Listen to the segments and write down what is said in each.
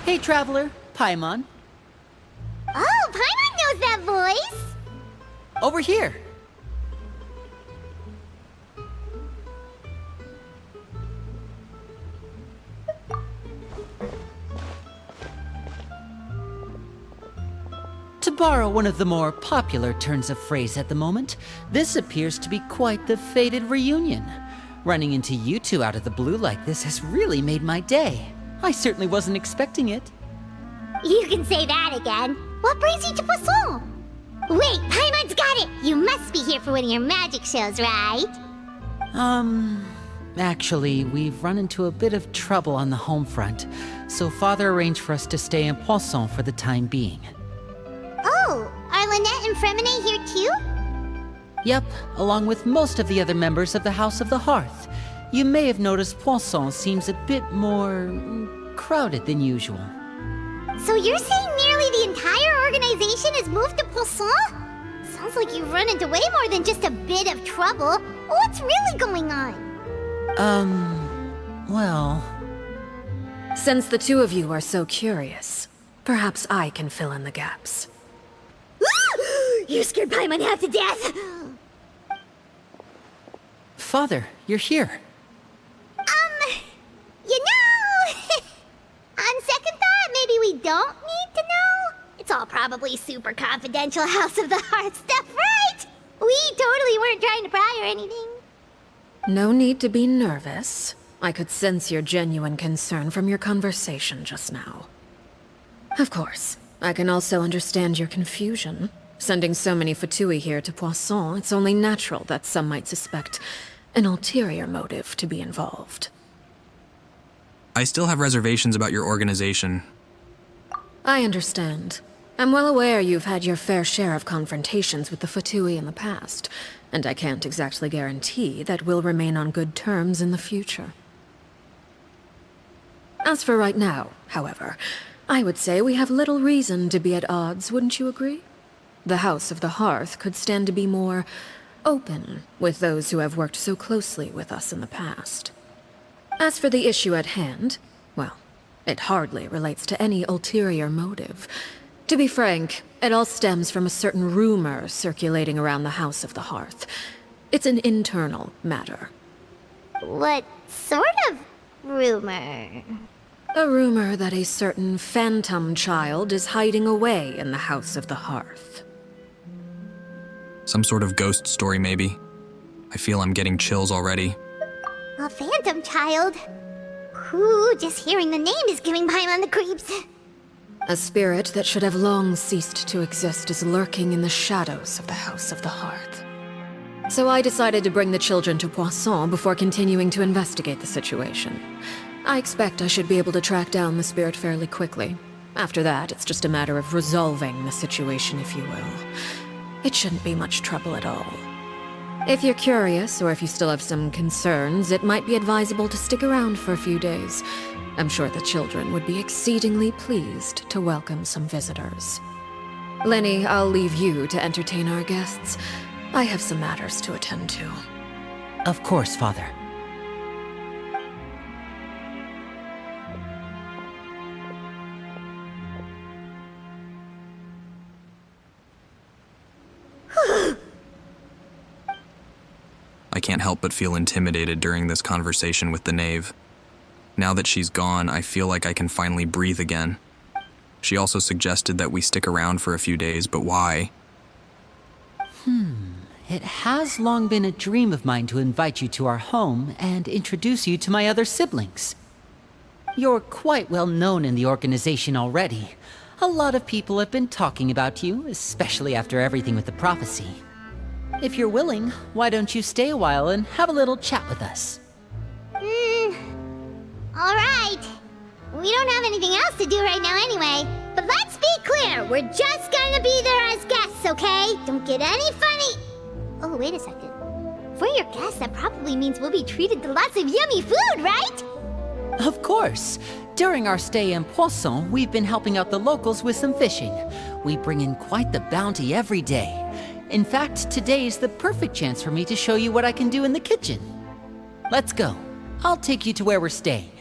Hey, traveler. Paimon. Oh, Paimon knows that voice! Over here. To borrow one of the more popular turns of phrase at the moment, this appears to be quite the fated reunion. Running into you two out of the blue like this has really made my day. I certainly wasn't expecting it. You can say that again. What brings you to Poisson? Wait, Paimon's got it! You must be here for one of your magic shows, right? Actually, we've run into a bit of trouble on the home front, so Father arranged for us to stay in Poisson for the time being. Oh, are Lynette and Fremine here too? Yep, along with most of the other members of the House of the Hearth. You may have noticed Poisson seems a bit more crowded than usual. So you're saying nearly the entire organization has moved to Poisson? Sounds like you've run into way more than just a bit of trouble. What's really going on? Well... Since the two of you are so curious, perhaps I can fill in the gaps. You scared Paimon half to death! Father, you're here. You know... On second thought, maybe we don't need to know? It's all probably super confidential House of the Hearth stuff, right? We totally weren't trying to pry or anything. No need to be nervous. I could sense your genuine concern from your conversation just now. Of course, I can also understand your confusion. Sending so many Fatui here to Poisson, it's only natural that some might suspect an ulterior motive to be involved. I still have reservations about your organization. I understand. I'm well aware you've had your fair share of confrontations with the Fatui in the past, and I can't exactly guarantee that we'll remain on good terms in the future. As for right now, however, I would say we have little reason to be at odds, wouldn't you agree? The House of the Hearth could stand to be more open with those who have worked so closely with us in the past. As for the issue at hand, well, it hardly relates to any ulterior motive. To be frank, it all stems from a certain rumor circulating around the House of the Hearth. It's an internal matter. What sort of rumor? A rumor that a certain phantom child is hiding away in the House of the Hearth. Some sort of ghost story, maybe. I feel I'm getting chills already. A phantom child? Ooh, just hearing the name is giving Paimon the creeps. A spirit that should have long ceased to exist is lurking in the shadows of the House of the Hearth. So I decided to bring the children to Poisson before continuing to investigate the situation. I expect I should be able to track down the spirit fairly quickly. After that, it's just a matter of resolving the situation, if you will. It shouldn't be much trouble at all. If you're curious, or if you still have some concerns, it might be advisable to stick around for a few days. I'm sure the children would be exceedingly pleased to welcome some visitors. Lenny, I'll leave you to entertain our guests. I have some matters to attend to. Of course, Father. I can't help but feel intimidated during this conversation with the knave. Now that she's gone, I feel like I can finally breathe again. She also suggested that we stick around for a few days, but why? It has long been a dream of mine to invite you to our home and introduce you to my other siblings. You're quite well known in the organization already. A lot of people have been talking about you, especially after everything with the prophecy. If you're willing, why don't you stay a while and have a little chat with us? Alright. We don't have anything else to do right now anyway. But let's be clear, we're just gonna be there as guests, okay? Don't get any funny. Oh, wait a second. For your guests, that probably means we'll be treated to lots of yummy food, right? Of course. During our stay in Poisson, we've been helping out the locals with some fishing. We bring in quite the bounty every day. In fact, today's the perfect chance for me to show you what I can do in the kitchen. Let's go. I'll take you to where we're staying.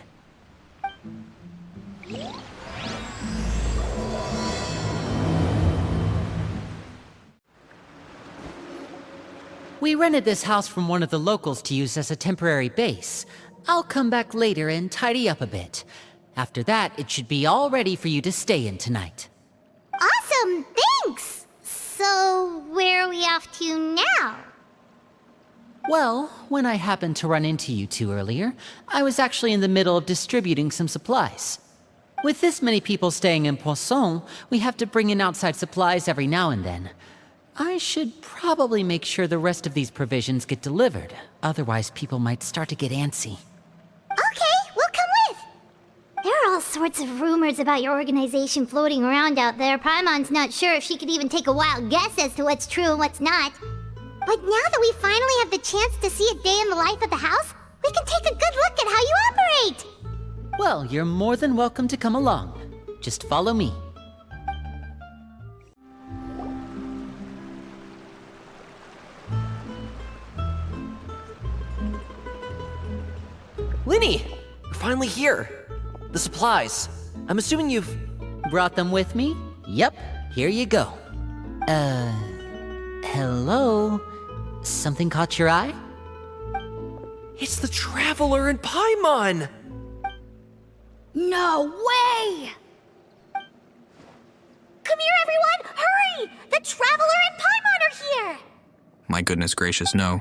We rented this house from one of the locals to use as a temporary base. I'll come back later and tidy up a bit. After that, it should be all ready for you to stay in tonight. Awesome, thanks! So, where are we off to now? Well, when I happened to run into you two earlier, I was actually in the middle of distributing some supplies. With this many people staying in Poisson, we have to bring in outside supplies every now and then. I should probably make sure the rest of these provisions get delivered, otherwise people might start to get antsy. Okay, we'll come with! There are all sorts of rumors about your organization floating around out there. Paimon's not sure if she could even take a wild guess as to what's true and what's not. But now that we finally have the chance to see a day in the life of the house, we can take a good look at how you operate! Well, you're more than welcome to come along. Just follow me. Linny! You're finally here! The supplies. I'm assuming you've... Brought them with me? Yep, here you go. Hello? Something caught your eye? It's the Traveler in Paimon! No way! Come here, everyone! Hurry! The Traveler and Paimon are here! My goodness gracious, no.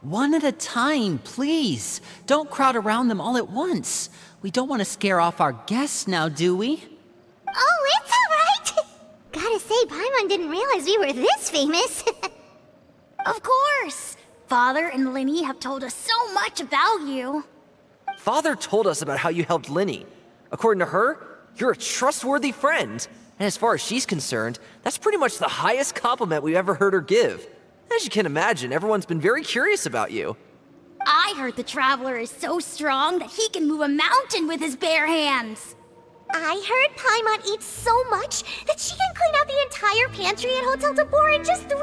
One at a time, please. Don't crowd around them all at once. We don't want to scare off our guests now, do we? Oh, it's all right! Gotta say, Paimon didn't realize we were this famous. Of course! Father and Linny have told us so much about you. Father told us about how you helped Linny. According to her, you're a trustworthy friend. And as far as she's concerned, that's pretty much the highest compliment we've ever heard her give. As you can imagine, everyone's been very curious about you. I heard the Traveler is so strong that he can move a mountain with his bare hands. I heard Paimon eats so much that she can clean out the entire pantry at Hotel de Boer in just 3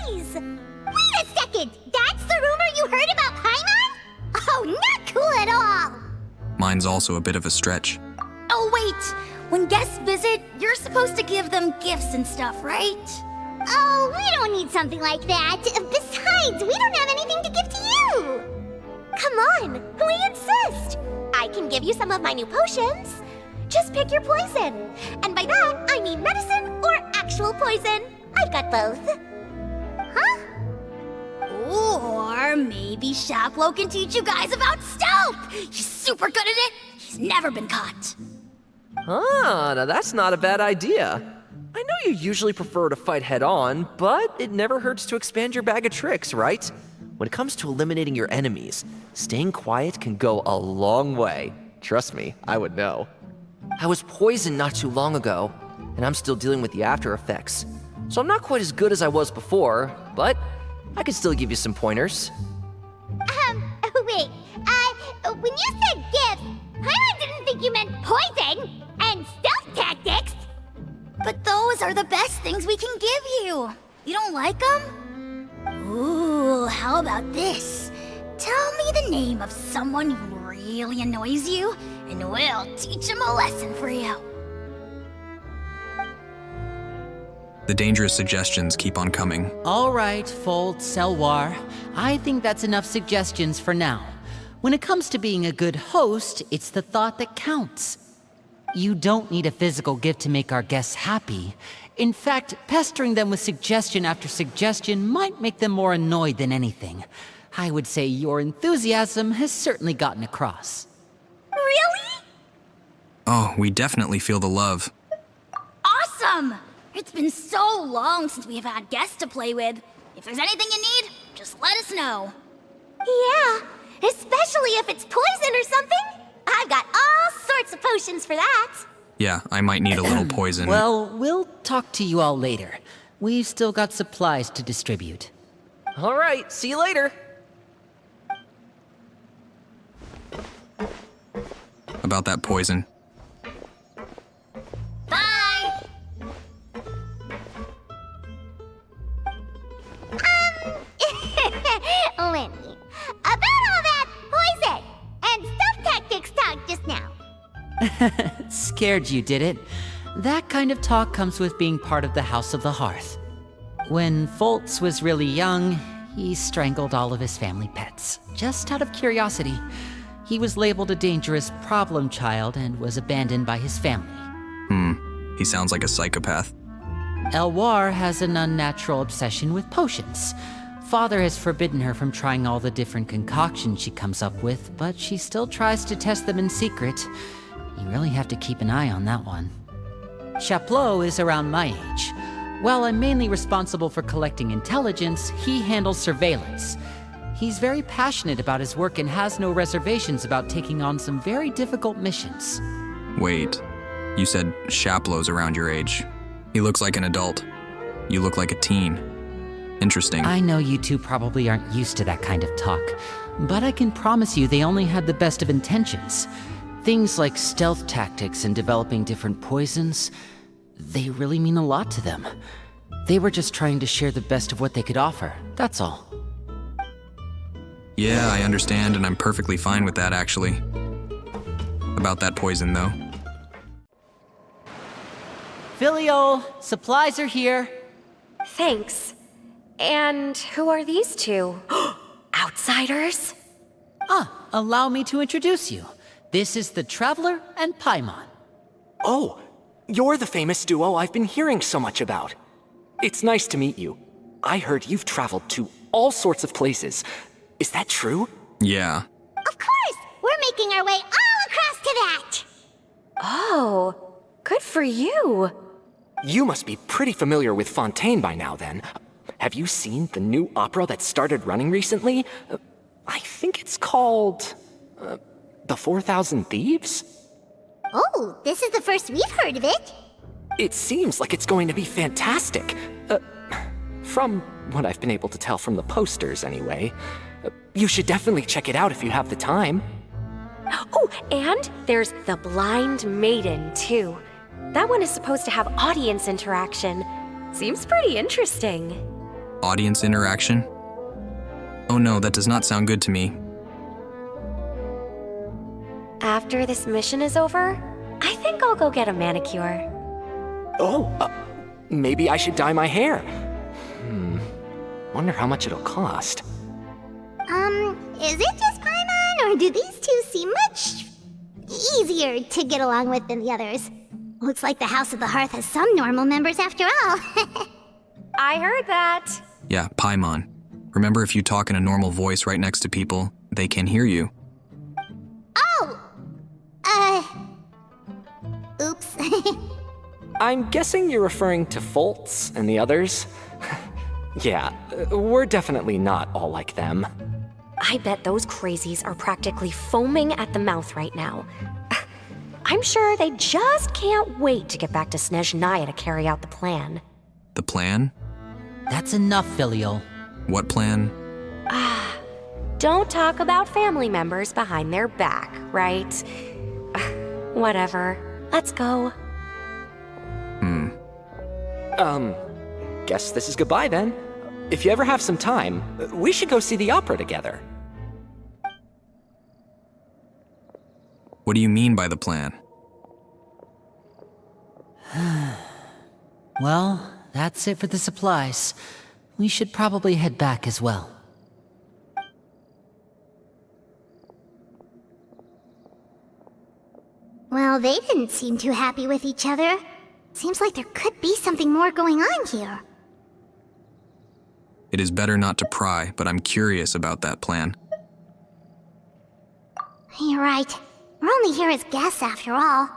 days! Wait a second! That's the rumor you heard about Paimon? Oh, not cool at all! Mine's also a bit of a stretch. Oh wait, when guests visit, you're supposed to give them gifts and stuff, right? Oh, we don't need something like that. Besides, we don't have anything to give to you! Come on, we insist! I can give you some of my new potions. Just pick your poison. And by that, I mean medicine or actual poison. I've got both. Huh? Or maybe Shaplo can teach you guys about stealth! He's super good at it! He's never been caught. Ah, now that's not a bad idea. I know you usually prefer to fight head-on, but it never hurts to expand your bag of tricks, right? When it comes to eliminating your enemies, staying quiet can go a long way. Trust me, I would know. I was poisoned not too long ago, and I'm still dealing with the after effects. So I'm not quite as good as I was before, but I can still give you some pointers. Wait, when you said gifts, Paimon didn't think you meant poison and stealth tactics. But those are the best things we can give you. You don't like them? Ooh, how about this? Tell me the name of someone who really annoys you, and we'll teach him a lesson for you. The dangerous suggestions keep on coming. All right, Fold, Selwar. I think that's enough suggestions for now. When it comes to being a good host, it's the thought that counts. You don't need a physical gift to make our guests happy. In fact, pestering them with suggestion after suggestion might make them more annoyed than anything. I would say your enthusiasm has certainly gotten across. Really? Oh, we definitely feel the love. Awesome! It's been so long since we have had guests to play with. If there's anything you need, just let us know. Yeah, especially if it's poison or something. I've got all sorts of potions for that. Yeah, I might need a little poison. Well, we'll talk to you all later. We've still got supplies to distribute. All right, see you later. About that poison. Bye! Lenny, about all that poison and stealth tactics talk just now. Scared you, did it? That kind of talk comes with being part of the House of the Hearth. When Foltz was really young, he strangled all of his family pets, just out of curiosity. He was labeled a dangerous problem child and was abandoned by his family. He sounds like a psychopath. Elwar has an unnatural obsession with potions. Father has forbidden her from trying all the different concoctions she comes up with, but she still tries to test them in secret. You really have to keep an eye on that one. Chaplot is around my age. While I'm mainly responsible for collecting intelligence, he handles surveillance. He's very passionate about his work and has no reservations about taking on some very difficult missions. Wait, you said Chaplot's around your age. He looks like an adult. You look like a teen. Interesting. I know you two probably aren't used to that kind of talk, but I can promise you they only had the best of intentions. Things like stealth tactics and developing different poisons, they really mean a lot to them. They were just trying to share the best of what they could offer, that's all. Yeah, I understand, and I'm perfectly fine with that, actually. About that poison, though. Filiol, supplies are here. Thanks. And who are these two? Outsiders? Allow me to introduce you. This is the Traveler and Paimon. Oh, you're the famous duo I've been hearing so much about. It's nice to meet you. I heard you've traveled to all sorts of places. Is that true? Yeah. Of course! We're making our way all across to that! Oh, good for you. You must be pretty familiar with Fontaine by now, then. Have you seen the new opera that started running recently? I think it's called... The 4,000 Thieves? Oh, this is the first we've heard of it. It seems like it's going to be fantastic. From what I've been able to tell from the posters, anyway. You should definitely check it out if you have the time. Oh, and there's The Blind Maiden, too. That one is supposed to have audience interaction. Seems pretty interesting. Audience interaction? Oh no, that does not sound good to me. After this mission is over, I think I'll go get a manicure. Oh, maybe I should dye my hair. Wonder how much it'll cost. Is it just Paimon, or do these two seem much easier to get along with than the others? Looks like the House of the Hearth has some normal members after all. I heard that. Yeah, Paimon. Remember, if you talk in a normal voice right next to people, they can hear you. Oops. I'm guessing you're referring to Foltz and the others? Yeah, we're definitely not all like them. I bet those crazies are practically foaming at the mouth right now. I'm sure they just can't wait to get back to Snezhnaya to carry out the plan. The plan? That's enough, Filiol. What plan? Don't talk about family members behind their back, right? Whatever. Let's go. Guess this is goodbye then. If you ever have some time, we should go see the opera together. What do you mean by the plan? Well, that's it for the supplies. We should probably head back as well. Well, they didn't seem too happy with each other. Seems like there could be something more going on here. It is better not to pry, but I'm curious about that plan. You're right. We're only here as guests after all.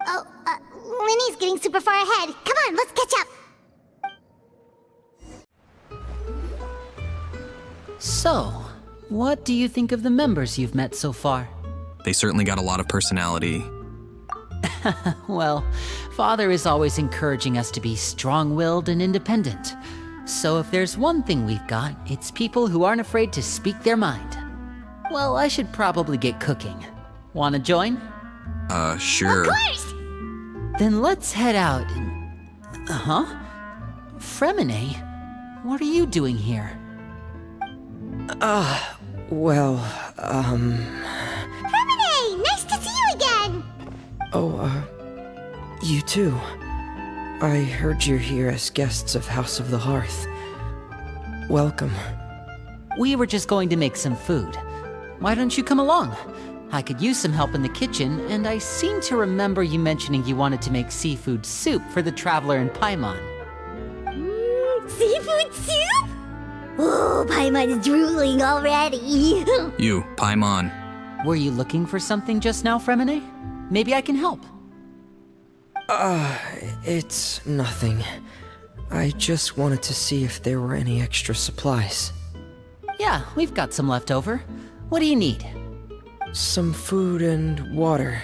Oh, Linny's getting super far ahead. Come on, let's catch up. So, what do you think of the members you've met so far? They certainly got a lot of personality. Well, Father is always encouraging us to be strong-willed and independent. So if there's one thing we've got, it's people who aren't afraid to speak their mind. Well, I should probably get cooking. Wanna join? Sure. Of course! Then let's head out and... Fremine? What are you doing here? Well, Fremine! Nice to see you again! you too. I heard you're here as guests of House of the Hearth. Welcome. We were just going to make some food. Why don't you come along? I could use some help in the kitchen, and I seem to remember you mentioning you wanted to make seafood soup for the traveler in Paimon. Seafood soup? Oh, Paimon's drooling already. You, Paimon. Were you looking for something just now, Fremine? Maybe I can help. It's nothing. I just wanted to see if there were any extra supplies. Yeah, we've got some left over. What do you need? Some food and water,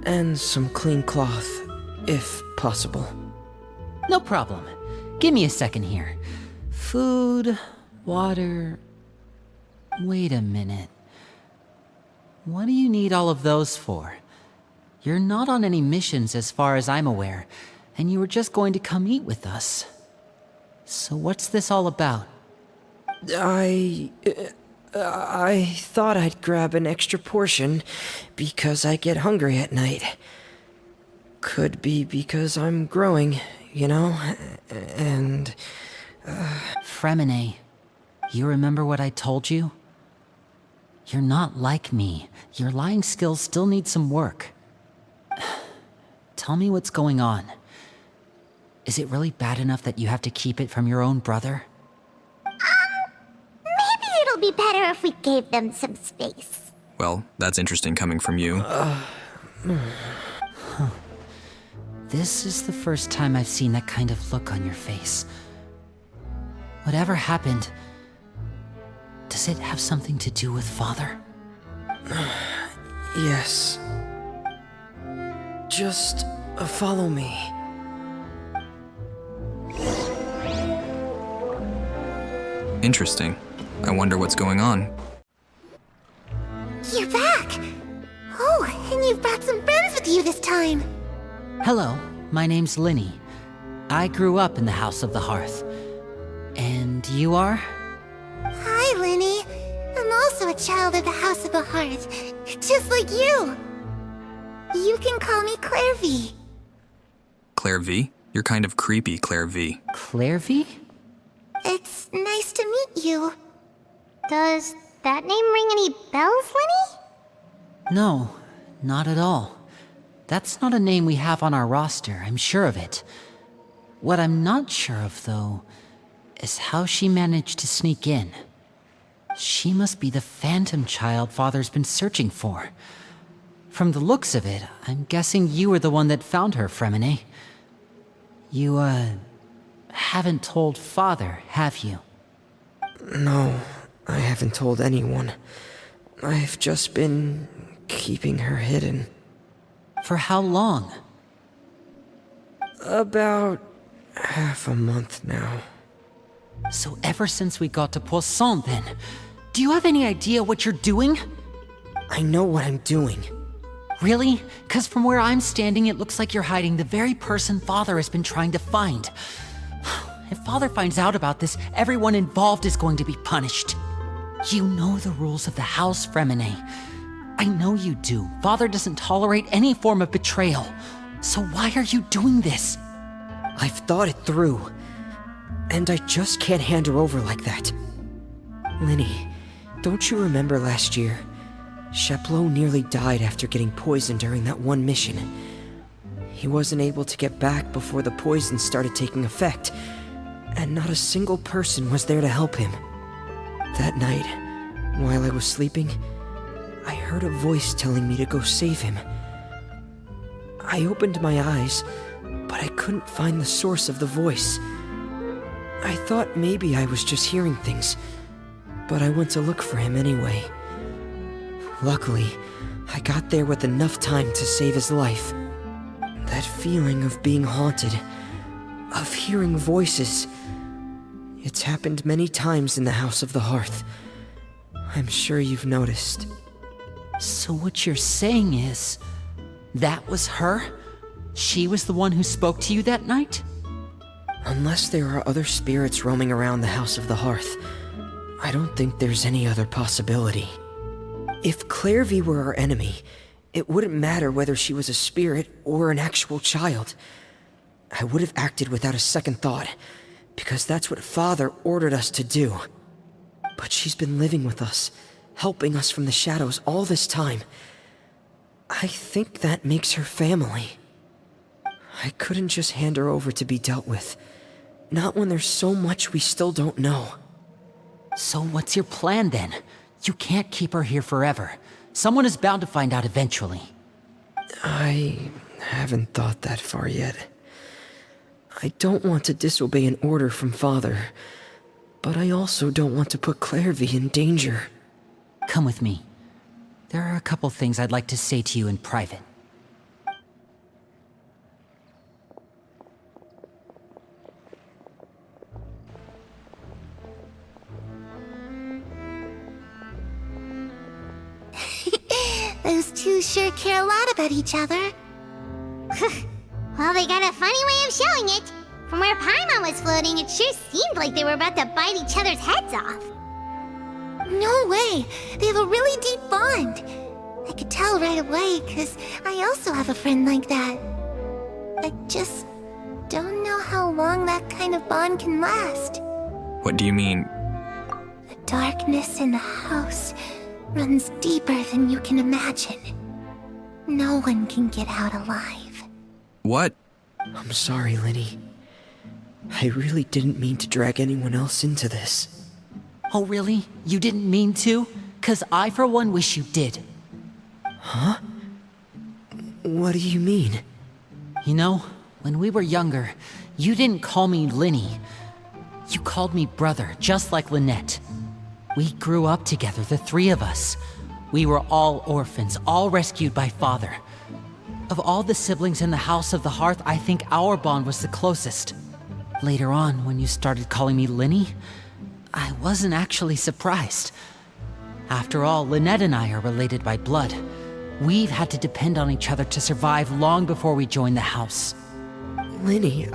and some clean cloth, if possible. No problem. Give me a second here. Food, water... Wait a minute. What do you need all of those for? You're not on any missions as far as I'm aware, and you were just going to come eat with us. So what's this all about? I thought I'd grab an extra portion because I get hungry at night. Could be because I'm growing, you know, and... Fremine, you remember what I told you? You're not like me. Your lying skills still need some work. Tell me what's going on. Is it really bad enough that you have to keep it from your own brother? Maybe it'll be better if we gave them some space. Well, that's interesting coming from you. This is the first time I've seen that kind of look on your face. Whatever happened, does it have something to do with Father? Yes. Just follow me. Interesting. I wonder what's going on. You're back! Oh, and you've brought some friends with you this time. Hello, my name's Linny. I grew up in the House of the Hearth. And you are? Hi, Linny. I'm also a child of the House of the Hearth, just like you. You can call me Claire V. Claire V? You're kind of creepy, Claire V. Claire V? It's nice to meet you. Does that name ring any bells, Linny? No, not at all. That's not a name we have on our roster, I'm sure of it. What I'm not sure of, though, is how she managed to sneak in. She must be the phantom child Father's been searching for. From the looks of it, I'm guessing you were the one that found her, Fremine. You, haven't told Father, have you? No, I haven't told anyone. I've just been keeping her hidden. For how long? About half a month now. So ever since we got to Poisson, then? Do you have any idea what you're doing? I know what I'm doing. Really? 'Cause from where I'm standing, it looks like you're hiding the very person Father has been trying to find. If Father finds out about this, everyone involved is going to be punished. You know the rules of the house, Fremine. I know you do. Father doesn't tolerate any form of betrayal. So why are you doing this? I've thought it through. And I just can't hand her over like that. Linny, don't you remember last year? Sheplo nearly died after getting poisoned during that one mission. He wasn't able to get back before the poison started taking effect, and not a single person was there to help him. That night, while I was sleeping, I heard a voice telling me to go save him. I opened my eyes, but I couldn't find the source of the voice. I thought maybe I was just hearing things, but I went to look for him anyway. Luckily, I got there with enough time to save his life. That feeling of being haunted, of hearing voices, it's happened many times in the House of the Hearth. I'm sure you've noticed. So what you're saying is, that was her? She was the one who spoke to you that night? Unless there are other spirits roaming around the House of the Hearth, I don't think there's any other possibility. If Claire V were our enemy, it wouldn't matter whether she was a spirit or an actual child. I would have acted without a second thought, because that's what Father ordered us to do. But she's been living with us, helping us from the shadows all this time. I think that makes her family. I couldn't just hand her over to be dealt with. Not when there's so much we still don't know. So what's your plan then? You can't keep her here forever. Someone is bound to find out eventually. I haven't thought that far yet. I don't want to disobey an order from Father, but I also don't want to put Clairvy in danger. Come with me. There are a couple things I'd like to say to you in private. Those two sure care a lot about each other. Well, they got a funny way of showing it. From where Paimon was floating, it sure seemed like they were about to bite each other's heads off. No way! They have a really deep bond. I could tell right away, because I also have a friend like that. I just don't know how long that kind of bond can last. What do you mean? The darkness in the house runs deeper than you can imagine. No one can get out alive. What? I'm sorry, Linny. I really didn't mean to drag anyone else into this. Oh really? You didn't mean to? 'Cause I for one wish you did. Huh? What do you mean? You know, when we were younger, you didn't call me Linny. You called me brother, just like Lynette. We grew up together, the three of us. We were all orphans, all rescued by Father. Of all the siblings in the House of the Hearth, I think our bond was the closest. Later on, when you started calling me Linny, I wasn't actually surprised. After all, Lynette and I are related by blood. We've had to depend on each other to survive long before we joined the house. Linny,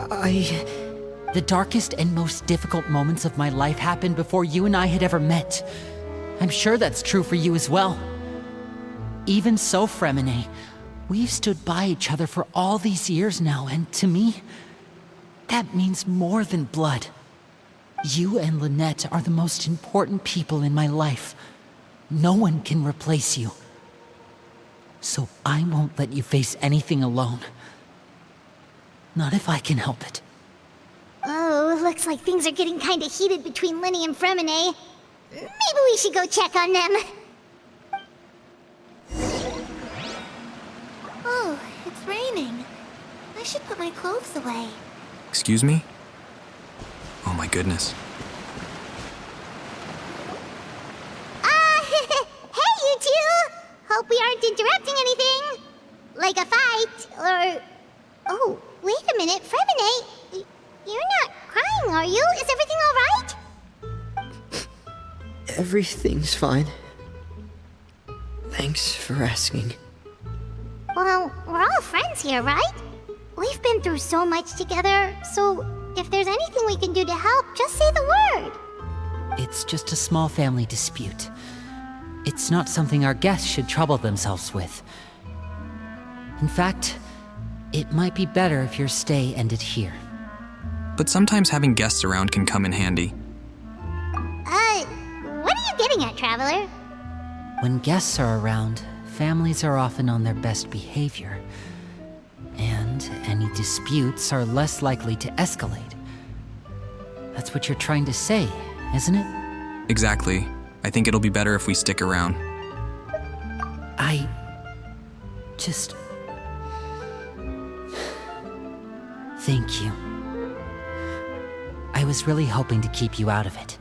The darkest and most difficult moments of my life happened before you and I had ever met. I'm sure that's true for you as well. Even so, Fremine, we've stood by each other for all these years now, and to me, that means more than blood. You and Lynette are the most important people in my life. No one can replace you. So I won't let you face anything alone. Not if I can help it. Oh, looks like things are getting kinda heated between Linny and Fremine. Maybe we should go check on them. Oh, it's raining. I should put my clothes away. Excuse me? Oh my goodness. Hey, you two! Hope we aren't interrupting anything. Like a fight, or... Oh, wait a minute, Fremine. You're not crying, are you? Is everything alright? everything's fine. Thanks for asking. Well, we're all friends here, right? We've been through so much together, so if there's anything we can do to help, just say the word. It's just a small family dispute. It's not something our guests should trouble themselves with. In fact, it might be better if your stay ended here. But sometimes having guests around can come in handy. What are you getting at, Traveler? When guests are around, families are often on their best behavior. And any disputes are less likely to escalate. That's what you're trying to say, isn't it? Exactly. I think it'll be better if we stick around. I... just... Thank you. I was really hoping to keep you out of it.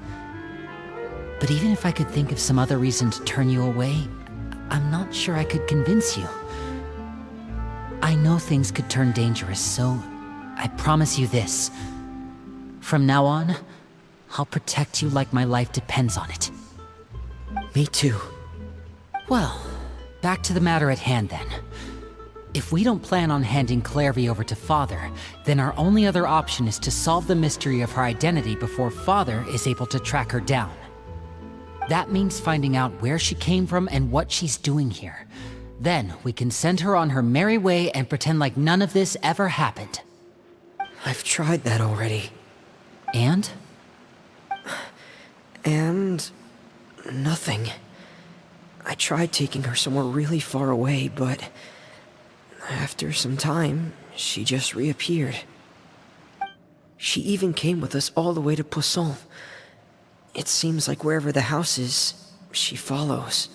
But even if I could think of some other reason to turn you away, I'm not sure I could convince you. I know things could turn dangerous, so I promise you this. From now on, I'll protect you like my life depends on it. Me too. Well, back to the matter at hand then. If we don't plan on handing Clairvy over to Father, then our only other option is to solve the mystery of her identity before Father is able to track her down. That means finding out where she came from and what she's doing here. Then we can send her on her merry way and pretend like none of this ever happened. I've tried that already. And? And... nothing. I tried taking her somewhere really far away, but... after some time, she just reappeared. She even came with us all the way to Poisson. It seems like wherever the house is, she follows.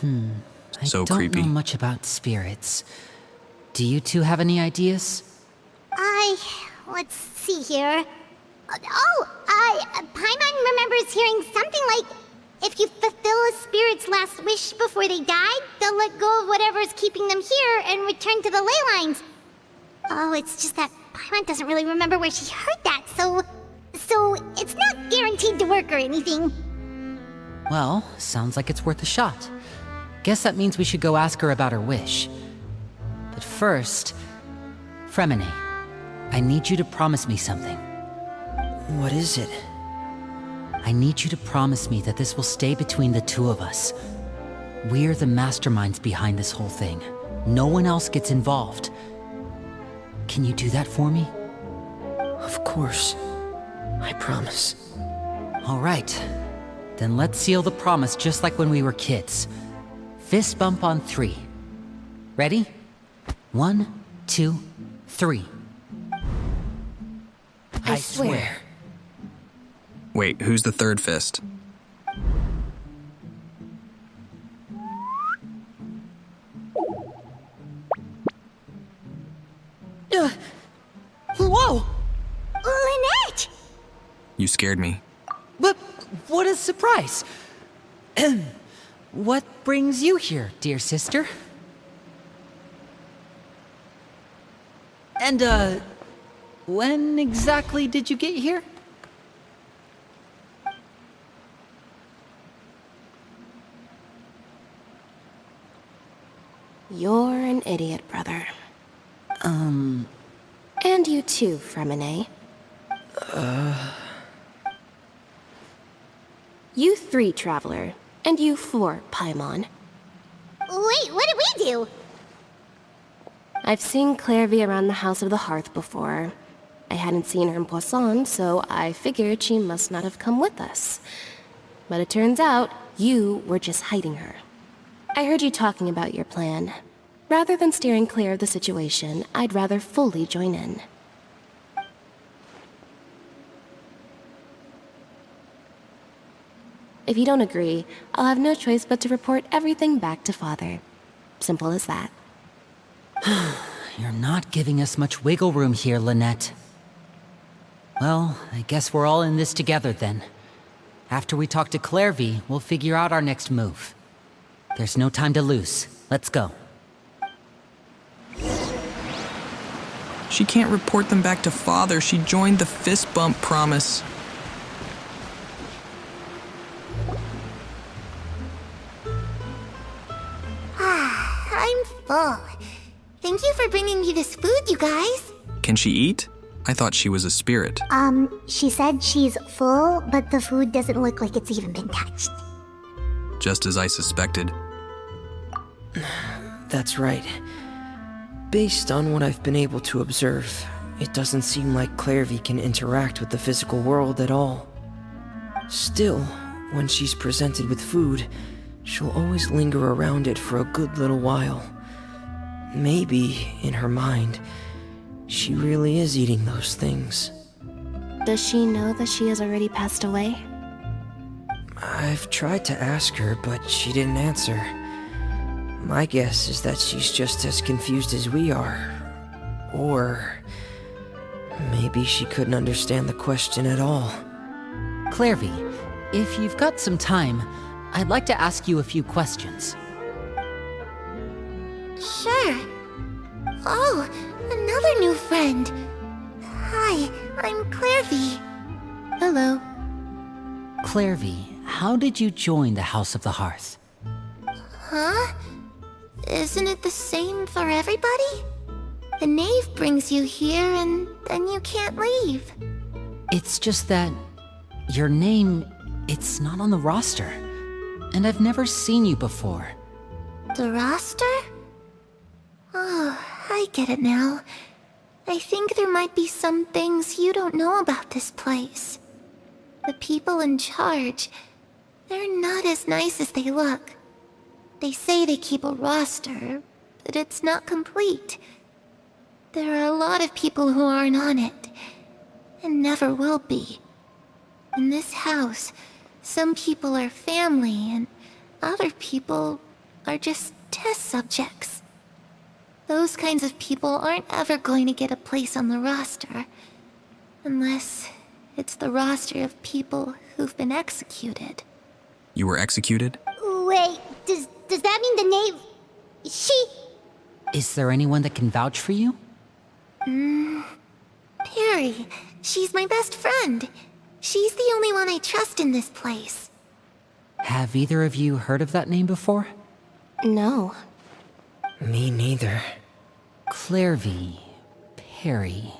I So don't creepy. know much about spirits. Do you two have any ideas? Let's see here. Paimon remembers hearing something like, if you fulfill a spirit's last wish before they died, they'll let go of whatever's keeping them here and return to the ley lines. Oh, it's just that Paimon doesn't really remember where she heard that, so it's not guaranteed to work or anything. Well, sounds like it's worth a shot. Guess that means we should go ask her about her wish. But first, Fremine, I need you to promise me something. What is it? I need you to promise me that this will stay between the two of us. We're the masterminds behind this whole thing. No one else gets involved. Can you do that for me? Of course. I promise. All right. Then let's seal the promise just like when we were kids. Fist bump on 3. Ready? 1, 2, 3. I swear. Wait, who's the third fist? Whoa! Lynette! You scared me. But what a surprise! What brings you here, dear sister? And, when exactly did you get here? You're an idiot, brother. And you too, Fremine. You 3, Traveler. And you 4, Paimon. Wait, what did we do? I've seen Clairvy around the House of the Hearth before. I hadn't seen her in Poisson, so I figured she must not have come with us. But it turns out, you were just hiding her. I heard you talking about your plan. Rather than steering clear of the situation, I'd rather fully join in. If you don't agree, I'll have no choice but to report everything back to Father. Simple as that. You're not giving us much wiggle room here, Lynette. Well, I guess we're all in this together then. After we talk to Clairvy, we'll figure out our next move. There's no time to lose. Let's go. She can't report them back to Father. She joined the fist bump promise. I'm full. Thank you for bringing me this food, you guys. Can she eat? I thought she was a spirit. She said she's full, but the food doesn't look like it's even been touched. Just as I suspected. That's right. Based on what I've been able to observe, it doesn't seem like Clairvy can interact with the physical world at all. Still, when she's presented with food, she'll always linger around it for a good little while. Maybe, in her mind, she really is eating those things. Does she know that she has already passed away? I've tried to ask her, but she didn't answer. My guess is that she's just as confused as we are. Or maybe she couldn't understand the question at all. Clairvy, if you've got some time, I'd like to ask you a few questions. Sure. Oh, another new friend. Hi, I'm Clairvy. Hello. Clairvy, how did you join the House of the Hearth? Huh? Isn't it the same for everybody? The knave brings you here and then you can't leave. It's just that your name, it's not on the roster. And I've never seen you before. The roster? Oh, I get it now. I think there might be some things you don't know about this place. The people in charge, they're not as nice as they look. They say they keep a roster, but it's not complete. There are a lot of people who aren't on it, and never will be. In this house, some people are family, and other people are just test subjects. Those kinds of people aren't ever going to get a place on the roster, unless it's the roster of people who've been executed. You were executed? Wait, does that mean the knave... She... Is there anyone that can vouch for you? Perry, she's my best friend. She's the only one I trust in this place. Have either of you heard of that name before? No. Me neither. Clairvy, Perry.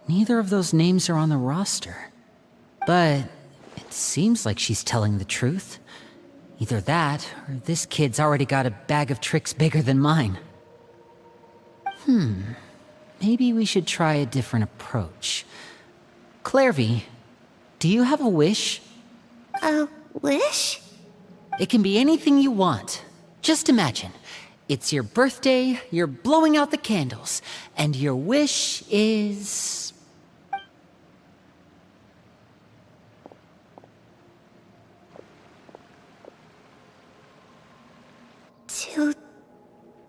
Neither of those names are on the roster. But it seems like she's telling the truth. Either that, or this kid's already got a bag of tricks bigger than mine. Maybe we should try a different approach. Clairvy, do you have a wish? A wish? It can be anything you want. Just imagine. It's your birthday, you're blowing out the candles, and your wish is...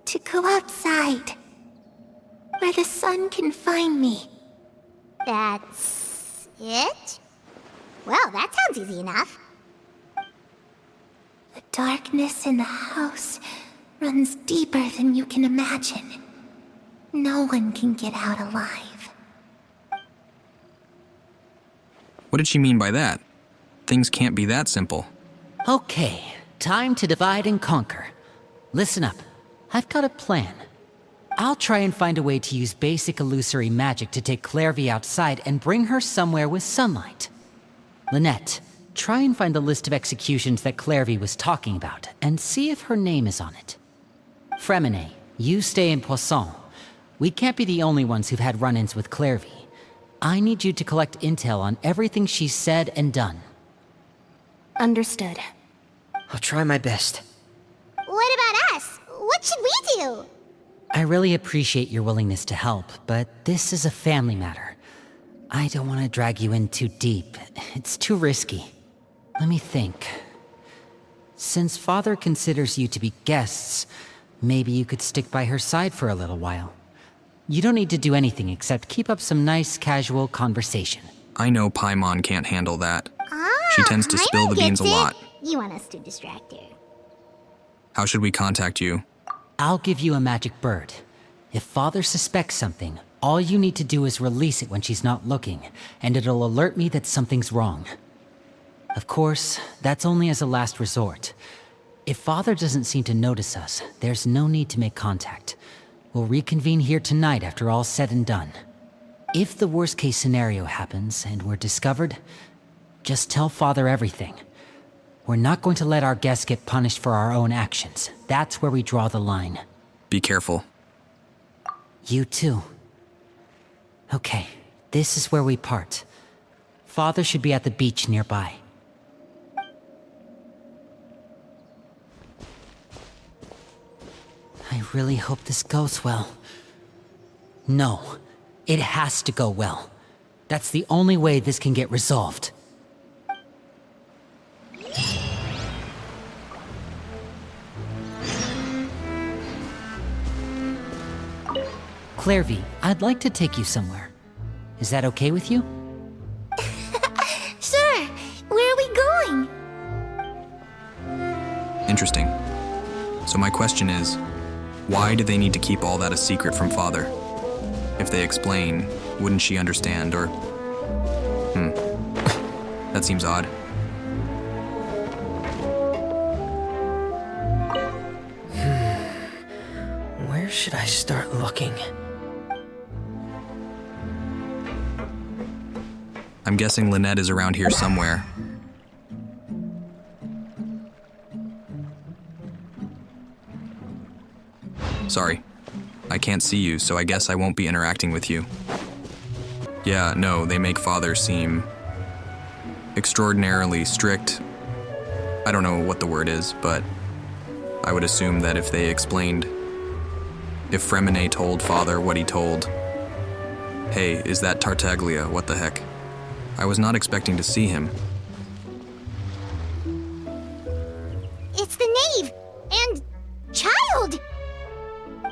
To go outside. Where the sun can find me. That's... it? Well, that sounds easy enough. The darkness in the house runs deeper than you can imagine. No one can get out alive. What did she mean by that? Things can't be that simple. Okay, time to divide and conquer. Listen up. I've got a plan. I'll try and find a way to use basic illusory magic to take Clairvy outside and bring her somewhere with sunlight. Lynette, try and find the list of executions that Clairvy was talking about, and see if her name is on it. Fremine, you stay in Poisson. We can't be the only ones who've had run-ins with Clairvy. I need you to collect intel on everything she's said and done. Understood. I'll try my best. What about us? What should we do? I really appreciate your willingness to help, but this is a family matter. I don't want to drag you in too deep. It's too risky. Let me think. Since Father considers you to be guests, maybe you could stick by her side for a little while. You don't need to do anything except keep up some nice, casual conversation. I know Paimon can't handle that. She tends to spill the beans a lot. You want us to distract her. How should we contact you? I'll give you a magic bird. If Father suspects something, all you need to do is release it when she's not looking, and it'll alert me that something's wrong. Of course, that's only as a last resort. If Father doesn't seem to notice us, there's no need to make contact. We'll reconvene here tonight after all's said and done. If the worst-case scenario happens and we're discovered, just tell Father everything. We're not going to let our guests get punished for our own actions. That's where we draw the line. Be careful. You too. Okay, this is where we part. Father should be at the beach nearby. I really hope this goes well. No, it has to go well. That's the only way this can get resolved. Clairvy, I'd like to take you somewhere. Is that okay with you? Sure. Where are we going? Interesting. So my question is, why do they need to keep all that a secret from Father? If they explain, wouldn't she understand, or... That seems odd. Where should I start looking? I'm guessing Lynette is around here somewhere. Sorry. I can't see you, so I guess I won't be interacting with you. Yeah, no, they make Father seem extraordinarily strict. I don't know what the word is, but I would assume that if they explained, if Fremine told Father what he told, hey, is that Tartaglia, what the heck? I was not expecting to see him. It's the knave! And... child!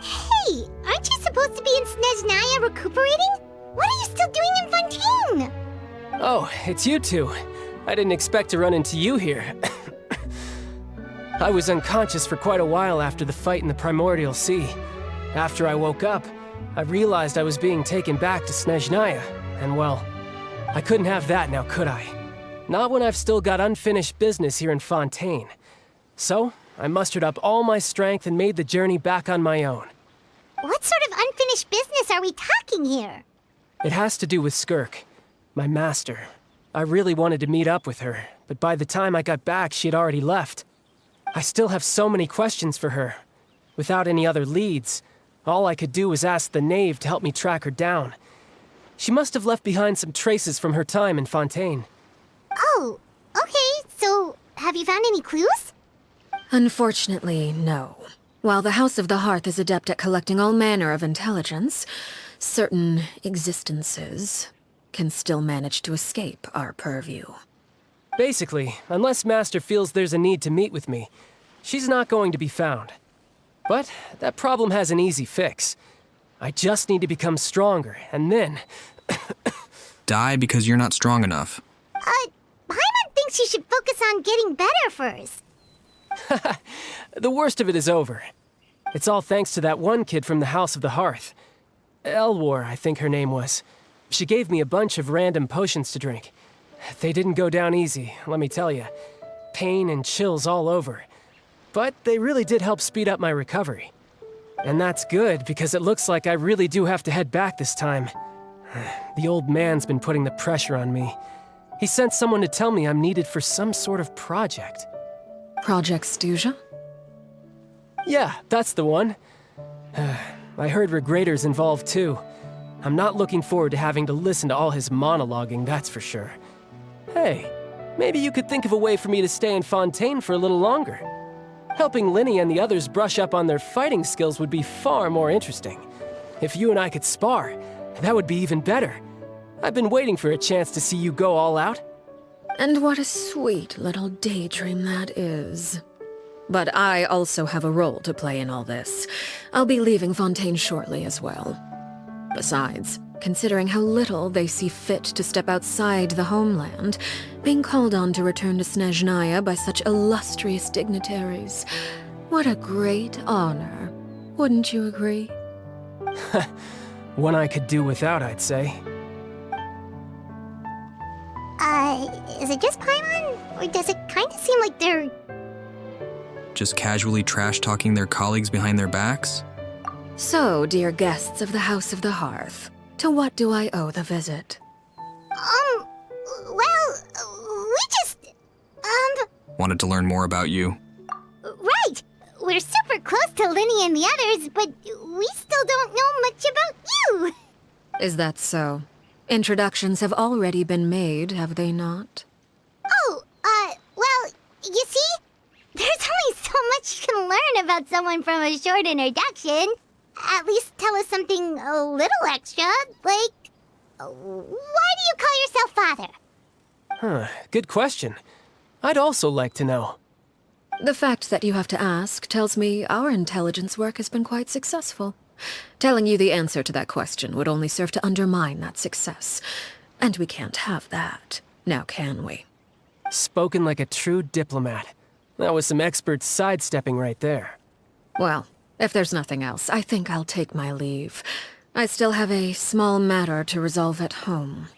Hey, aren't you supposed to be in Snezhnaya recuperating? What are you still doing in Fontaine? Oh, it's you two. I didn't expect to run into you here. I was unconscious for quite a while after the fight in the Primordial Sea. After I woke up, I realized I was being taken back to Snezhnaya, and well, I couldn't have that now, could I? Not when I've still got unfinished business here in Fontaine. So, I mustered up all my strength and made the journey back on my own. What sort of unfinished business are we talking here? It has to do with Skirk, my master. I really wanted to meet up with her, but by the time I got back, she had already left. I still have so many questions for her. Without any other leads, all I could do was ask the knave to help me track her down. She must have left behind some traces from her time in Fontaine. Oh, okay, so have you found any clues? Unfortunately, no. While the House of the Hearth is adept at collecting all manner of intelligence, certain existences can still manage to escape our purview. Basically, unless Master feels there's a need to meet with me, she's not going to be found. But that problem has an easy fix. I just need to become stronger, and then... Die because you're not strong enough. Paimon thinks you should focus on getting better first. The worst of it is over. It's all thanks to that one kid from the House of the Hearth. Elwar, I think her name was. She gave me a bunch of random potions to drink. They didn't go down easy, let me tell you. Pain and chills all over. But they really did help speed up my recovery. And that's good, because it looks like I really do have to head back this time. The old man's been putting the pressure on me. He sent someone to tell me I'm needed for some sort of project. Project Stuja? Yeah, that's the one. I heard Regrader's involved too. I'm not looking forward to having to listen to all his monologuing, that's for sure. Hey, maybe you could think of a way for me to stay in Fontaine for a little longer. Helping Linny and the others brush up on their fighting skills would be far more interesting. If you and I could spar, that would be even better. I've been waiting for a chance to see you go all out. And what a sweet little daydream that is. But I also have a role to play in all this. I'll be leaving Fontaine shortly as well. Besides, considering how little they see fit to step outside the homeland, being called on to return to Snezhnaya by such illustrious dignitaries, what a great honor. Wouldn't you agree? One I could do without, I'd say. Is it just Paimon? Or does it kind of seem like they're... Just casually trash-talking their colleagues behind their backs? So, dear guests of the House of the Hearth, to what do I owe the visit? we just... Wanted to learn more about you. Right! We're super close to Linny and the others, but we still don't know much about you! Is that so? Introductions have already been made, have they not? Oh, well, you see? There's only so much you can learn about someone from a short introduction. At least tell us something a little extra, like... why do you call yourself father? Good question. I'd also like to know. The fact that you have to ask tells me our intelligence work has been quite successful. Telling you the answer to that question would only serve to undermine that success. And we can't have that, now can we? Spoken like a true diplomat. That was some expert sidestepping right there. Well, if there's nothing else, I think I'll take my leave. I still have a small matter to resolve at home.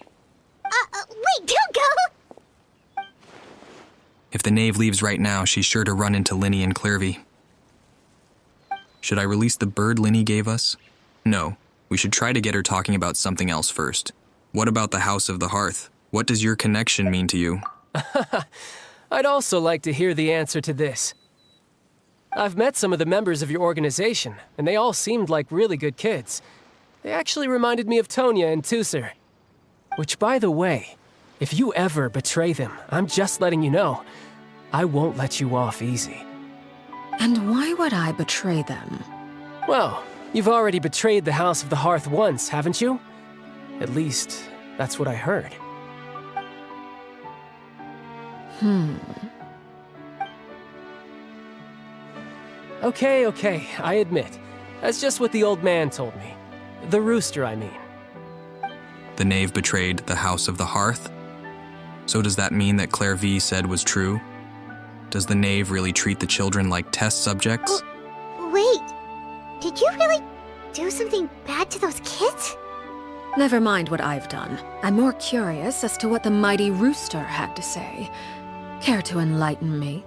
Wait, don't go! If the knave leaves right now, she's sure to run into Linny and Clervy. Should I release the bird Linny gave us? No. We should try to get her talking about something else first. What about the House of the Hearth? What does your connection mean to you? I'd also like to hear the answer to this. I've met some of the members of your organization, and they all seemed like really good kids. They actually reminded me of Tonya and Tusser. Which, by the way, if you ever betray them, I'm just letting you know, I won't let you off easy. And why would I betray them? Well, you've already betrayed the House of the Hearth once, haven't you? At least, that's what I heard. Okay, I admit. That's just what the old man told me. The rooster, I mean. The knave betrayed the House of the Hearth? So does that mean that Claire V said was true? Does the knave really treat the children like test subjects? Wait, did you really do something bad to those kids? Never mind what I've done. I'm more curious as to what the mighty rooster had to say. Care to enlighten me?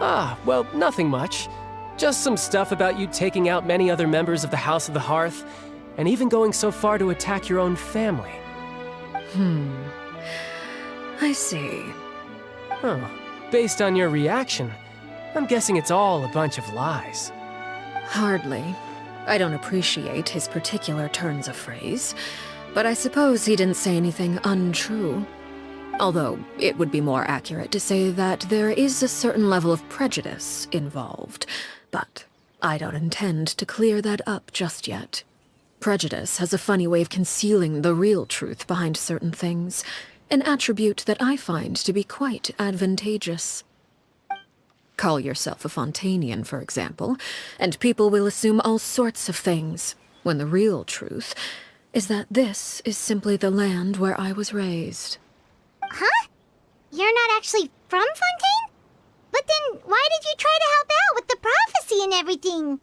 Well, nothing much. Just some stuff about you taking out many other members of the House of the Hearth, and even going so far to attack your own family. I see. Based on your reaction, I'm guessing it's all a bunch of lies. Hardly. I don't appreciate his particular turns of phrase, but I suppose he didn't say anything untrue. Although, it would be more accurate to say that there is a certain level of prejudice involved, but I don't intend to clear that up just yet. Prejudice has a funny way of concealing the real truth behind certain things, an attribute that I find to be quite advantageous. Call yourself a Fontanian, for example, and people will assume all sorts of things, when the real truth is that this is simply the land where I was raised. Huh? You're not actually from Fontaine? But then why did you try to help out with the prophecy and everything?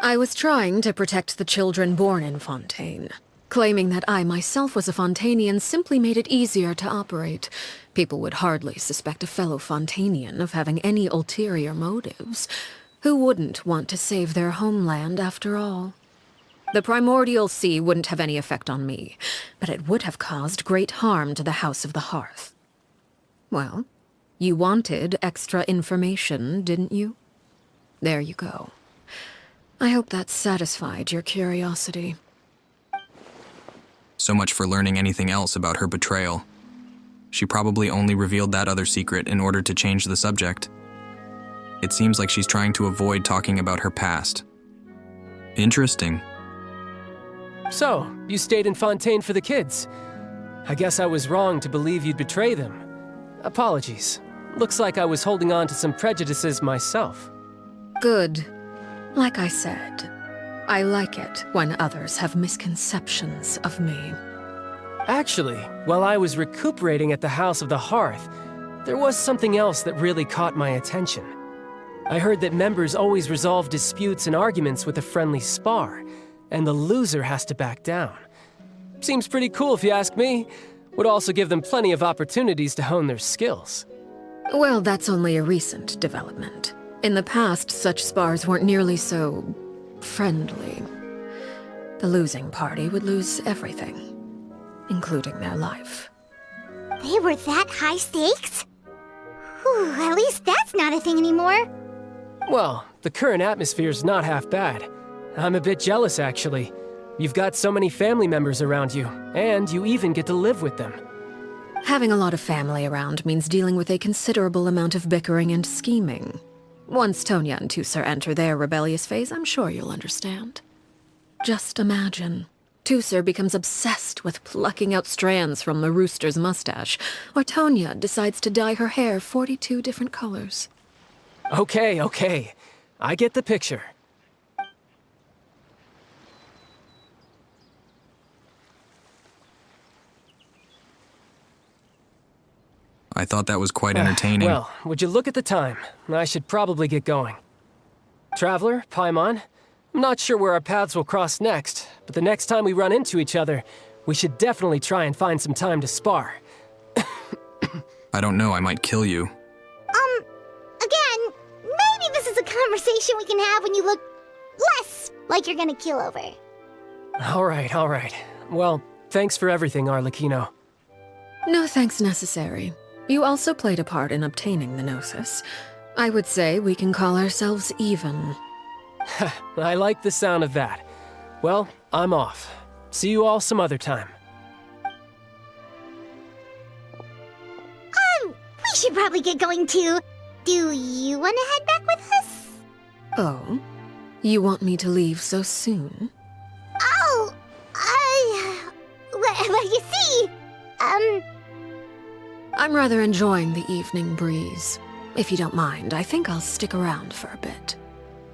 I was trying to protect the children born in Fontaine. Claiming that I myself was a Fontanian simply made it easier to operate. People would hardly suspect a fellow Fontanian of having any ulterior motives. Who wouldn't want to save their homeland after all? The primordial sea wouldn't have any effect on me, but it would have caused great harm to the House of the Hearth. Well, you wanted extra information, didn't you? There you go. I hope that satisfied your curiosity. So much for learning anything else about her betrayal. She probably only revealed that other secret in order to change the subject. It seems like she's trying to avoid talking about her past. Interesting. So, you stayed in Fontaine for the kids. I guess I was wrong to believe you'd betray them. Apologies. Looks like I was holding on to some prejudices myself. Good. Like I said, I like it when others have misconceptions of me. Actually, while I was recuperating at the House of the Hearth, there was something else that really caught my attention. I heard that members always resolve disputes and arguments with a friendly spar, and the loser has to back down. Seems pretty cool if you ask me. Would also give them plenty of opportunities to hone their skills. Well, that's only a recent development. In the past, such spars weren't nearly so friendly. The losing party would lose everything, including their life. They were that high stakes? Whew, at least that's not a thing anymore. Well, the current atmosphere's not half bad. I'm a bit jealous, actually. You've got so many family members around you, and you even get to live with them. Having a lot of family around means dealing with a considerable amount of bickering and scheming. Once Tonya and Tusser enter their rebellious phase, I'm sure you'll understand. Just imagine. Tusser becomes obsessed with plucking out strands from the rooster's mustache, or Tonya decides to dye her hair 42 different colors. Okay. I get the picture. I thought that was quite entertaining. Well, would you look at the time? I should probably get going. Traveler, Paimon, I'm not sure where our paths will cross next, but the next time we run into each other, we should definitely try and find some time to spar. I don't know, I might kill you. Again, maybe this is a conversation we can have when you look less like you're gonna kill over. All right. Well, thanks for everything, Arlecchino. No thanks necessary. You also played a part in obtaining the Gnosis. I would say we can call ourselves even. I like the sound of that. Well, I'm off. See you all some other time. We should probably get going too. Do you want to head back with us? Oh? You want me to leave so soon? Oh, well, you see, I'm rather enjoying the evening breeze. If you don't mind, I think I'll stick around for a bit.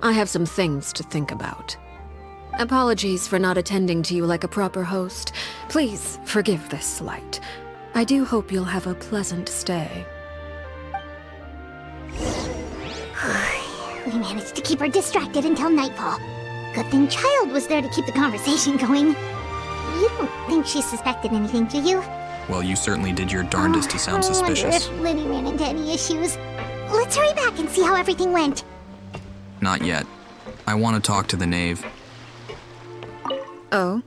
I have some things to think about. Apologies for not attending to you like a proper host. Please forgive this slight. I do hope you'll have a pleasant stay. we managed to keep her distracted until nightfall. Good thing Child was there to keep the conversation going. You don't think she suspected anything, do you? Well, you certainly did your darndest to sound suspicious. I wonder if Lenny ran into any issues. Let's hurry back and see how everything went. Not yet. I want to talk to the knave. Oh?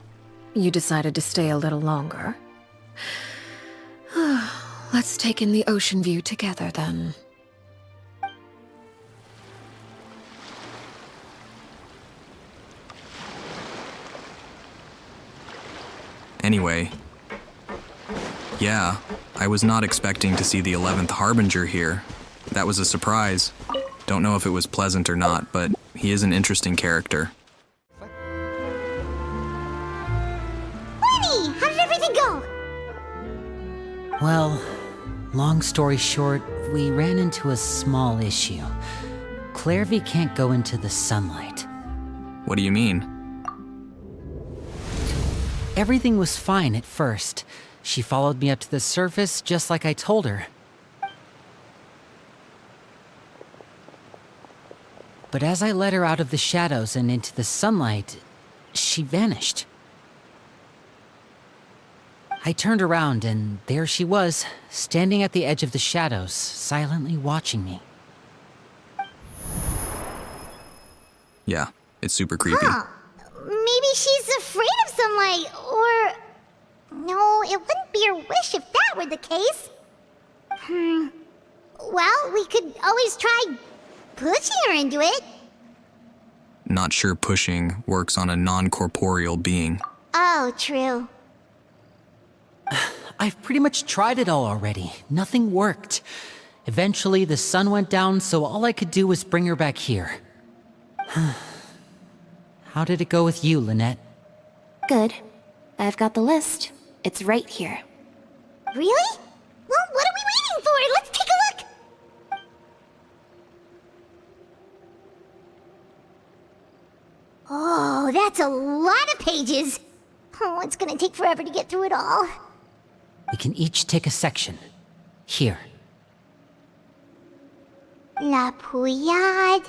You decided to stay a little longer? Let's take in the ocean view together, then. Anyway, yeah, I was not expecting to see the 11th Harbinger here. That was a surprise. Don't know if it was pleasant or not, but he is an interesting character. Lenny, how did everything go? Well, long story short, we ran into a small issue. Clairvy can't go into the sunlight. What do you mean? Everything was fine at first. She followed me up to the surface just like I told her. But as I led her out of the shadows and into the sunlight, she vanished. I turned around and there she was, standing at the edge of the shadows, silently watching me. Yeah, it's super creepy. Huh. Maybe she's afraid of sunlight, or... No, it wouldn't be her wish if that were the case. Well, we could always try pushing her into it. Not sure pushing works on a non-corporeal being. Oh, true. I've pretty much tried it all already. Nothing worked. Eventually, the sun went down, so all I could do was bring her back here. How did it go with you, Lynette? Good. I've got the list. It's right here. Really? Well, what are we waiting for? Let's take a look! Oh, that's a lot of pages. Oh, it's gonna take forever to get through it all. We can each take a section. Here. La Pouillade,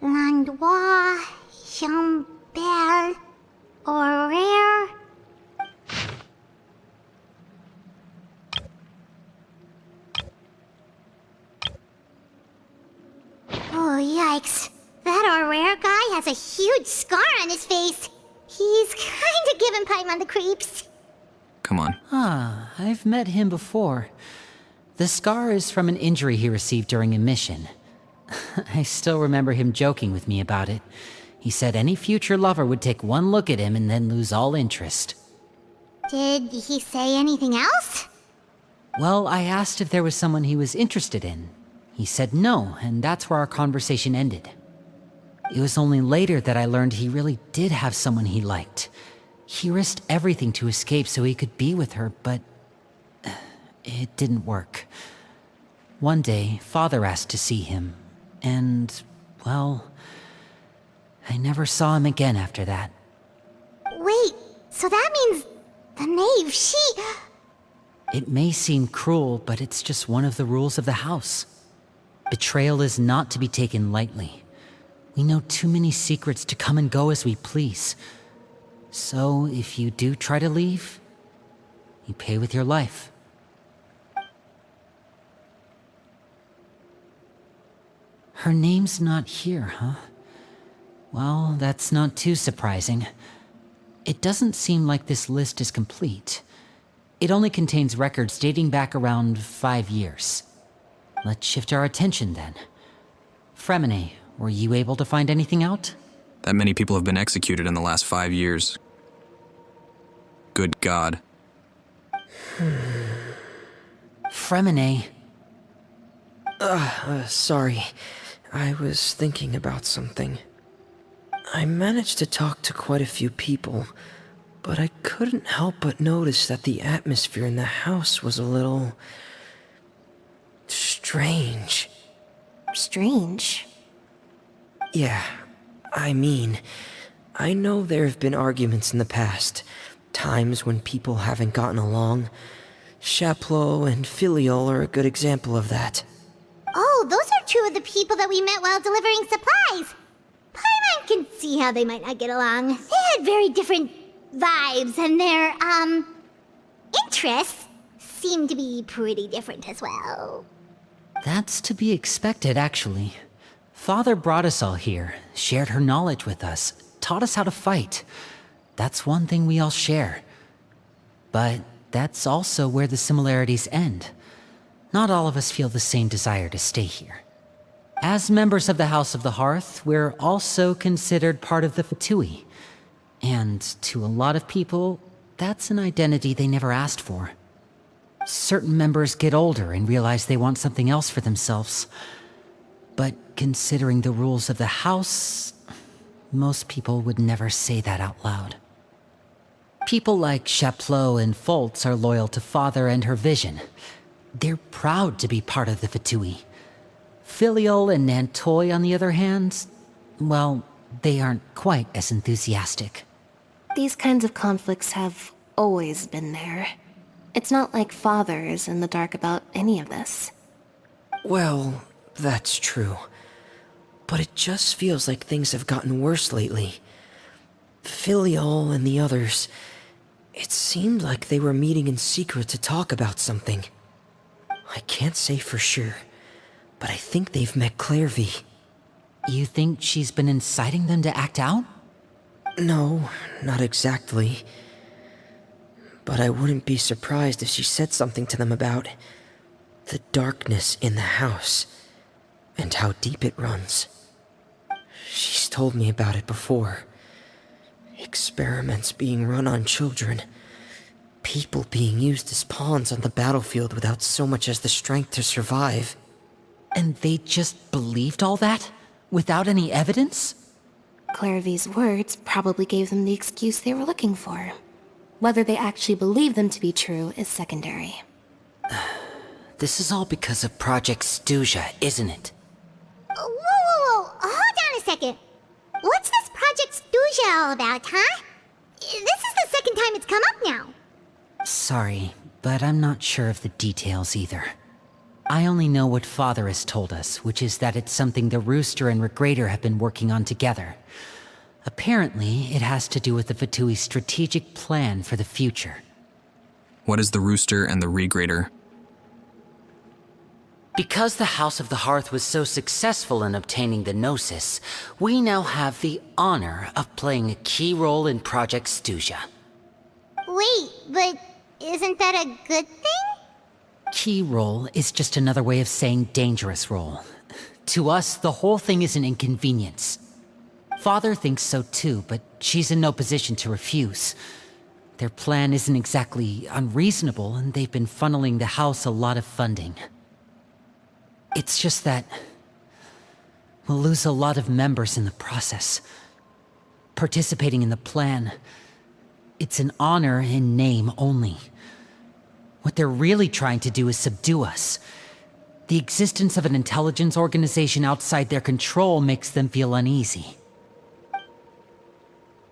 L'Endroit, Chambel, Horaire. Oh, yikes. That Horaire guy has a huge scar on his face. He's kinda giving Paimon the creeps. Come on. Ah, I've met him before. The scar is from an injury he received during a mission. I still remember him joking with me about it. He said any future lover would take one look at him and then lose all interest. Did he say anything else? Well, I asked if there was someone he was interested in. He said no, and that's where our conversation ended. It was only later that I learned he really did have someone he liked. He risked everything to escape so he could be with her, but it didn't work. One day, Father asked to see him, and, well, I never saw him again after that. Wait, so that means the knave, It may seem cruel, but it's just one of the rules of the house. Betrayal is not to be taken lightly. We know too many secrets to come and go as we please. So, if you do try to leave, you pay with your life. Her name's not here, huh? Well, that's not too surprising. It doesn't seem like this list is complete. It only contains records dating back around 5 years. Let's shift our attention then. Fremine, were you able to find anything out? That many people have been executed in the last 5 years. Good God. Fremine. Sorry. I was thinking about something. I managed to talk to quite a few people, but I couldn't help but notice that the atmosphere in the house was a little... strange. Strange. Yeah, I mean, I know there have been arguments in the past, times when people haven't gotten along. Chaplot and Filial are a good example of that. Oh, those are two of the people that we met while delivering supplies. Paimon can see how they might not get along. They had very different vibes, and their, interests seem to be pretty different as well. That's to be expected, actually. Father brought us all here, shared her knowledge with us, taught us how to fight. That's one thing we all share. But that's also where the similarities end. Not all of us feel the same desire to stay here. As members of the House of the Hearth, we're also considered part of the Fatui. And to a lot of people, that's an identity they never asked for. Certain members get older and realize they want something else for themselves. But considering the rules of the House, most people would never say that out loud. People like Chaplot and Foltz are loyal to Father and her vision. They're proud to be part of the Fatui. Filial and Nantoy, on the other hand, well, they aren't quite as enthusiastic. These kinds of conflicts have always been there. It's not like Father is in the dark about any of this. Well, that's true. But it just feels like things have gotten worse lately. Filial and the others, it seemed like they were meeting in secret to talk about something. I can't say for sure, but I think they've met Clairvy. You think she's been inciting them to act out? No, not exactly. But I wouldn't be surprised if she said something to them about the darkness in the house and how deep it runs. She's told me about it before. Experiments being run on children. People being used as pawns on the battlefield without so much as the strength to survive. And they just believed all that? Without any evidence? Clairvy's words probably gave them the excuse they were looking for. Whether they actually believe them to be true is secondary. This is all because of Project Stuja, isn't it? Whoa. Hold on a second. What's this Project Stuja all about, huh? This is the second time it's come up now. Sorry, but I'm not sure of the details either. I only know what Father has told us, which is that it's something the Rooster and Regrader have been working on together. Apparently, it has to do with the Fatui's strategic plan for the future. What is the Rooster and the Regrader? Because the House of the Hearth was so successful in obtaining the Gnosis, we now have the honor of playing a key role in Project Stuja. Wait, but isn't that a good thing? Key role is just another way of saying dangerous role. To us, the whole thing is an inconvenience. Father thinks so too, but she's in no position to refuse. Their plan isn't exactly unreasonable, and they've been funneling the house a lot of funding. It's just that we'll lose a lot of members in the process. Participating in the plan, it's an honor in name only. What they're really trying to do is subdue us. The existence of an intelligence organization outside their control makes them feel uneasy.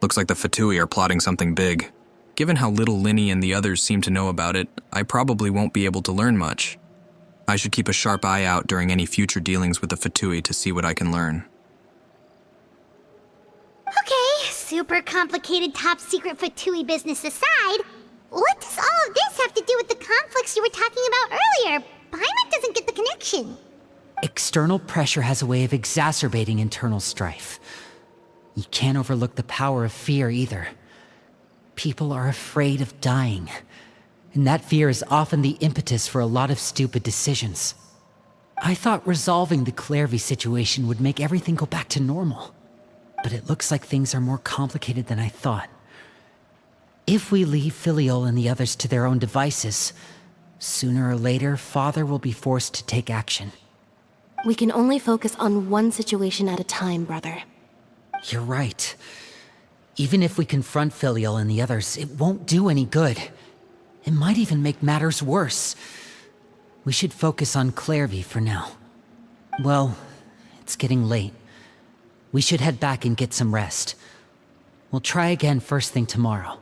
Looks like the Fatui are plotting something big. Given how little Linny and the others seem to know about it, I probably won't be able to learn much. I should keep a sharp eye out during any future dealings with the Fatui to see what I can learn. Okay, super complicated top secret Fatui business aside, what does all of this have to do with the conflicts you were talking about earlier? Paimon doesn't get the connection. External pressure has a way of exacerbating internal strife. You can't overlook the power of fear either. People are afraid of dying, and that fear is often the impetus for a lot of stupid decisions. I thought resolving the Clairvy situation would make everything go back to normal. But it looks like things are more complicated than I thought. If we leave Filiol and the others to their own devices, sooner or later, Father will be forced to take action. We can only focus on one situation at a time, brother. You're right. Even if we confront Filiol and the others, it won't do any good. It might even make matters worse. We should focus on Clairvy for now. Well, it's getting late. We should head back and get some rest. We'll try again first thing tomorrow.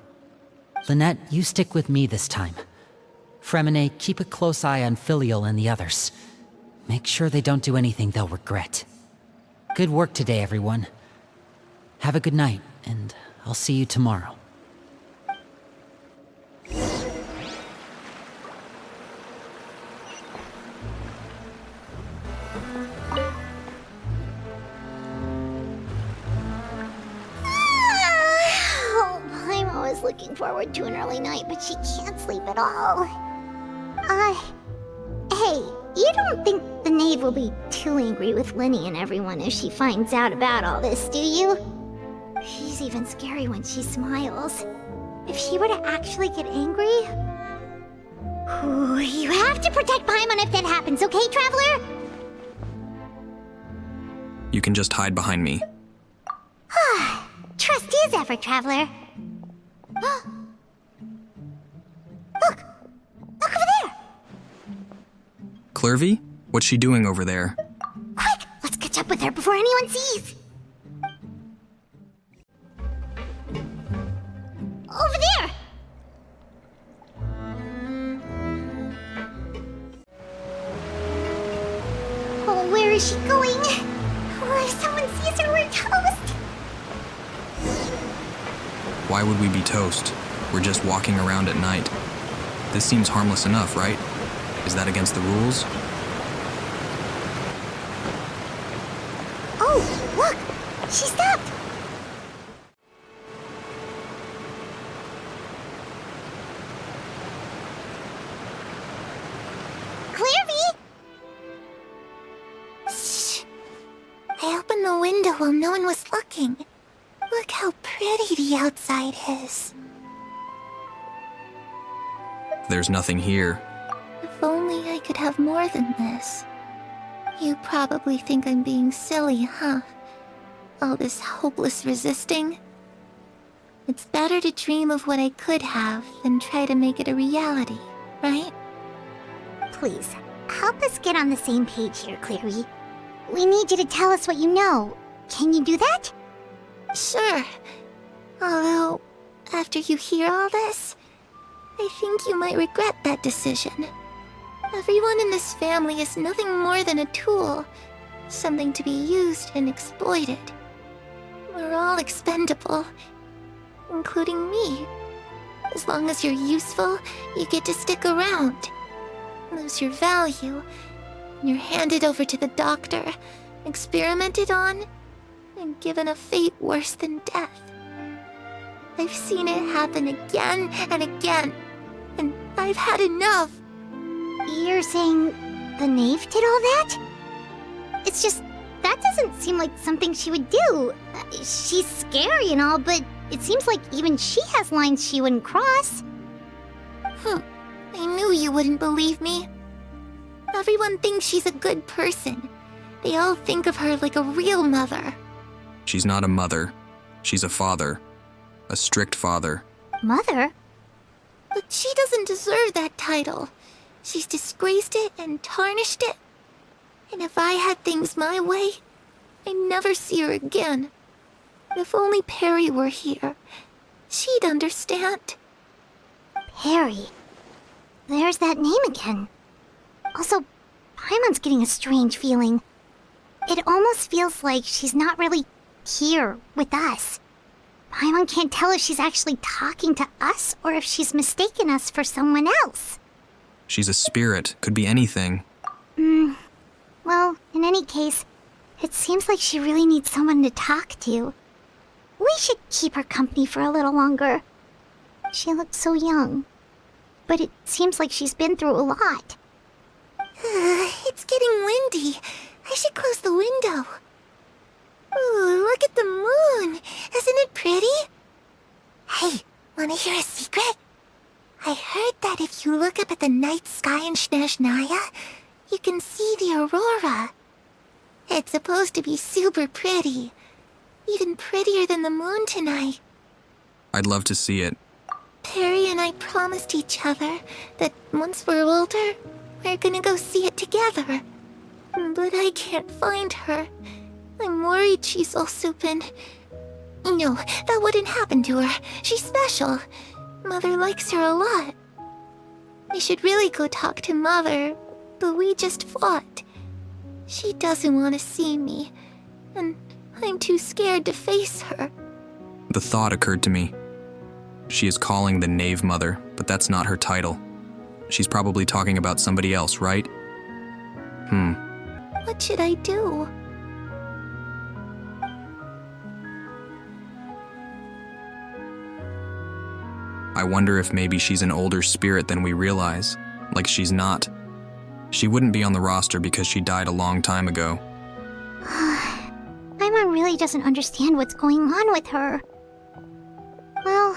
Lynette, you stick with me this time. Fremine, keep a close eye on Filiol and the others. Make sure they don't do anything they'll regret. Good work today, everyone. Have a good night, and I'll see you tomorrow. Oh, Paimon was looking forward to an early night, but she can't sleep at all. Hey, you don't think the Knave will be too angry with Lenny and everyone if she finds out about all this, do you? She's even scary when she smiles. If she were to actually get angry... Ooh, you have to protect Paimon if that happens, okay, Traveler? You can just hide behind me. Trust is ever, Traveler. Look! Look over there! Clairvy? What's she doing over there? Quick! Let's catch up with her before anyone sees! Over there! Oh, where is she going? Oh, if someone sees her, we're toast! Why would we be toast? We're just walking around at night. This seems harmless enough, right? Is that against the rules? Oh, look! She stopped! Clairvy! Shh! I opened the window while no one was looking. Look how pretty the outside is. There's nothing here. If only I could have more than this. You probably think I'm being silly, huh? All this hopeless resisting? It's better to dream of what I could have than try to make it a reality, right? Please, help us get on the same page here, Clary. We need you to tell us what you know. Can you do that? Sure. Although, after you hear all this, I think you might regret that decision. Everyone in this family is nothing more than a tool, something to be used and exploited. We're all expendable, including me. As long as you're useful, you get to stick around. Lose your value, and you're handed over to the doctor, experimented on, and given a fate worse than death. I've seen it happen again and again, and I've had enough. You're saying the Knave did all that? It's just, that doesn't seem like something she would do. She's scary and all, but it seems like even she has lines she wouldn't cross. I knew you wouldn't believe me. Everyone thinks she's a good person. They all think of her like a real mother. She's not a mother. She's a father. A strict father. Mother? But she doesn't deserve that title. She's disgraced it and tarnished it. And if I had things my way, I'd never see her again. If only Perry were here, she'd understand. Perry? There's that name again. Also, Paimon's getting a strange feeling. It almost feels like she's not really here with us. Paimon can't tell if she's actually talking to us or if she's mistaken us for someone else. She's a spirit. Could be anything. Well, in any case, it seems like she really needs someone to talk to. We should keep her company for a little longer. She looks so young. But it seems like she's been through a lot. It's getting windy. I should close the window. Ooh, look at the moon. Isn't it pretty? Hey, wanna hear a secret? I heard that if you look up at the night sky in Snezhnaya, you can see the aurora. It's supposed to be super pretty. Even prettier than the moon tonight. I'd love to see it. Perry and I promised each other that once we're older, we're gonna go see it together. But I can't find her. I'm worried she's also been... No, that wouldn't happen to her. She's special. Mother likes her a lot. I should really go talk to Mother, but we just fought. She doesn't want to see me, and I'm too scared to face her. The thought occurred to me. She is calling the Knave Mother, but that's not her title. She's probably talking about somebody else, right? What should I do? I wonder if maybe she's an older spirit than we realize. Like she's not. She wouldn't be on the roster because she died a long time ago. My mom really doesn't understand what's going on with her. Well,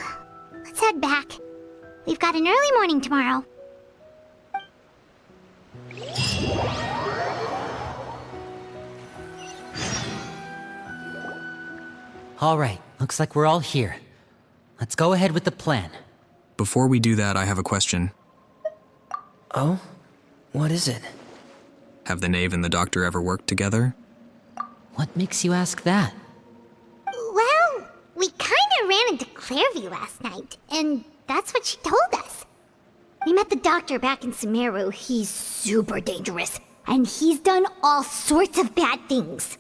let's head back. We've got an early morning tomorrow. All right, looks like we're all here. Let's go ahead with the plan. Before we do that, I have a question. Oh? What is it? Have the Knave and the Doctor ever worked together? What makes you ask that? Well, we kinda ran into Clairvy last night, and that's what she told us. We met the Doctor back in Sumeru. He's super dangerous, and he's done all sorts of bad things.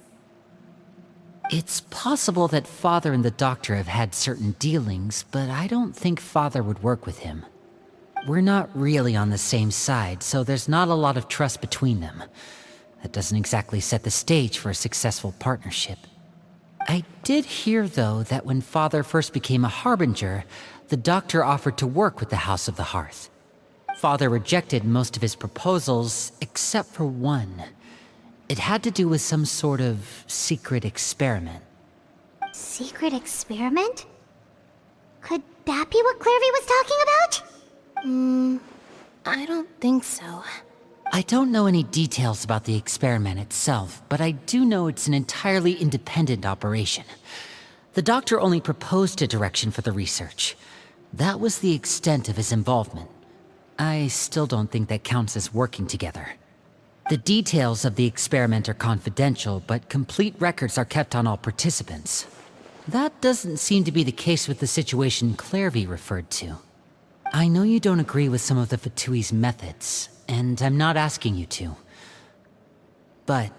It's possible that Father and the Doctor have had certain dealings, but I don't think Father would work with him. We're not really on the same side, so there's not a lot of trust between them. That doesn't exactly set the stage for a successful partnership. I did hear, though, that when Father first became a Harbinger, the Doctor offered to work with the House of the Hearth. Father rejected most of his proposals, except for one. It had to do with some sort of secret experiment. Secret experiment? Could that be what Clairvy was talking about? I don't think so. I don't know any details about the experiment itself, but I do know it's an entirely independent operation. The Doctor only proposed a direction for the research. That was the extent of his involvement. I still don't think that counts as working together. The details of the experiment are confidential, but complete records are kept on all participants. That doesn't seem to be the case with the situation Clairvy referred to. I know you don't agree with some of the Fatui's methods, and I'm not asking you to. But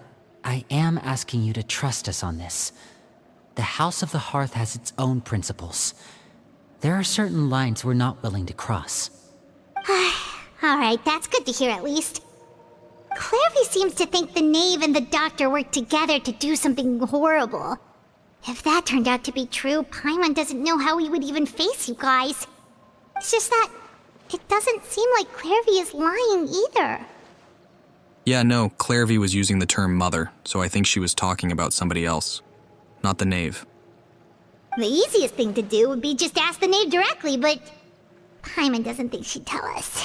I am asking you to trust us on this. The House of the Hearth has its own principles. There are certain lines we're not willing to cross. Alright, that's good to hear at least. Clairvy seems to think the Knave and the Doctor worked together to do something horrible. If that turned out to be true, Paimon doesn't know how he would even face you guys. It's just that it doesn't seem like Clairvy is lying either. Yeah, no, Clairvy was using the term mother, so I think she was talking about somebody else. Not the Knave. The easiest thing to do would be just ask the Knave directly, but Paimon doesn't think she'd tell us.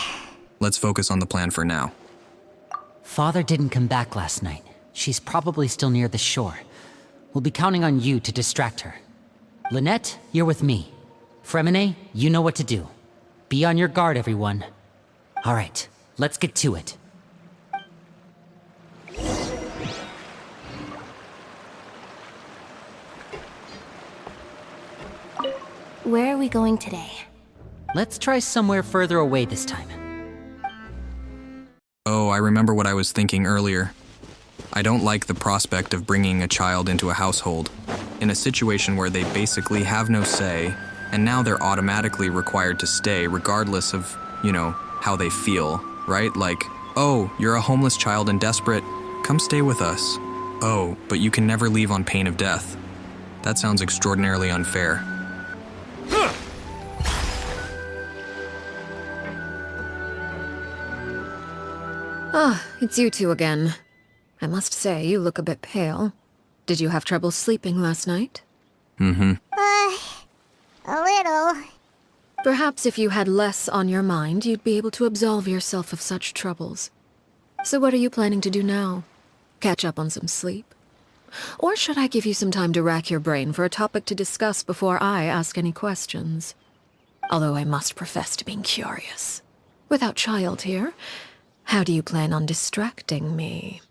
Let's focus on the plan for now. Father didn't come back last night. She's probably still near the shore. We'll be counting on you to distract her. Lynette, you're with me. Fremine, you know what to do. Be on your guard, everyone. All right, let's get to it. Where are we going today? Let's try somewhere further away this time. Oh, I remember what I was thinking earlier. I don't like the prospect of bringing a child into a household, in a situation where they basically have no say, and now they're automatically required to stay regardless of, how they feel, right? Like, oh, you're a homeless child and desperate, come stay with us. Oh, but you can never leave on pain of death. That sounds extraordinarily unfair. Ah, it's you two again. I must say, you look a bit pale. Did you have trouble sleeping last night? Mm-hmm. A little. Perhaps if you had less on your mind, you'd be able to absolve yourself of such troubles. So what are you planning to do now? Catch up on some sleep? Or should I give you some time to rack your brain for a topic to discuss before I ask any questions? Although I must profess to being curious. Without child here, how do you plan on distracting me?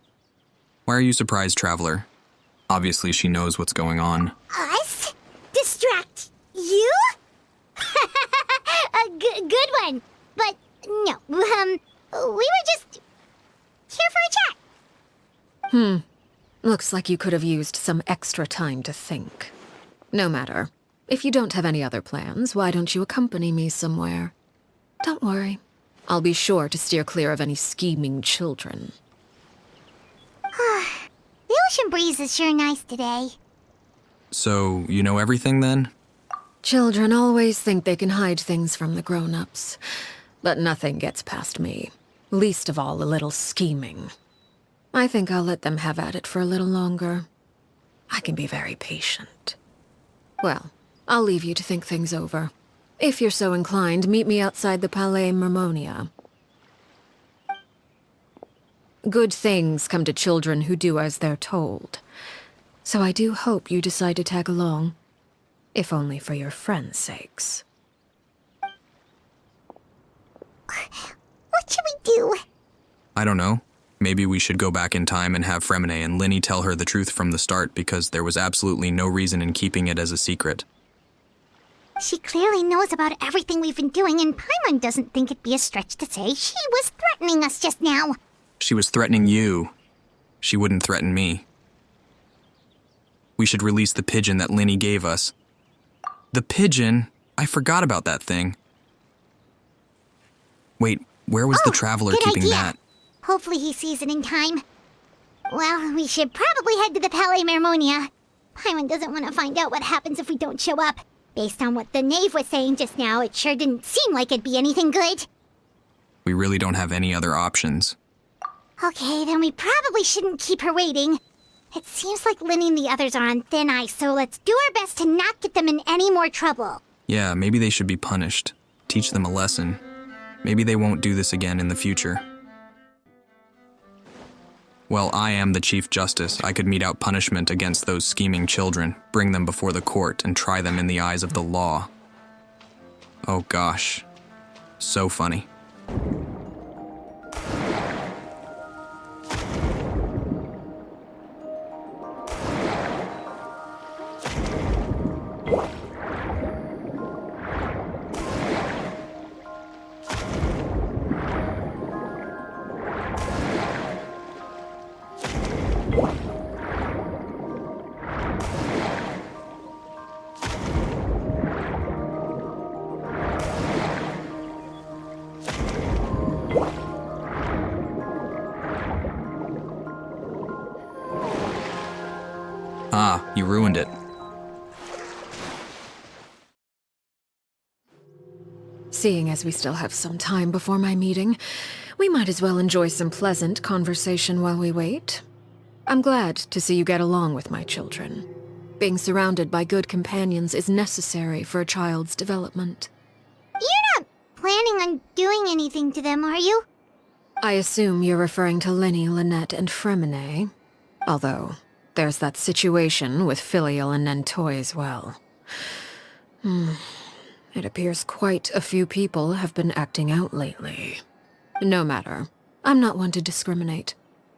Why are you surprised, Traveler? Obviously, she knows what's going on. Us? Distract you? A good one. But no, we were just here for a chat. Looks like you could have used some extra time to think. No matter. If you don't have any other plans, why don't you accompany me somewhere? Don't worry. I'll be sure to steer clear of any scheming children. The ocean breeze is sure nice today. So, you know everything then? Children always think they can hide things from the grown-ups. But nothing gets past me. Least of all a little scheming. I think I'll let them have at it for a little longer. I can be very patient. Well, I'll leave you to think things over. If you're so inclined, meet me outside the Palais Mermonia. Good things come to children who do as they're told. So I do hope you decide to tag along. If only for your friends' sakes. What should we do? I don't know. Maybe we should go back in time and have Fremine and Linny tell her the truth from the start because there was absolutely no reason in keeping it as a secret. She clearly knows about everything we've been doing, and Paimon doesn't think it'd be a stretch to say she was threatening us just now. She was threatening you. She wouldn't threaten me. We should release the pigeon that Linny gave us. The pigeon? I forgot about that thing. Wait, where was the Traveler good keeping idea. that? Hopefully he sees it in time. Well, we should probably head to the Palais Mermonia. Paimon doesn't want to find out what happens if we don't show up. Based on what the knave was saying just now, it sure didn't seem like it'd be anything good. We really don't have any other options. Okay, then we probably shouldn't keep her waiting. It seems like Linny and the others are on thin ice, so let's do our best to not get them in any more trouble. Yeah, maybe they should be punished. Teach them a lesson. Maybe they won't do this again in the future. Well, I am the Chief Justice. I could mete out punishment against those scheming children, bring them before the court, and try them in the eyes of the law. Oh gosh. So funny. Ah, you ruined it. Seeing as we still have some time before my meeting, we might as well enjoy some pleasant conversation while we wait. I'm glad to see you get along with my children. Being surrounded by good companions is necessary for a child's development. You're not planning on doing anything to them, are you? I assume you're referring to Linny, Lynette, and Fremine. Although, there's that situation with Filial and Nentoy as well. It appears quite a few people have been acting out lately. No matter. I'm not one to discriminate.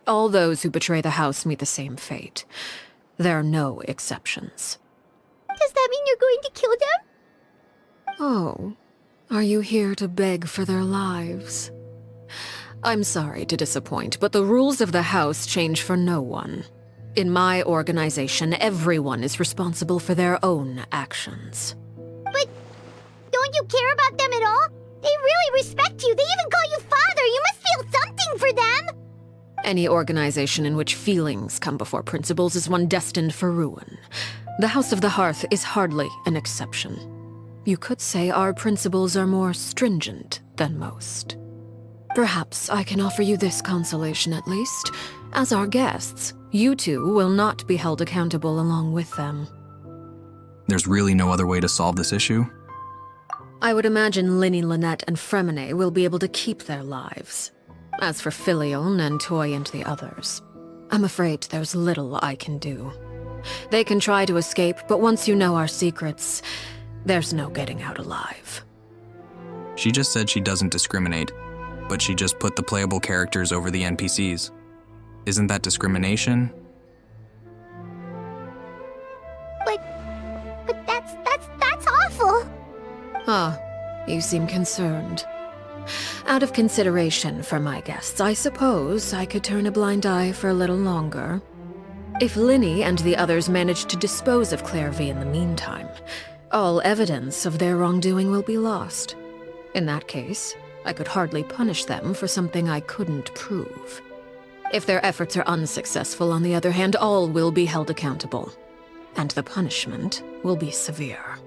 All those who betray the house meet the same fate. There are no exceptions. Does that mean you're going to kill them? Oh, are you here to beg for their lives? I'm sorry to disappoint, but the rules of the house change for no one. In my organization, everyone is responsible for their own actions. But don't you care about them at all? They really respect you. They even call you father. You must feel something for them. Any organization in which feelings come before principles is one destined for ruin. The House of the Hearth is hardly an exception. You could say our principles are more stringent than most. Perhaps I can offer you this consolation at least. As our guests, you two will not be held accountable along with them. There's really no other way to solve this issue? I would imagine Linny, Lynette, and Fremine will be able to keep their lives. As for Filion and Toy and the others, I'm afraid there's little I can do. They can try to escape, but once you know our secrets, there's no getting out alive. She just said she doesn't discriminate, but she just put the playable characters over the NPCs. Isn't that discrimination? But that's awful. Ah, you seem concerned. Out of consideration for my guests, I suppose I could turn a blind eye for a little longer. If Linny and the others manage to dispose of Clairvy in the meantime, all evidence of their wrongdoing will be lost. In that case, I could hardly punish them for something I couldn't prove. If their efforts are unsuccessful, on the other hand, all will be held accountable. And the punishment will be severe.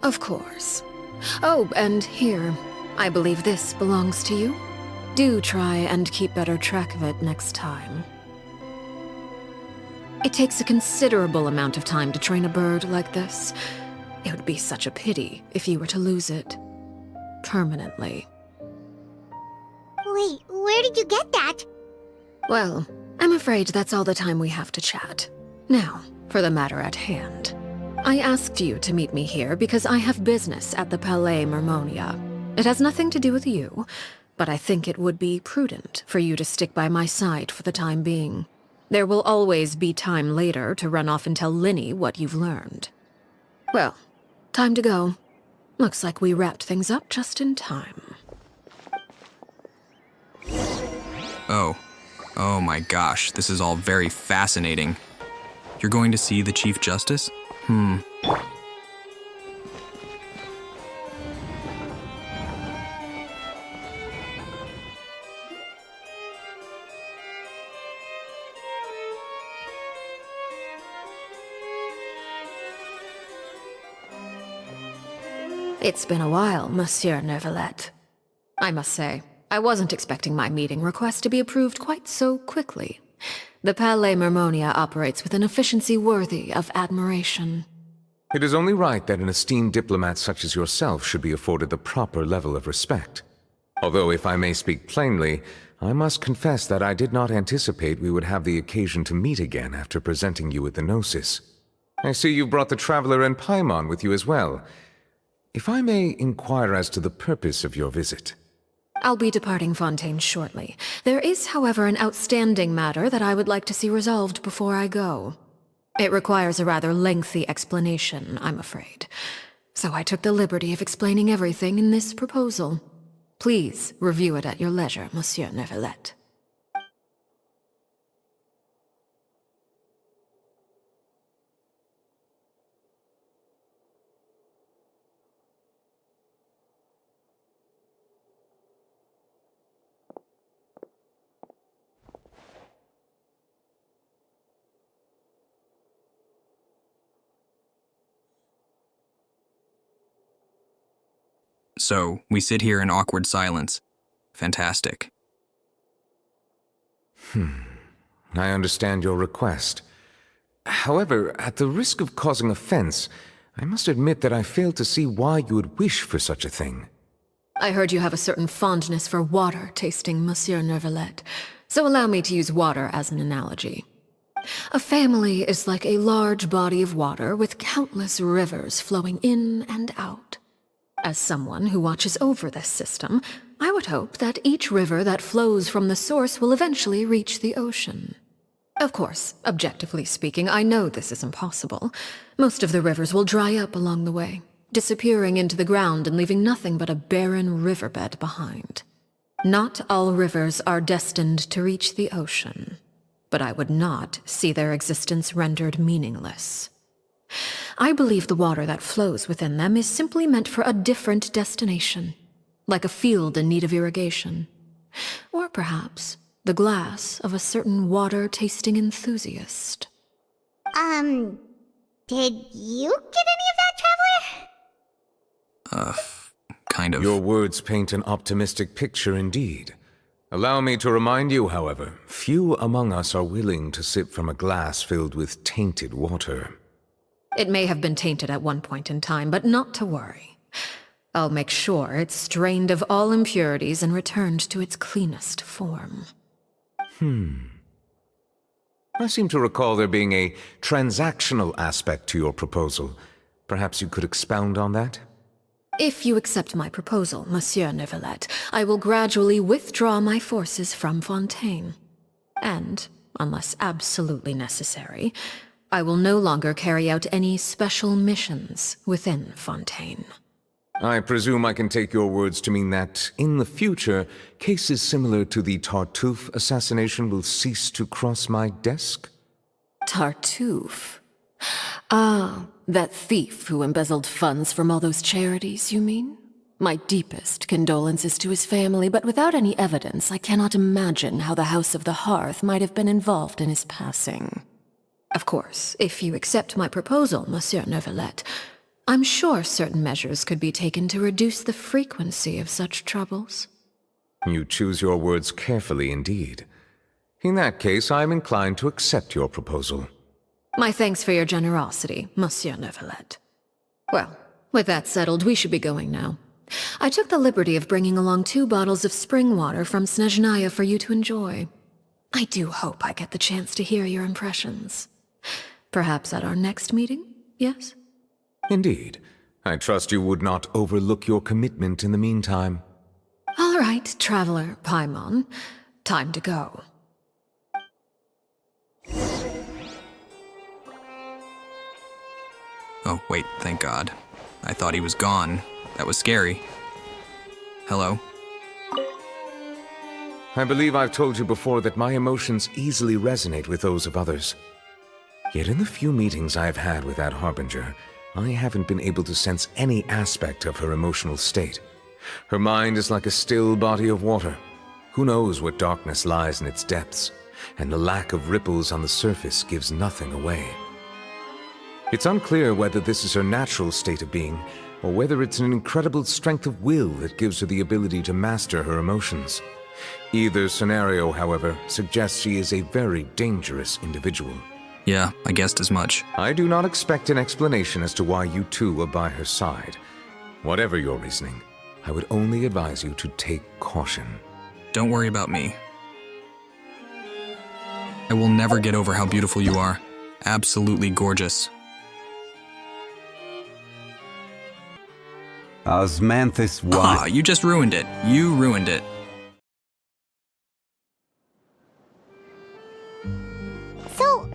Of course. Oh, and here, I believe this belongs to you. Do try and keep better track of it next time. It takes a considerable amount of time to train a bird like this. It would be such a pity if you were to lose it. Permanently. Wait, where did you get that? Well, I'm afraid that's all the time we have to chat. Now, for the matter at hand. I asked you to meet me here because I have business at the Palais Mermonia. It has nothing to do with you, but I think it would be prudent for you to stick by my side for the time being. There will always be time later to run off and tell Linny what you've learned. Well, time to go. Looks like we wrapped things up just in time. Oh my gosh, this is all very fascinating. You're going to see the Chief Justice? It's been a while, Monsieur Neuvillette. I must say, I wasn't expecting my meeting request to be approved quite so quickly. The Palais Mermonia operates with an efficiency worthy of admiration. It is only right that an esteemed diplomat such as yourself should be afforded the proper level of respect. Although, if I may speak plainly, I must confess that I did not anticipate we would have the occasion to meet again after presenting you with the Gnosis. I see you've brought the Traveler and Paimon with you as well. If I may inquire as to the purpose of your visit. I'll be departing Fontaine shortly. There is, however, an outstanding matter that I would like to see resolved before I go. It requires a rather lengthy explanation, I'm afraid. So I took the liberty of explaining everything in this proposal. Please review it at your leisure, Monsieur Neuvillette. So, we sit here in awkward silence. Fantastic. I understand your request. However, at the risk of causing offense, I must admit that I fail to see why you would wish for such a thing. I heard you have a certain fondness for water tasting, Monsieur Neuvillette, so allow me to use water as an analogy. A family is like a large body of water with countless rivers flowing in and out. As someone who watches over this system, I would hope that each river that flows from the source will eventually reach the ocean. Of course, objectively speaking, I know this is impossible. Most of the rivers will dry up along the way, disappearing into the ground and leaving nothing but a barren riverbed behind. Not all rivers are destined to reach the ocean, but I would not see their existence rendered meaningless. I believe the water that flows within them is simply meant for a different destination, like a field in need of irrigation. Or perhaps the glass of a certain water-tasting enthusiast. Did you get any of that, Traveler? kind of... Your words paint an optimistic picture indeed. Allow me to remind you, however, few among us are willing to sip from a glass filled with tainted water. It may have been tainted at one point in time, but not to worry. I'll make sure it's strained of all impurities and returned to its cleanest form. I seem to recall there being a transactional aspect to your proposal. Perhaps you could expound on that? If you accept my proposal, Monsieur Neuvillette, I will gradually withdraw my forces from Fontaine. And, unless absolutely necessary, I will no longer carry out any special missions within Fontaine. I presume I can take your words to mean that, in the future, cases similar to the Tartuffe assassination will cease to cross my desk? Tartuffe? Ah, that thief who embezzled funds from all those charities, you mean? My deepest condolences to his family, but without any evidence, I cannot imagine how the House of the Hearth might have been involved in his passing. Of course, if you accept my proposal, Monsieur Neuvillette, I'm sure certain measures could be taken to reduce the frequency of such troubles. You choose your words carefully indeed. In that case, I am inclined to accept your proposal. My thanks for your generosity, Monsieur Neuvillette. Well, with that settled, we should be going now. I took the liberty of bringing along 2 bottles of spring water from Snezhnaya for you to enjoy. I do hope I get the chance to hear your impressions. Perhaps at our next meeting, yes? Indeed. I trust you would not overlook your commitment in the meantime. All right, Traveler Paimon. Time to go. Oh, wait, thank God. I thought he was gone. That was scary. Hello? I believe I've told you before that my emotions easily resonate with those of others. Yet in the few meetings I've had with that Harbinger, I haven't been able to sense any aspect of her emotional state. Her mind is like a still body of water. Who knows what darkness lies in its depths, and the lack of ripples on the surface gives nothing away. It's unclear whether this is her natural state of being, or whether it's an incredible strength of will that gives her the ability to master her emotions. Either scenario, however, suggests she is a very dangerous individual. Yeah, I guessed as much. I do not expect an explanation as to why you two are by her side. Whatever your reasoning, I would only advise you to take caution. Don't worry about me. I will never get over how beautiful you are. Absolutely gorgeous. Osmanthus what? Ah, you just ruined it. You ruined it. So,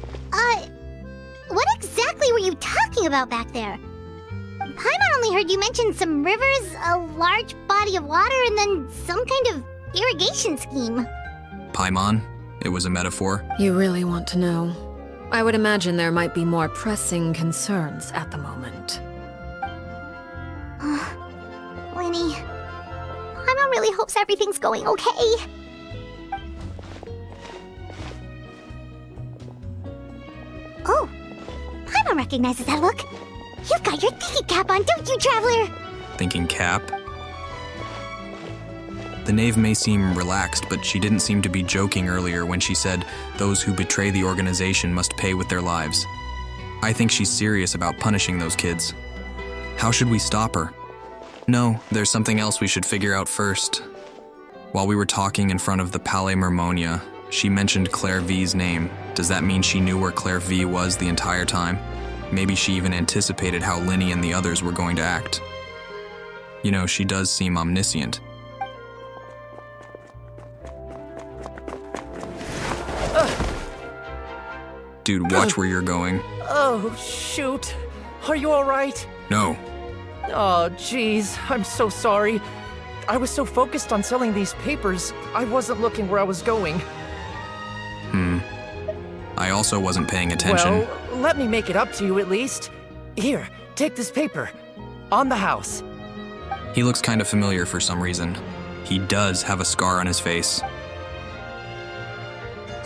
what exactly were you talking about back there? Paimon only heard you mention some rivers, a large body of water, and then some kind of irrigation scheme. Paimon? It was a metaphor. You really want to know? I would imagine there might be more pressing concerns at the moment. Winnie, Paimon really hopes everything's going okay. Oh, Paimon recognizes that look. You've got your thinking cap on, don't you, Traveler? Thinking cap? The knave may seem relaxed, but she didn't seem to be joking earlier when she said, "Those who betray the organization must pay with their lives." I think she's serious about punishing those kids. How should we stop her? No, there's something else we should figure out first. While we were talking in front of the Palais Mermonia, she mentioned Claire V's name. Does that mean she knew where Claire V was the entire time? Maybe she even anticipated how Linny and the others were going to act. You know, she does seem omniscient. Dude, watch where you're going. Oh, shoot. Are you alright? No. Oh, jeez. I'm so sorry. I was so focused on selling these papers, I wasn't looking where I was going. I also wasn't paying attention. Well, let me make it up to you at least. Here, take this paper. On the house. He looks kind of familiar for some reason. He does have a scar on his face.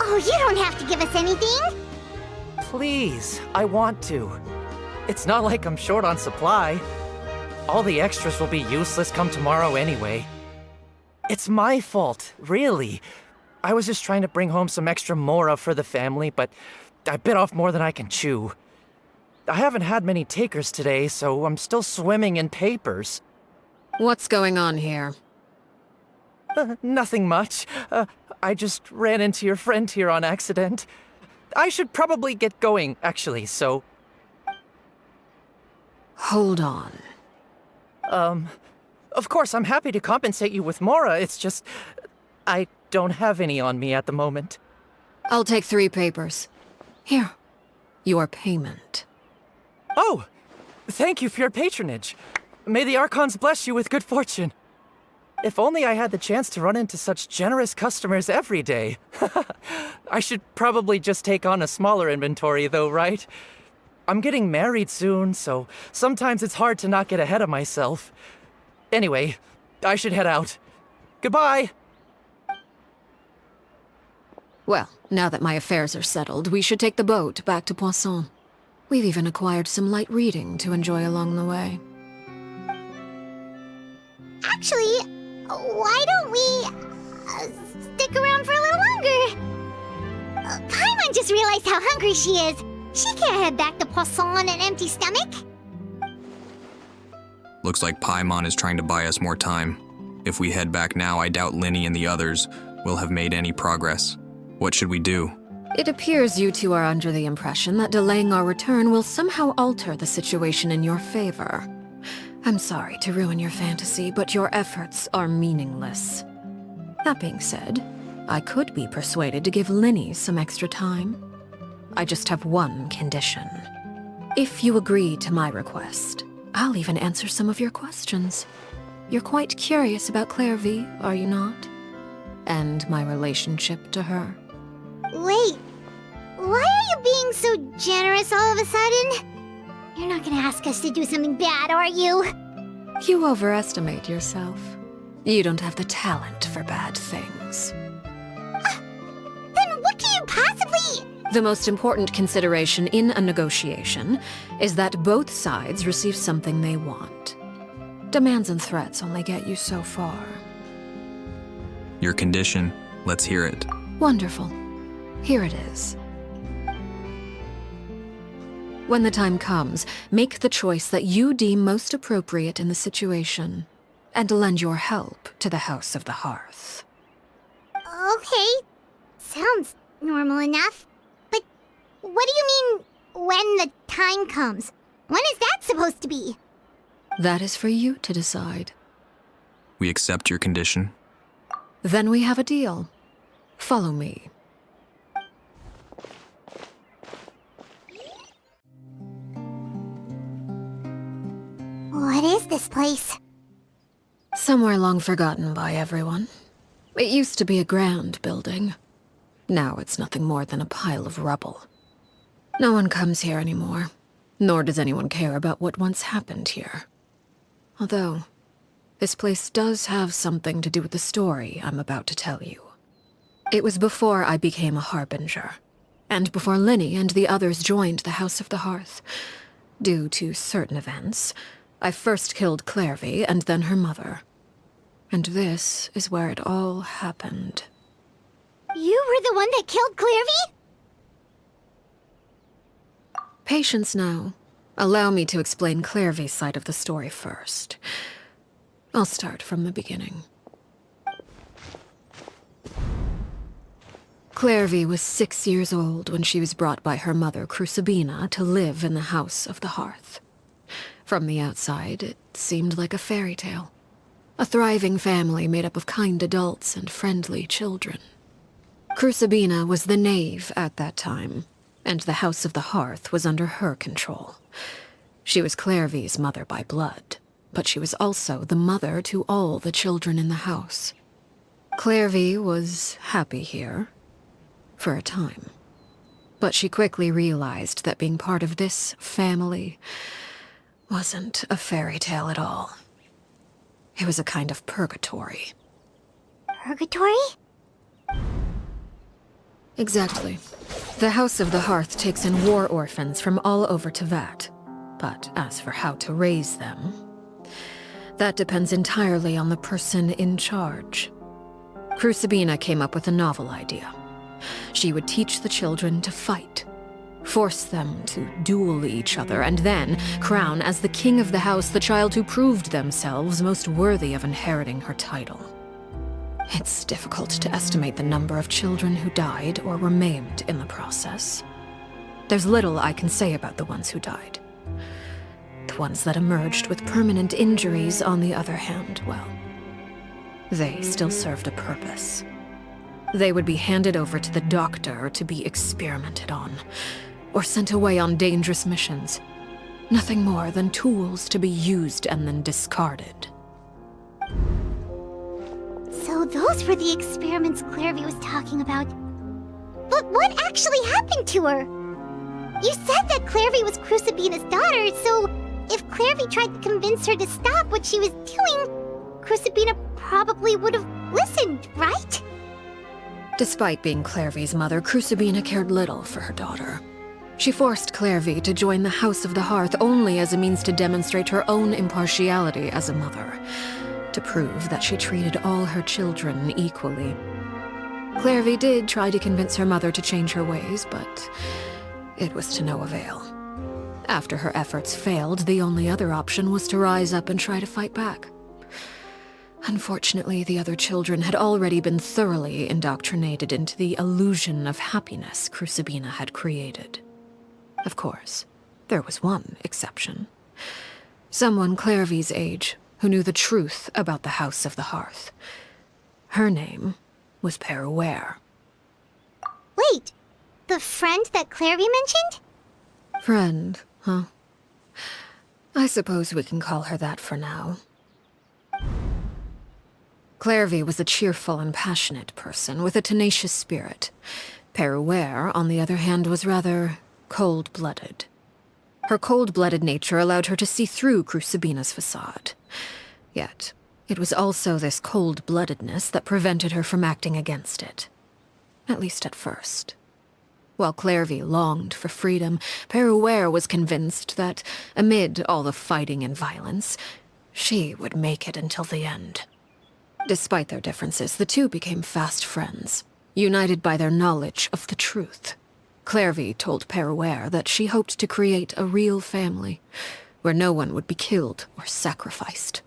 Oh, you don't have to give us anything. Please, I want to. It's not like I'm short on supply. All the extras will be useless come tomorrow anyway. It's my fault, really. I was just trying to bring home some extra mora for the family, but I bit off more than I can chew. I haven't had many takers today, so I'm still swimming in papers. What's going on here? Nothing much. I just ran into your friend here on accident. I should probably get going, actually, so... Hold on. Of course, I'm happy to compensate you with mora, it's just... I don't have any on me at the moment. I'll take 3 papers. Here. Your payment. Oh! Thank you for your patronage. May the Archons bless you with good fortune. If only I had the chance to run into such generous customers every day. I should probably just take on a smaller inventory though, right? I'm getting married soon, so sometimes it's hard to not get ahead of myself. Anyway, I should head out. Goodbye! Well, now that my affairs are settled, we should take the boat back to Poisson. We've even acquired some light reading to enjoy along the way. Actually, why don't we stick around for a little longer? Paimon just realized how hungry she is. She can't head back to Poisson on an empty stomach. Looks like Paimon is trying to buy us more time. If we head back now, I doubt Linny and the others will have made any progress. What should we do? It appears you two are under the impression that delaying our return will somehow alter the situation in your favor. I'm sorry to ruin your fantasy, but your efforts are meaningless. That being said, I could be persuaded to give Linny some extra time. I just have one condition. If you agree to my request, I'll even answer some of your questions. You're quite curious about Clairvy, are you not? And my relationship to her. Wait, why are you being so generous all of a sudden? You're not gonna ask us to do something bad, are you? You overestimate yourself. You don't have the talent for bad things. Then what can you possibly... The most important consideration in a negotiation is that both sides receive something they want. Demands and threats only get you so far. Your condition, let's hear it. Wonderful. Here it is. When the time comes, make the choice that you deem most appropriate in the situation, and lend your help to the House of the Hearth. Okay, sounds normal enough. But what do you mean, when the time comes? When is that supposed to be? That is for you to decide. We accept your condition. Then we have a deal. Follow me. What is this place? Somewhere long forgotten by everyone. It used to be a grand building. Now it's nothing more than a pile of rubble. No one comes here anymore, nor does anyone care about what once happened here. Although, this place does have something to do with the story I'm about to tell you. It was before I became a Harbinger, and before Linny and the others joined the House of the Hearth. Due to certain events, I first killed Clairvy and then her mother. And this is where it all happened. You were the one that killed Clairvy? Patience now. Allow me to explain Clairvy's side of the story first. I'll start from the beginning. Clairvy was 6 years old when she was brought by her mother, Crucibina, to live in the House of the Hearth. From the outside, it seemed like a fairy tale. A thriving family made up of kind adults and friendly children. Crucibina was the knave at that time, and the House of the Hearth was under her control. She was Clairvy's mother by blood, but she was also the mother to all the children in the house. Clairvy was happy here, for a time. But she quickly realized that being part of this family wasn't a fairy tale at all. It was a kind of purgatory. Purgatory? Exactly. The House of the Hearth takes in war orphans from all over Tevat. But as for how to raise them, That depends entirely on the person in charge. Crucibina came up with a novel idea. She would teach the children to fight, force them to duel each other, and then crown as the king of the house the child who proved themselves most worthy of inheriting her title. It's difficult to estimate the number of children who died or were maimed in the process. There's little I can say about the ones who died. The ones that emerged with permanent injuries, on the other hand, well, they still served a purpose. They would be handed over to the doctor to be experimented on, or sent away on dangerous missions. Nothing more than tools to be used and then discarded. So those were the experiments Clairvy was talking about. But what actually happened to her? You said that Clairvy was Crucibina's daughter, so if Clairvy tried to convince her to stop what she was doing, Crucibina probably would have listened, right? Despite being Clairvy's mother, Crucibina cared little for her daughter. She forced Clairvy to join the House of the Hearth only as a means to demonstrate her own impartiality as a mother, to prove that she treated all her children equally. Clairvy did try to convince her mother to change her ways, but it was to no avail. After her efforts failed, the only other option was to rise up and try to fight back. Unfortunately, the other children had already been thoroughly indoctrinated into the illusion of happiness Crucibina had created. Of course, there was one exception. Someone Clairvy's age who knew the truth about the House of the Hearth. Her name was Peruere. Wait, the friend that Clairvy mentioned? Friend, huh? I suppose we can call her that for now. Clairvy was a cheerful and passionate person with a tenacious spirit. Peruere, on the other hand, was rather cold-blooded. Her cold-blooded nature allowed her to see through Crucibina's facade. Yet, it was also this cold-bloodedness that prevented her from acting against it. At least at first. While Clairvy longed for freedom, Peruere was convinced that, amid all the fighting and violence, she would make it until the end. Despite their differences, the two became fast friends, united by their knowledge of the truth. Clairvy told Peruere that she hoped to create a real family, where no one would be killed or sacrificed.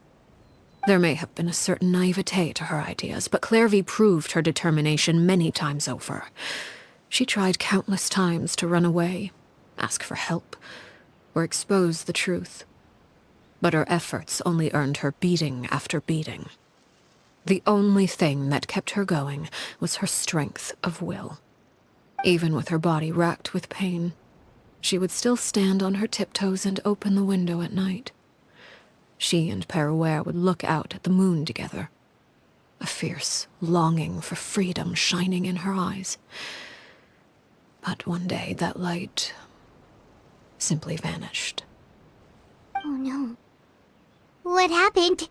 There may have been a certain naivete to her ideas, but Clairvy proved her determination many times over. She tried countless times to run away, ask for help, or expose the truth. But her efforts only earned her beating after beating. The only thing that kept her going was her strength of will. Even with her body racked with pain, she would still stand on her tiptoes and open the window at night. She and Peruere would look out at the moon together, a fierce longing for freedom shining in her eyes. But one day that light simply vanished. Oh no. What happened?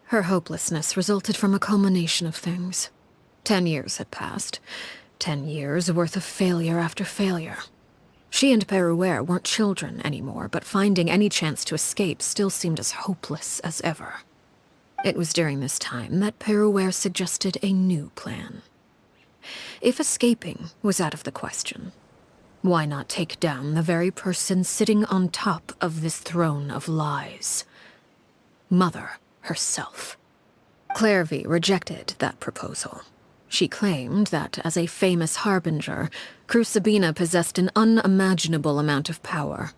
Her hopelessness resulted from a culmination of things. 10 years had passed. 10 years worth of failure after failure. She and Peruere weren't children anymore, but finding any chance to escape still seemed as hopeless as ever. It was during this time that Peruere suggested a new plan. If escaping was out of the question, why not take down the very person sitting on top of this throne of lies? Mother herself. Clairvy rejected that proposal. She claimed that, as a famous harbinger, Crucibina possessed an unimaginable amount of power.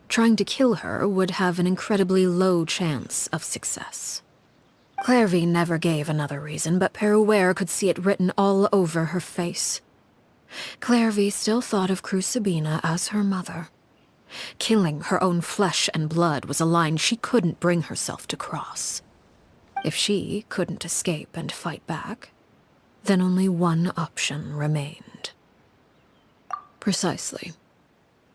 Trying to kill her would have an incredibly low chance of success. Clairvy never gave another reason, but Peruere could see it written all over her face. Clairvy still thought of Crucibina as her mother. Killing her own flesh and blood was a line she couldn't bring herself to cross. If she couldn't escape and fight back, then only one option remained. Precisely.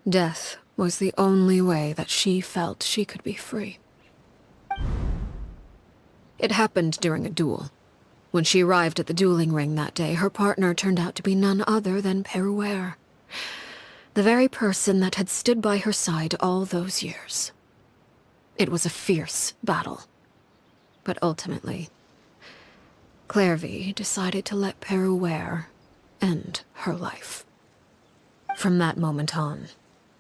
Death was the only way that she felt she could be free. It happened during a duel. When she arrived at the dueling ring that day, her partner turned out to be none other than Peruere, the very person that had stood by her side all those years. It was a fierce battle. But ultimately, Clairvy decided to let Perouer end her life. From that moment on,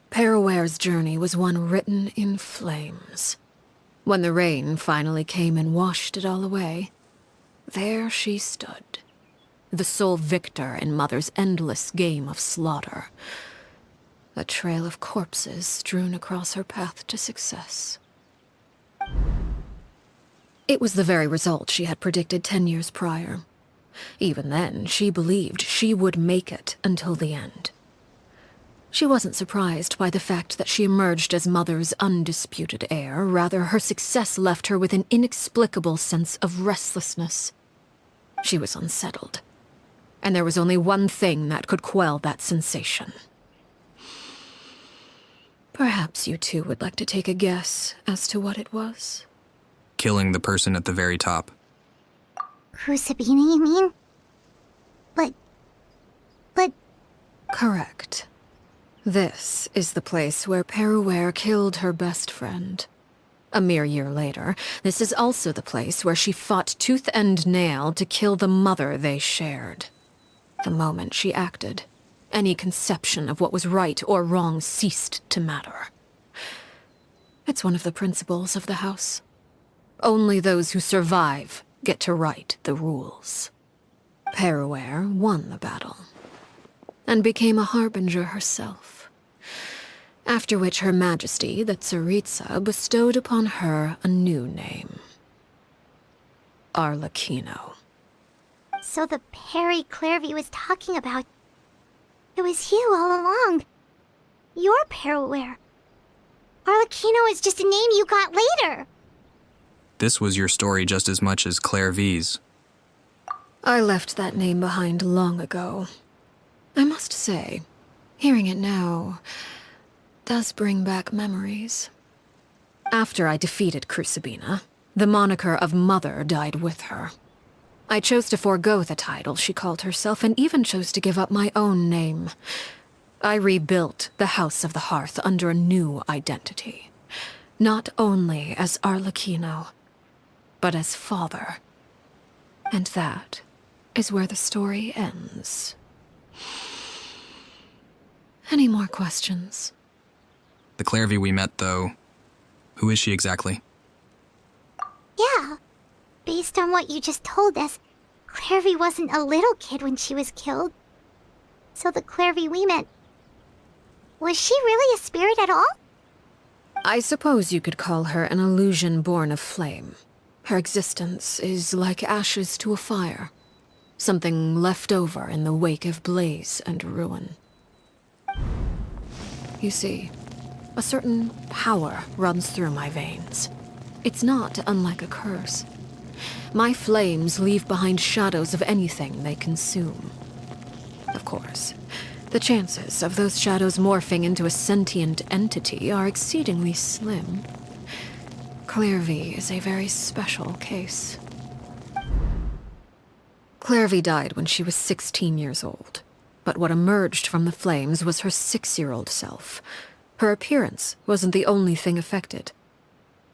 Perouer's journey was one written in flames. When the rain finally came and washed it all away, there she stood, the sole victor in Mother's endless game of slaughter. A trail of corpses strewn across her path to success. It was the very result she had predicted 10 years prior. Even then, she believed she would make it until the end. She wasn't surprised by the fact that she emerged as Mother's undisputed heir. Rather, her success left her with an inexplicable sense of restlessness. She was unsettled, and there was only one thing that could quell that sensation. Perhaps you two would like to take a guess as to what it was? Killing the person at the very top. Crucibina, you mean? But... Correct. This is the place where Perouer killed her best friend. A mere year later, this is also the place where she fought tooth and nail to kill the mother they shared. The moment she acted, any conception of what was right or wrong ceased to matter. It's one of the principles of the house. Only those who survive get to write the rules. Perouer won the battle, and became a harbinger herself. After which Her Majesty, the Tsaritsa, bestowed upon her a new name. Arlecchino. So the Perry Clairvy was talking about... It was you all along. You're Perouer. Arlecchino is just a name you got later. This was your story just as much as Clairvy's. I left that name behind long ago. I must say, hearing it now does bring back memories. After I defeated Crucibina, the moniker of Mother died with her. I chose to forego the title she called herself, and even chose to give up my own name. I rebuilt the House of the Hearth under a new identity. Not only as Arlecchino, but as father. And that is where the story ends. Any more questions? The Clairvy we met, though, who is she exactly? Yeah. Based on what you just told us, Clairvy wasn't a little kid when she was killed. So the Clairvy we met... Was she really a spirit at all? I suppose you could call her an illusion born of flame. Her existence is like ashes to a fire. Something left over in the wake of blaze and ruin. You see, a certain power runs through my veins. It's not unlike a curse. My flames leave behind shadows of anything they consume. Of course, the chances of those shadows morphing into a sentient entity are exceedingly slim. Clairvy is a very special case. Clairvy died when she was 16 years old, but what emerged from the flames was her 6-year-old self. Her appearance wasn't the only thing affected.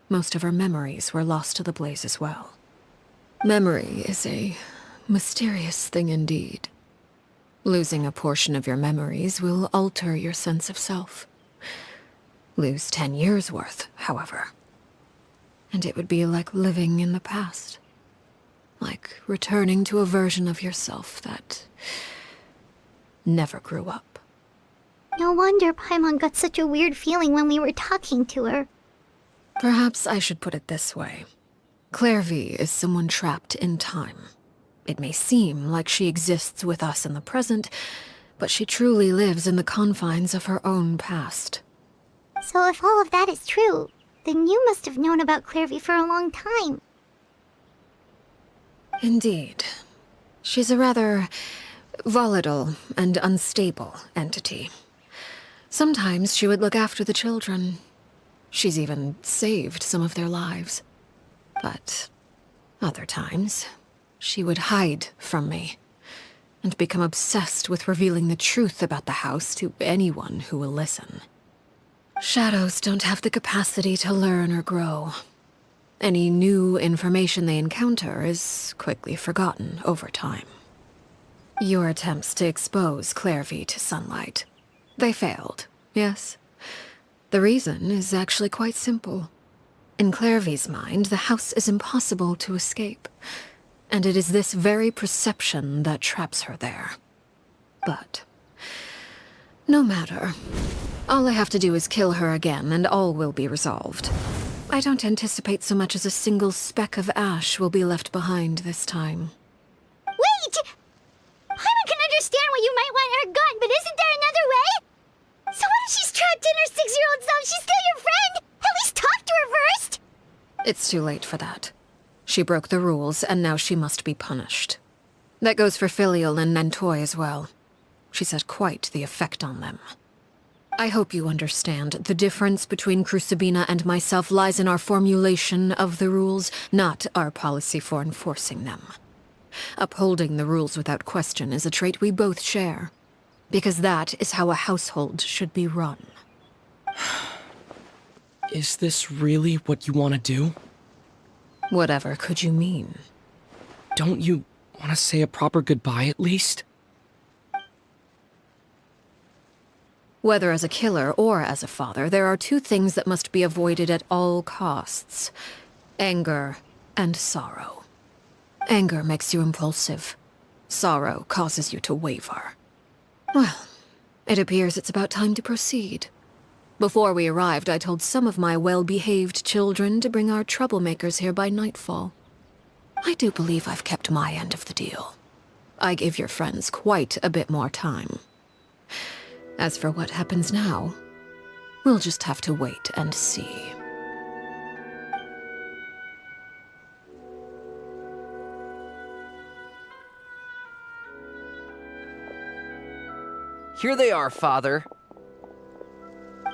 Most of her memories were lost to the blaze as well. Memory is a mysterious thing indeed. Losing a portion of your memories will alter your sense of self. Lose 10 years' worth, however, and it would be like living in the past. Like returning to a version of yourself that never grew up. No wonder Paimon got such a weird feeling when we were talking to her. Perhaps I should put it this way. Clairvy is someone trapped in time. It may seem like she exists with us in the present, but she truly lives in the confines of her own past. So if all of that is true, then you must have known about Clairvy for a long time. Indeed. She's a rather volatile and unstable entity. Sometimes she would look after the children. She's even saved some of their lives. But other times, she would hide from me and become obsessed with revealing the truth about the house to anyone who will listen. Shadows don't have the capacity to learn or grow. Any new information they encounter is quickly forgotten over time. Your attempts to expose Clairvy to sunlight. They failed, yes? The reason is actually quite simple. In Clairvy's mind, the house is impossible to escape, and it is this very perception that traps her there. But no matter. All I have to do is kill her again, and all will be resolved. I don't anticipate so much as a single speck of ash will be left behind this time. Wait! Paimon can understand why you might want her gone, but isn't there another way? So what if she's trapped in her 6-year-old self? She's still your friend! At least talk to her first! It's too late for that. She broke the rules, and now she must be punished. That goes for Filial and Nantoy as well. She's had quite the effect on them. I hope you understand. The difference between Crucibina and myself lies in our formulation of the rules, not our policy for enforcing them. Upholding the rules without question is a trait we both share, because that is how a household should be run. Is this really what you want to do? Whatever could you mean? Don't you want to say a proper goodbye at least? Whether as a killer or as a father, there are two things that must be avoided at all costs: anger and sorrow. Anger makes you impulsive. Sorrow causes you to waver. Well, it appears it's about time to proceed. Before we arrived, I told some of my well-behaved children to bring our troublemakers here by nightfall. I do believe I've kept my end of the deal. I gave your friends quite a bit more time. As for what happens now, we'll just have to wait and see. Here they are, Father.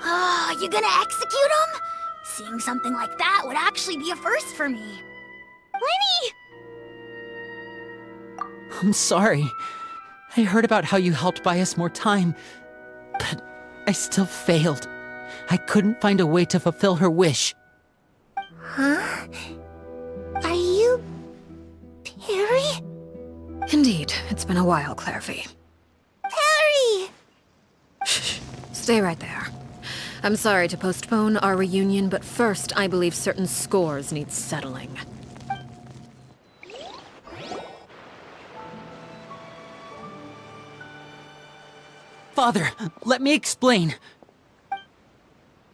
Ah, you gonna execute him? Seeing something like that would actually be a first for me. Lenny! I'm sorry. I heard about how you helped buy us more time, but I still failed. I couldn't find a way to fulfill her wish. Huh? Are you... Perry? Indeed, it's been a while, Clairvy. Perry! Shh, stay right there. I'm sorry to postpone our reunion, but first I believe certain scores need settling. Father, let me explain.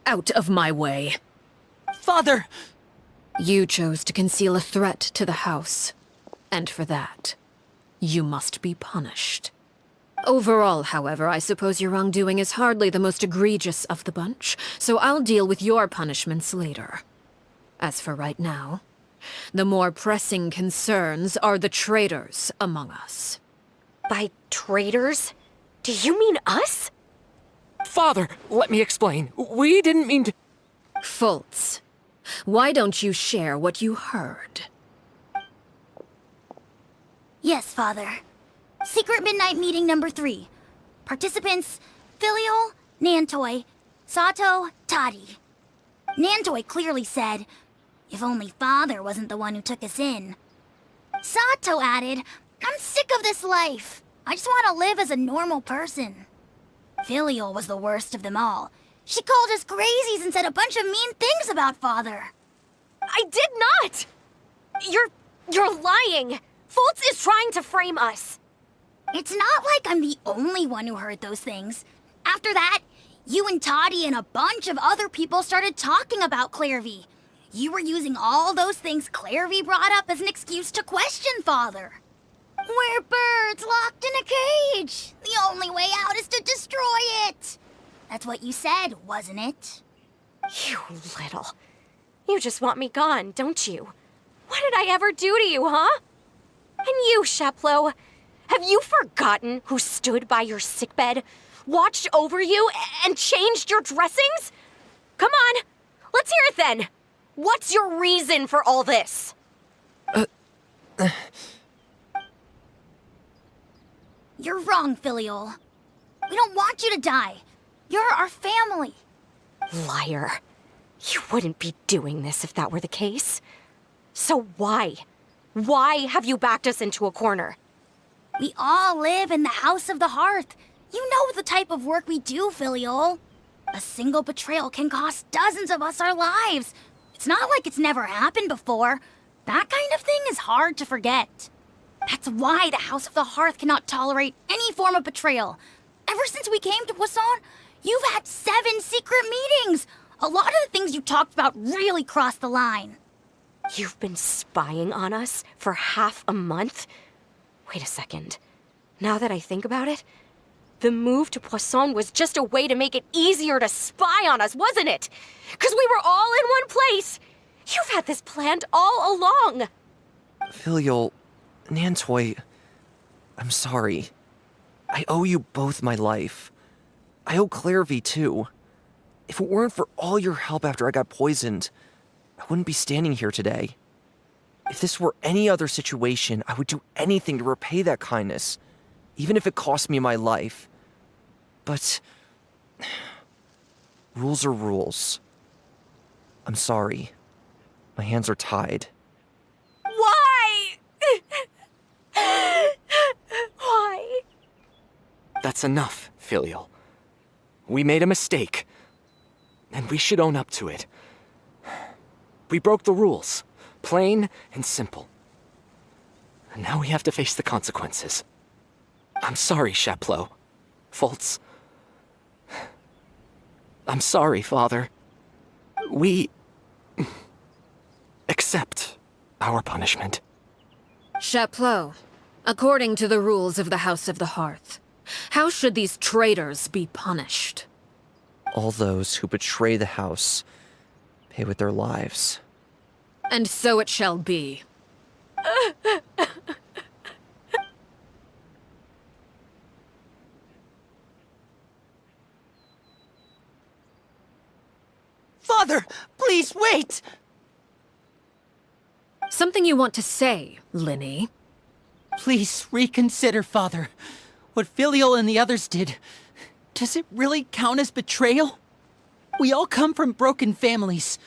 Out of my way. Father! You chose to conceal a threat to the house, and for that, you must be punished. Overall, however, I suppose your wrongdoing is hardly the most egregious of the bunch, so I'll deal with your punishments later. As for right now, the more pressing concerns are the traitors among us. By traitors? Do you mean us? Father, let me explain. We didn't mean to... Fultz, why don't you share what you heard? Yes, Father. Secret Midnight Meeting number 3. Participants, Filial, Nantoy, Sato, Toddy. Nantoy clearly said, if only Father wasn't the one who took us in. Sato added, I'm sick of this life. I just want to live as a normal person. Filial was the worst of them all. She called us crazies and said a bunch of mean things about Father. I did not! You're lying! Fultz is trying to frame us. It's not like I'm the only one who heard those things. After that, you and Toddy and a bunch of other people started talking about Clairvy. You were using all those things Clairvy brought up as an excuse to question Father. We're birds locked in a cage. The only way out is to destroy it. That's what you said, wasn't it? You little... You just want me gone, don't you? What did I ever do to you, huh? And you, Sheplo, have you forgotten who stood by your sickbed, watched over you, and changed your dressings? Come on, let's hear it then. What's your reason for all this? You're wrong, Filial. We don't want you to die. You're our family. Liar. You wouldn't be doing this if that were the case. So why? Why have you backed us into a corner? We all live in the House of the Hearth. You know the type of work we do, Filial. A single betrayal can cost dozens of us our lives. It's not like it's never happened before. That kind of thing is hard to forget. That's why the House of the Hearth cannot tolerate any form of betrayal. Ever since we came to Poisson, you've had 7 secret meetings. A lot of the things you talked about really crossed the line. You've been spying on us for half a month? Wait a second. Now that I think about it, the move to Poisson was just a way to make it easier to spy on us, wasn't it? Because we were all in one place. You've had this planned all along. Filial, Nantoy, I'm sorry. I owe you both my life. I owe Clairvy too. If it weren't for all your help after I got poisoned, I wouldn't be standing here today. If this were any other situation, I would do anything to repay that kindness, even if it cost me my life. But rules are rules. I'm sorry. My hands are tied. Why? Why? That's enough, Filial. We made a mistake, and we should own up to it. We broke the rules, plain and simple. And now we have to face the consequences. I'm sorry, Chapleau. Foltz. I'm sorry, Father. We accept our punishment. Chapleau, according to the rules of the House of the Hearth, how should these traitors be punished? All those who betray the house pay with their lives. And so it shall be. Father, please wait! Something you want to say, Linny? Please reconsider, Father. What Filial and the others did, does it really count as betrayal? We all come from broken families.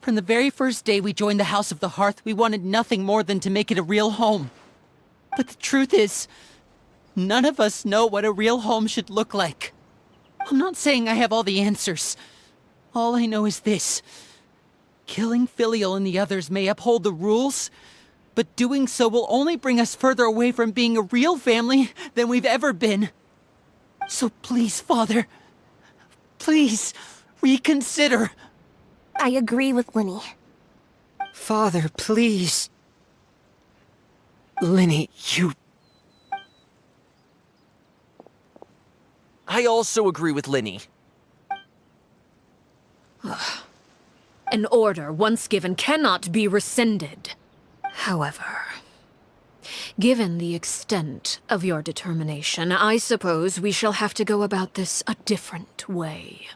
From the very first day we joined the House of the Hearth, we wanted nothing more than to make it a real home. But the truth is, none of us know what a real home should look like. I'm not saying I have all the answers. All I know is this. Killing Filial and the others may uphold the rules, but doing so will only bring us further away from being a real family than we've ever been. So please, Father, please reconsider. I agree with Linny. Father, please. Linny, you... I also agree with Linny. An order once given cannot be rescinded. However, given the extent of your determination, I suppose we shall have to go about this a different way.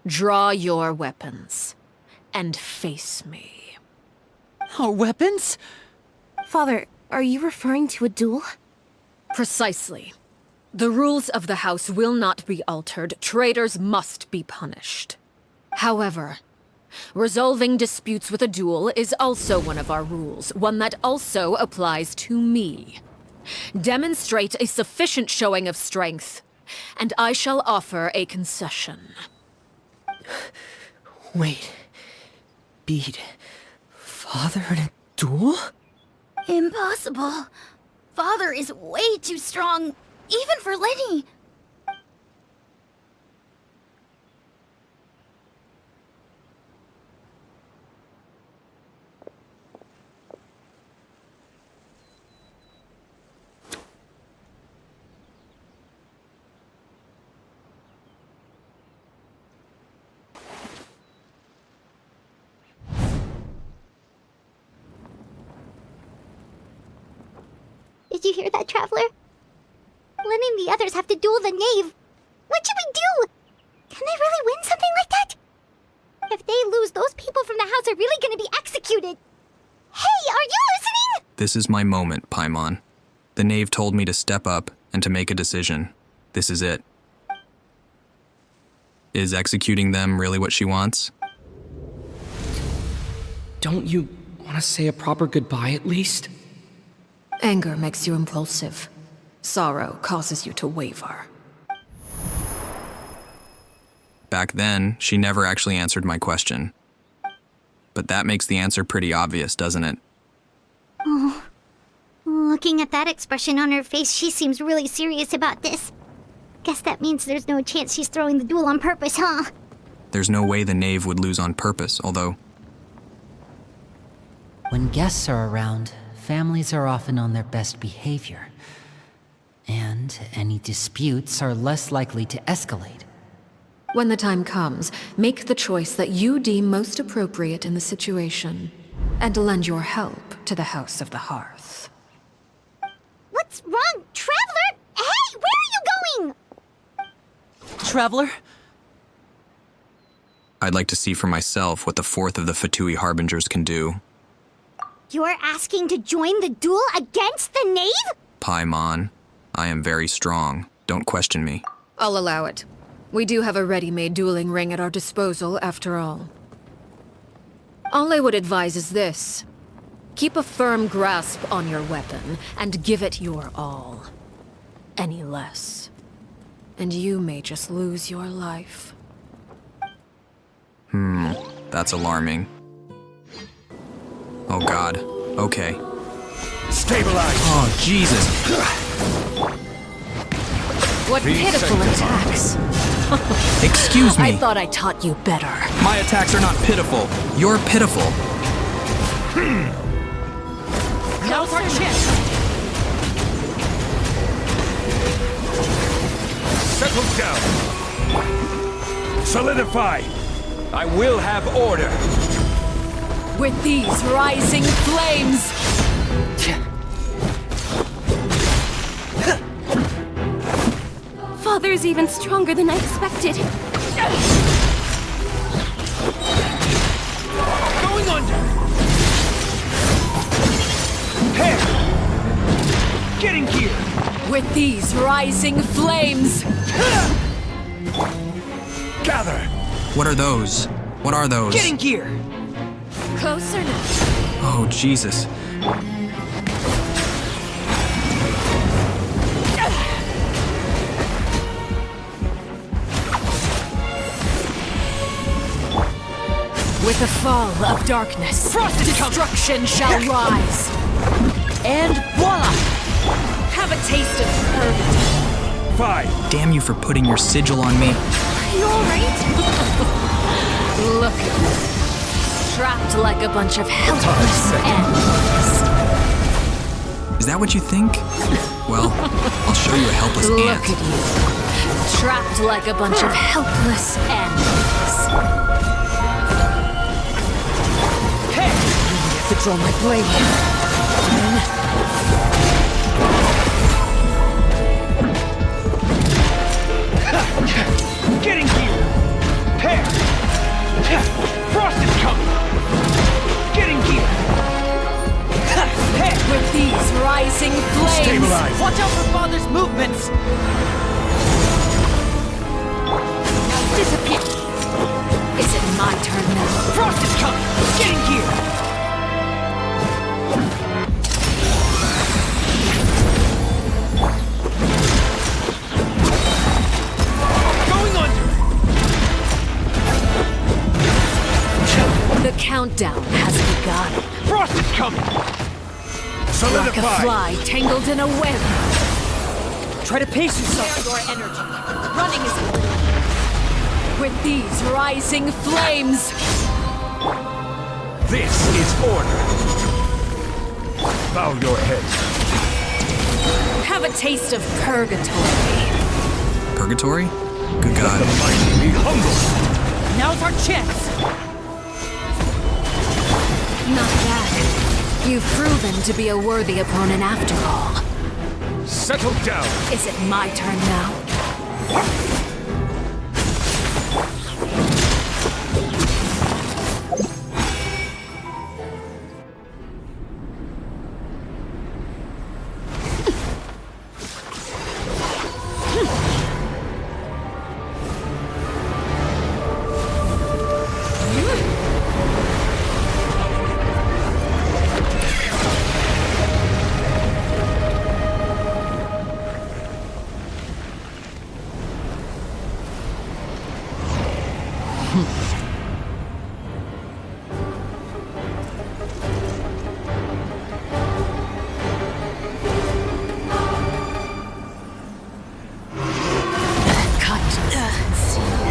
Draw your weapons and face me. Our weapons? Father, are you referring to a duel? Precisely. The rules of the house will not be altered. Traitors must be punished. However, resolving disputes with a duel is also one of our rules, one that also applies to me. Demonstrate a sufficient showing of strength, and I shall offer a concession. Wait. Beat Father in a duel? Impossible. Father is way too strong, even for Linny. Did you hear that, Traveler? Lenny and the others have to duel the knave. What should we do? Can they really win something like that? If they lose, those people from the house are really gonna be executed. Hey, are you listening? This is my moment, Paimon. The knave told me to step up and to make a decision. This is it. Is executing them really what she wants? Don't you want to say a proper goodbye at least? Anger makes you impulsive. Sorrow causes you to waver. Back then, she never actually answered my question. But that makes the answer pretty obvious, doesn't it? Oh. Looking at that expression on her face, she seems really serious about this. Guess that means there's no chance she's throwing the duel on purpose, huh? There's no way the knave would lose on purpose, although... When guests are around, families are often on their best behavior. And any disputes are less likely to escalate. When the time comes, make the choice that you deem most appropriate in the situation, and lend your help to the House of the Hearth. What's wrong? Traveler? Hey, where are you going? Traveler? I'd like to see for myself what the fourth of the Fatui Harbingers can do. You're asking to join the duel against the knave? Paimon, I am very strong. Don't question me. I'll allow it. We do have a ready-made dueling ring at our disposal, after all. All I would advise is this. Keep a firm grasp on your weapon, and give it your all. Any less, and you may just lose your life. That's alarming. Oh god. Okay. Stabilize! Oh, Jesus! What pitiful attacks! Excuse me! I thought I taught you better. My attacks are not pitiful. You're pitiful. Now's our chance! Settle down! Solidify! I will have order! With these rising flames! Father's even stronger than I expected. Going under! Hey! Getting gear! With these rising flames! Gather! What are those? What are those? Getting gear! Closer now. Oh, Jesus. With the fall of darkness, destruction shall rise. And voila! Have a taste of purgatory. 5. Damn you for putting your sigil on me. You alright? Look at you. Trapped like a bunch of helpless animals. Is that what you think? Well, I'll show you a helpless Look ant. at you. Trapped like a bunch of helpless animals. Hey! I have to draw my blade. Getting gear! Pair! Frost is coming! Getting gear! With these rising flames! Stabilize! Watch out for Father's movements! Now disappear! Is it my turn now? Frost is coming! Getting gear! Going under! The countdown has begun. Frost is coming! Like a Solidify! fly tangled in a web. Try to pace yourself! Share your energy. Running is with these rising flames. This is order! Bow your head. Have a taste of purgatory. Purgatory? Good God. The mighty be humble! Now's our chance! Not bad. You've proven to be a worthy opponent after all. Settle down! Is it my turn now?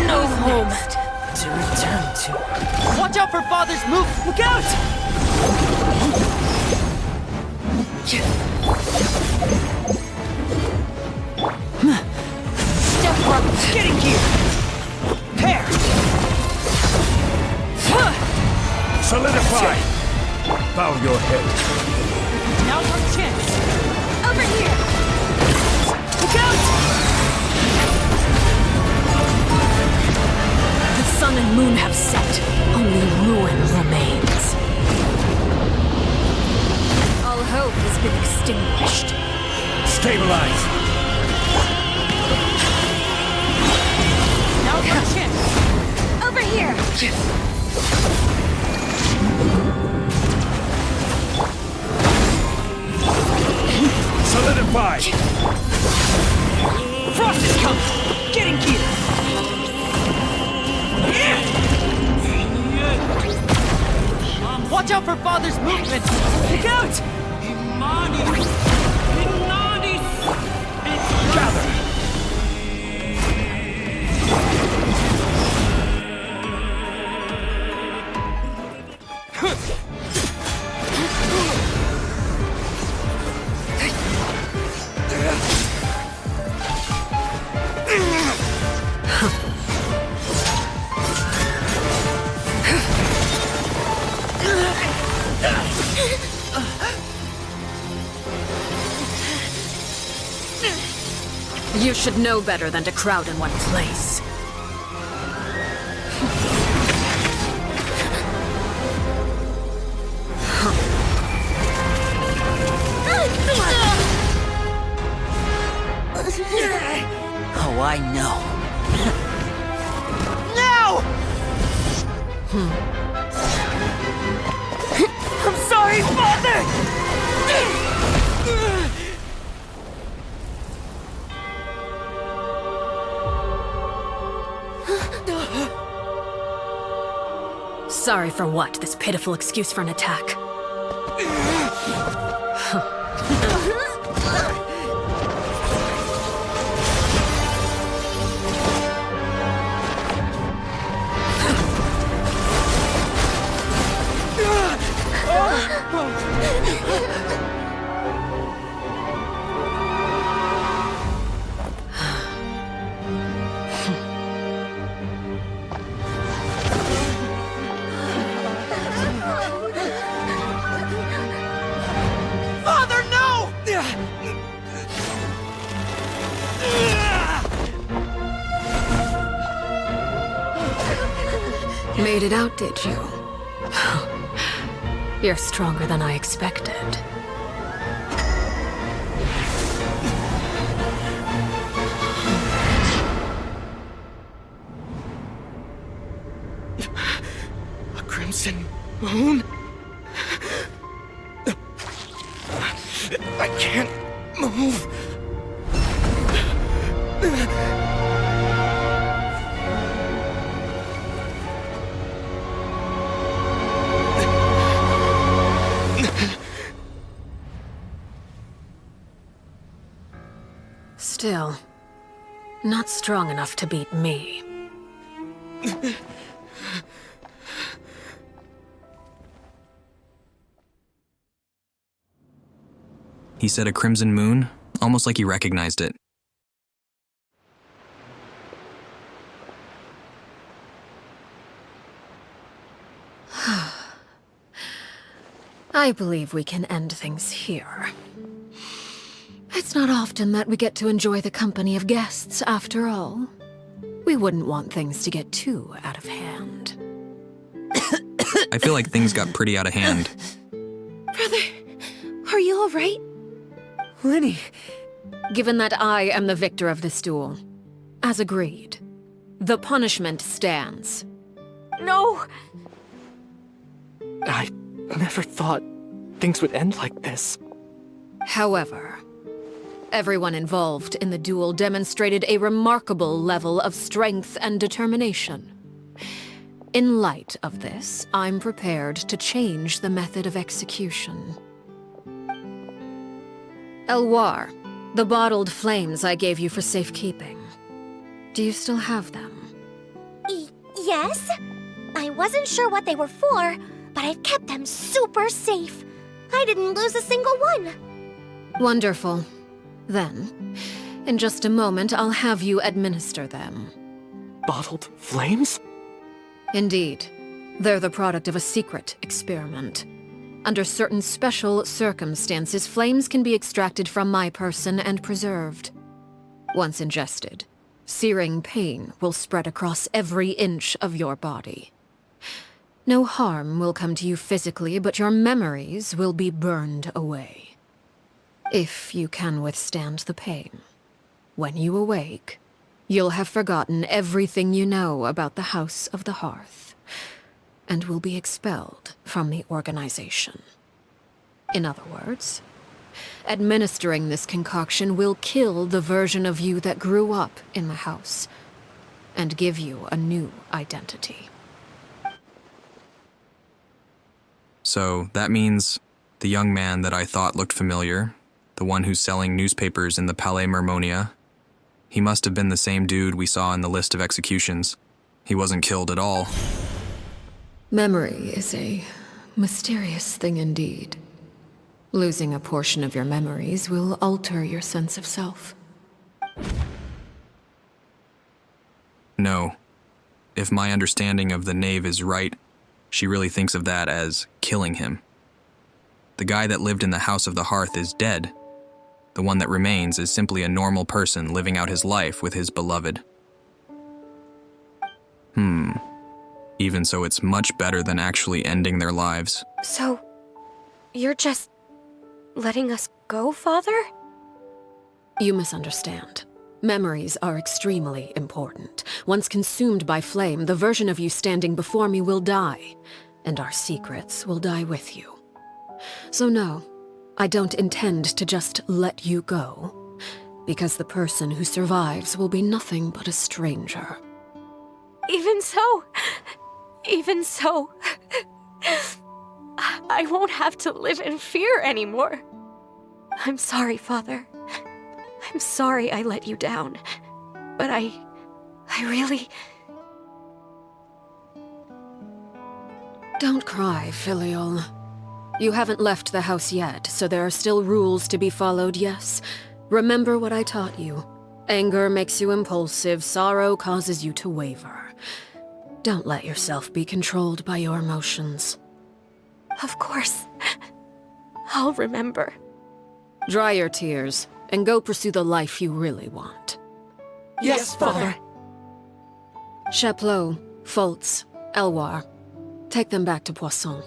No home to return to. Watch out for Father's move! Look out! Step brothers, getting gear! Pair! Solidify! Bow your head. Now's our chance! Over here! Look out! The sun and moon have set. Only ruin remains. All hope has been extinguished. Stabilize! Now's our chance! Over here! Solidify! Frost is coming! Getting gear! Watch out for Father's movement! Look out! Gather! You should know better than to crowd in one place. Oh, I know. Now! I'm sorry, Father! Sorry for what? This pitiful excuse for an attack? Father, no! Made it out, did you? You're stronger than I expected. A crimson moon? I can't move. Still, not strong enough to beat me. He said a crimson moon, almost like he recognized it. I believe we can end things here. It's not often that we get to enjoy the company of guests, after all. We wouldn't want things to get too out of hand. I feel like things got pretty out of hand. Brother, are you all right? Lenny. Given that I am the victor of this duel, as agreed, the punishment stands. No! I never thought things would end like this. However, everyone involved in the duel demonstrated a remarkable level of strength and determination. In light of this, I'm prepared to change the method of execution. Elwar, the bottled flames I gave you for safekeeping. Do you still have them? Yes? I wasn't sure what they were for, but I've kept them super safe. I didn't lose a single one. Wonderful. Then, in just a moment, I'll have you administer them. Bottled flames? Indeed. They're the product of a secret experiment. Under certain special circumstances, flames can be extracted from my person and preserved. Once ingested, searing pain will spread across every inch of your body. No harm will come to you physically, but your memories will be burned away. If you can withstand the pain, when you awake, you'll have forgotten everything you know about the House of the Hearth, and will be expelled from the organization. In other words, administering this concoction will kill the version of you that grew up in the house, and give you a new identity. So that means the young man that I thought looked familiar, the one who's selling newspapers in the Palais Mermonia, he must have been the same dude we saw in the list of executions. He wasn't killed at all. Memory is a mysterious thing indeed. Losing a portion of your memories will alter your sense of self. No. If my understanding of the Knave is right, she really thinks of that as killing him. The guy that lived in the House of the Hearth is dead. The one that remains is simply a normal person living out his life with his beloved. Even so, it's much better than actually ending their lives. So, you're just letting us go, Father? You misunderstand. Memories are extremely important. Once consumed by flame, the version of you standing before me will die, and our secrets will die with you. So no, I don't intend to just let you go, because the person who survives will be nothing but a stranger. Even so, I won't have to live in fear anymore. I'm sorry, Father. I'm sorry I let you down, but I really... Don't cry, Filial. You haven't left the house yet, so there are still rules to be followed, yes? Remember what I taught you. Anger makes you impulsive, sorrow causes you to waver. Don't let yourself be controlled by your emotions. Of course. I'll remember. Dry your tears, and go pursue the life you really want. Yes, Father. Chaplot, Foltz, Elwar, take them back to Poisson.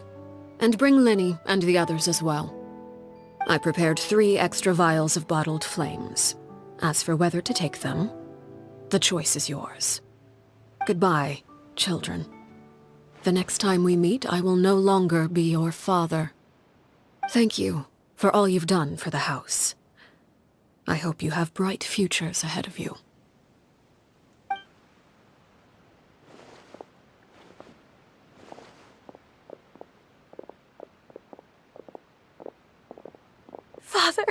And bring Linny and the others as well. I prepared 3 extra vials of bottled flames. As for whether to take them, the choice is yours. Goodbye, children. The next time we meet, I will no longer be your father. Thank you for all you've done for the house. I hope you have bright futures ahead of you. Father.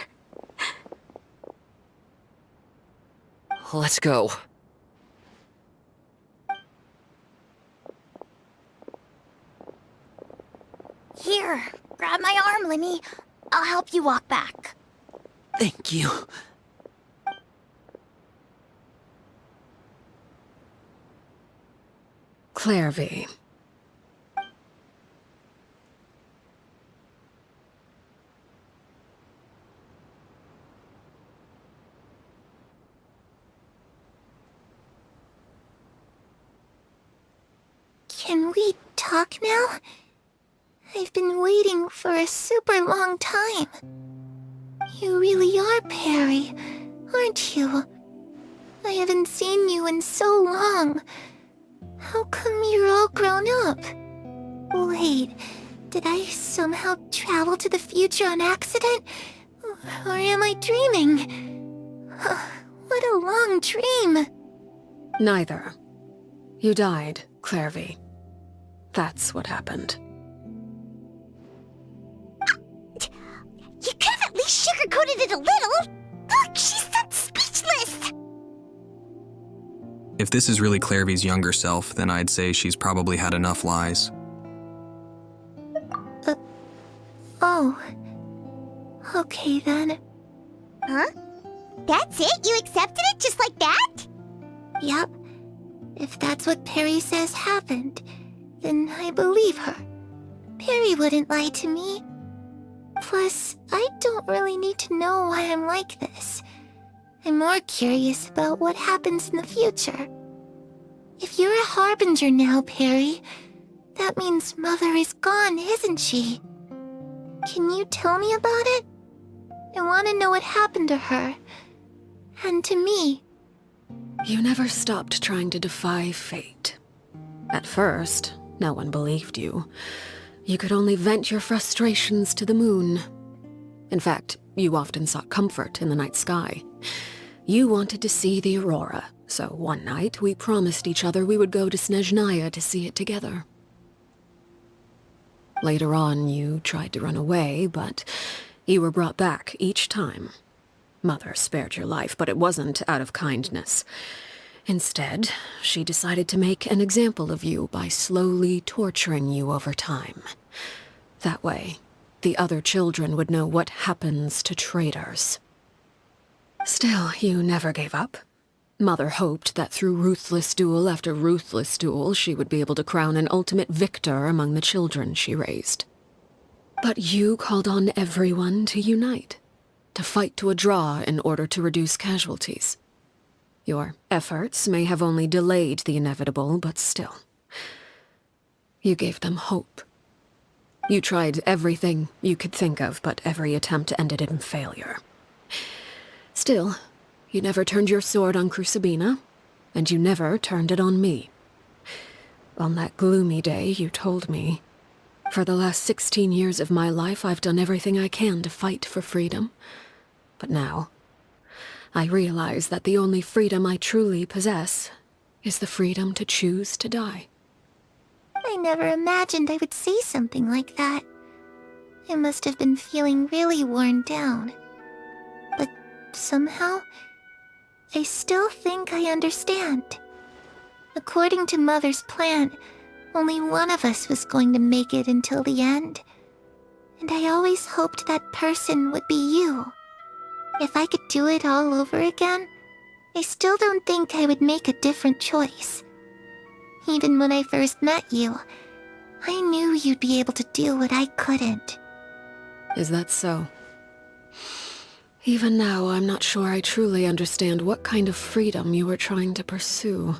Let's go. Here, grab my arm, Linny. I'll help you walk back. Thank you. Clairvy. Can we talk now? I've been waiting for a super long time. You really are Perry, aren't you? I haven't seen you in so long. How come you're all grown up? Wait, did I somehow travel to the future on accident? Or am I dreaming? What a long dream. Neither. You died, Clairvy. That's what happened. You could have at least sugarcoated it a little. Look, she's that speechless. If this is really Clairvy's younger self, then I'd say she's probably had enough lies. Oh. Okay then. Huh? That's it? You accepted it just like that? Yep. If that's what Perry says happened, then I believe her. Perry wouldn't lie to me. Plus, I don't really need to know why I'm like this. I'm more curious about what happens in the future. If you're a harbinger now, Perry, that means Mother is gone, isn't she? Can you tell me about it? I want to know what happened to her. And to me. You never stopped trying to defy fate. At first, no one believed you. You could only vent your frustrations to the moon. In fact, you often sought comfort in the night sky. You wanted to see the aurora, so one night we promised each other we would go to Snezhnaya to see it together. Later on, you tried to run away, but you were brought back each time. Mother spared your life, but it wasn't out of kindness. Instead, she decided to make an example of you by slowly torturing you over time. That way, the other children would know what happens to traitors. Still, you never gave up. Mother hoped that through ruthless duel after ruthless duel, she would be able to crown an ultimate victor among the children she raised. But you called on everyone to unite, to fight to a draw in order to reduce casualties. Your efforts may have only delayed the inevitable, but still. You gave them hope. You tried everything you could think of, but every attempt ended in failure. Still, you never turned your sword on Crucibina, and you never turned it on me. On that gloomy day, you told me, "For the last 16 years of my life, I've done everything I can to fight for freedom. But now, I realize that the only freedom I truly possess is the freedom to choose to die." I never imagined I would say something like that. I must have been feeling really worn down. But somehow, I still think I understand. According to Mother's plan, only one of us was going to make it until the end. And I always hoped that person would be you. If I could do it all over again, I still don't think I would make a different choice. Even when I first met you, I knew you'd be able to do what I couldn't. Is that so? Even now, I'm not sure I truly understand what kind of freedom you were trying to pursue.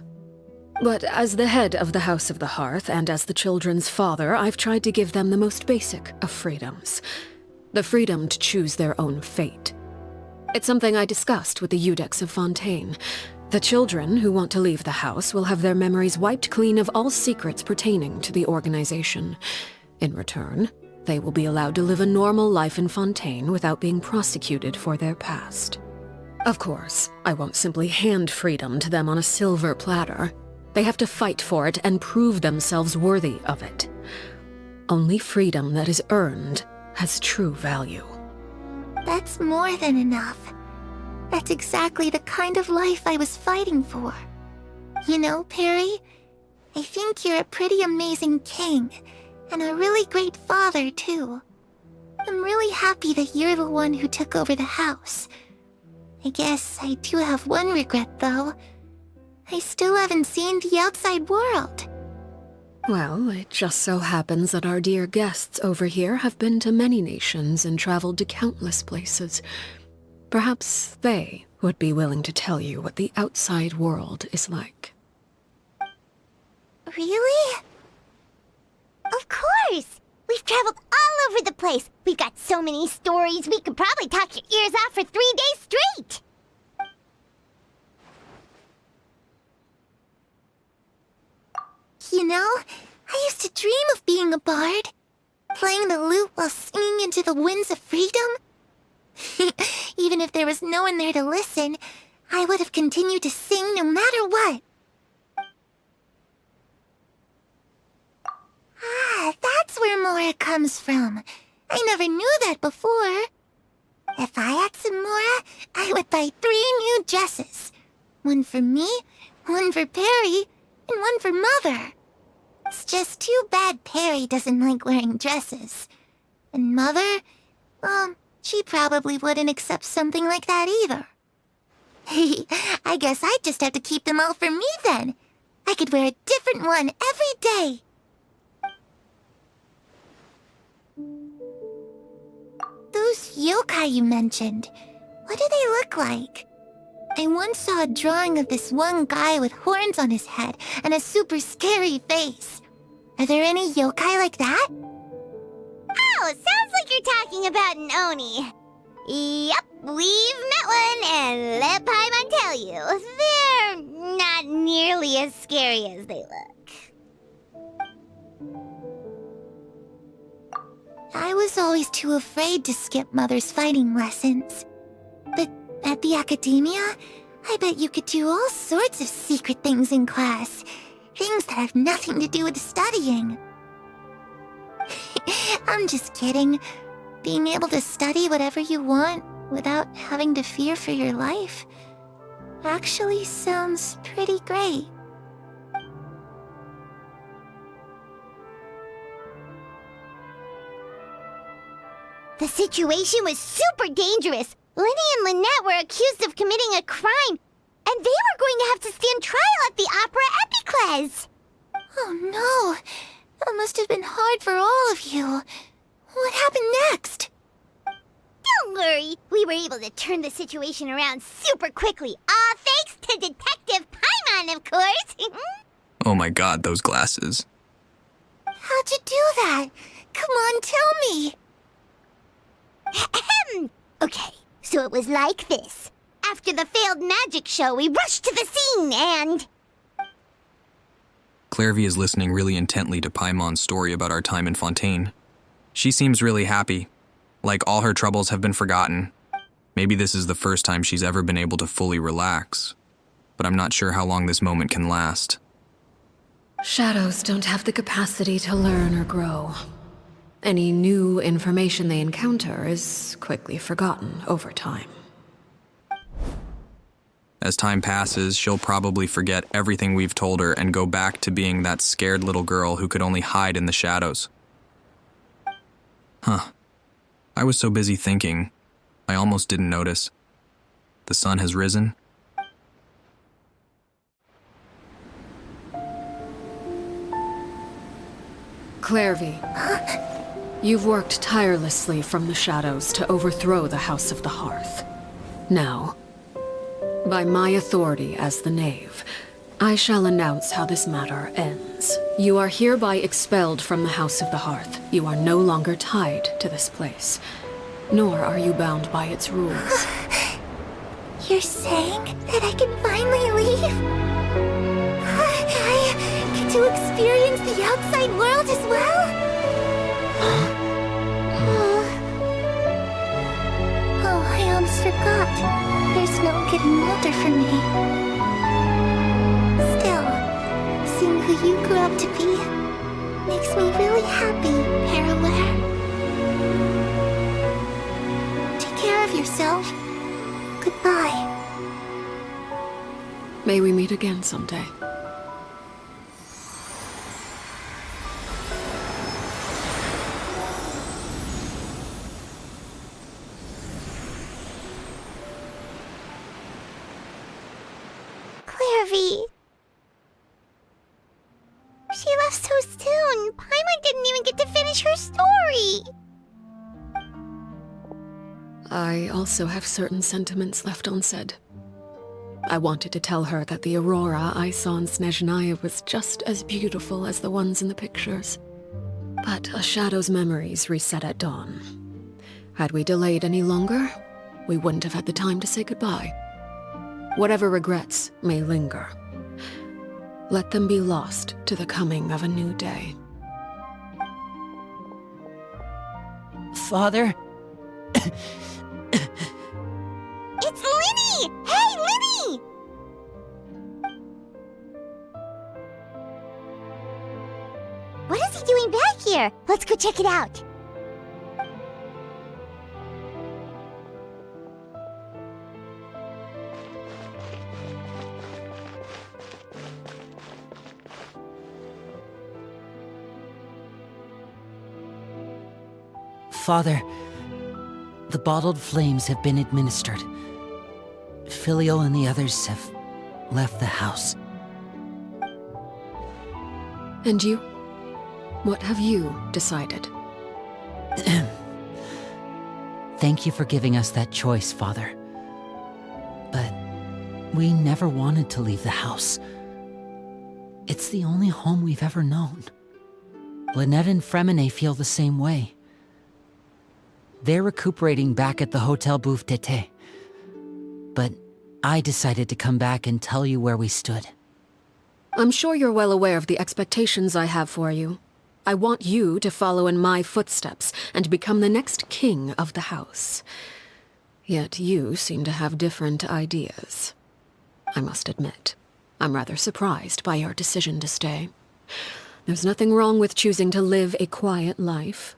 But as the head of the House of the Hearth, and as the children's father, I've tried to give them the most basic of freedoms. The freedom to choose their own fate. It's something I discussed with the Iudex of Fontaine. The children who want to leave the house will have their memories wiped clean of all secrets pertaining to the organization. In return, they will be allowed to live a normal life in Fontaine without being prosecuted for their past. Of course, I won't simply hand freedom to them on a silver platter. They have to fight for it and prove themselves worthy of it. Only freedom that is earned has true value. That's more than enough. That's exactly the kind of life I was fighting for. You know, Perry, I think you're a pretty amazing king, and a really great father, too. I'm really happy that you're the one who took over the house. I guess I do have one regret, though. I still haven't seen the outside world. Well, it just so happens that our dear guests over here have been to many nations and traveled to countless places. Perhaps they would be willing to tell you what the outside world is like. Really? Of course! We've traveled all over the place. We've got so many stories, we could probably talk your ears off for 3 days straight! You know, I used to dream of being a bard. Playing the lute while singing into the winds of freedom. Even if there was no one there to listen, I would have continued to sing no matter what. where it comes from. I never knew that before. If I had Signora, I would buy 3 new dresses. One for me, one for Perry, and one for Mother. It's just too bad Perry doesn't like wearing dresses. And Mother, well, she probably wouldn't accept something like that either. I guess I'd just have to keep them all for me then. I could wear a different one every day. Those yokai you mentioned, what do they look like? I once saw a drawing of this one guy with horns on his head and a super scary face. Are there any yokai like that? Oh, sounds like you're talking about an Oni. Yep, we've met one, and let Paimon tell you, they're not nearly as scary as they look. I was always too afraid to skip Mother's fighting lessons. But at the academia, I bet you could do all sorts of secret things in class. Things that have nothing to do with studying. I'm just kidding. Being able to study whatever you want without having to fear for your life actually sounds pretty great. The situation was super dangerous. Lenny and Lynette were accused of committing a crime, and they were going to have to stand trial at the Opera Epicles. Oh no! That must have been hard for all of you. What happened next? Don't worry, we were able to turn the situation around super quickly. All thanks to Detective Paimon, of course. Oh my god, those glasses. How'd you do that? Come on, tell me. Okay, so it was like this. After the failed magic show, we rushed to the scene and... Clairvy is listening really intently to Paimon's story about our time in Fontaine. She seems really happy, like all her troubles have been forgotten. Maybe this is the first time she's ever been able to fully relax, but I'm not sure how long this moment can last. Shadows don't have the capacity to learn or grow. Any new information they encounter is quickly forgotten over time. As time passes, she'll probably forget everything we've told her and go back to being that scared little girl who could only hide in the shadows. Huh. I was so busy thinking, I almost didn't notice. The sun has risen. Clairvy, you've worked tirelessly from the shadows to overthrow the House of the Hearth. Now, by my authority as the Knave, I shall announce how this matter ends. You are hereby expelled from the House of the Hearth. You are no longer tied to this place, nor are you bound by its rules. You're saying that I can finally leave? I get to experience the outside world as well? Oh, I almost forgot. There's no getting older for me. Still, seeing who you grew up to be makes me really happy, Parallel. Take care of yourself. Goodbye. May we meet again someday. Clairvy. She left so soon. Paimon didn't even get to finish her story. I also have certain sentiments left unsaid. I wanted to tell her that the aurora I saw in Snezhnaya was just as beautiful as the ones in the pictures. But a shadow's memories reset at dawn. Had we delayed any longer, we wouldn't have had the time to say goodbye. Whatever regrets may linger, let them be lost to the coming of a new day. Father? It's Linny! Hey, Linny! What is he doing back here? Let's go check it out. Father, the bottled flames have been administered. Filio and the others have left the house. And you? What have you decided? Thank you for giving us that choice, Father. But we never wanted to leave the house. It's the only home we've ever known. Lynette and Fremine feel the same way. They're recuperating back at the Hotel Bouffe d'été. But I decided to come back and tell you where we stood. I'm sure you're well aware of the expectations I have for you. I want you to follow in my footsteps and become the next king of the house. Yet you seem to have different ideas. I must admit, I'm rather surprised by your decision to stay. There's nothing wrong with choosing to live a quiet life.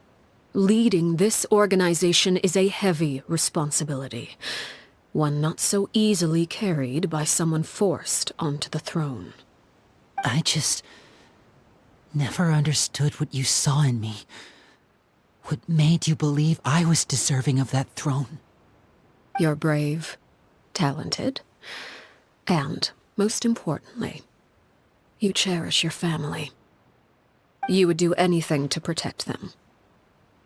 Leading this organization is a heavy responsibility, one not so easily carried by someone forced onto the throne. I just never understood what you saw in me. What made you believe I was deserving of that throne? You're brave, talented, and, most importantly, you cherish your family. You would do anything to protect them,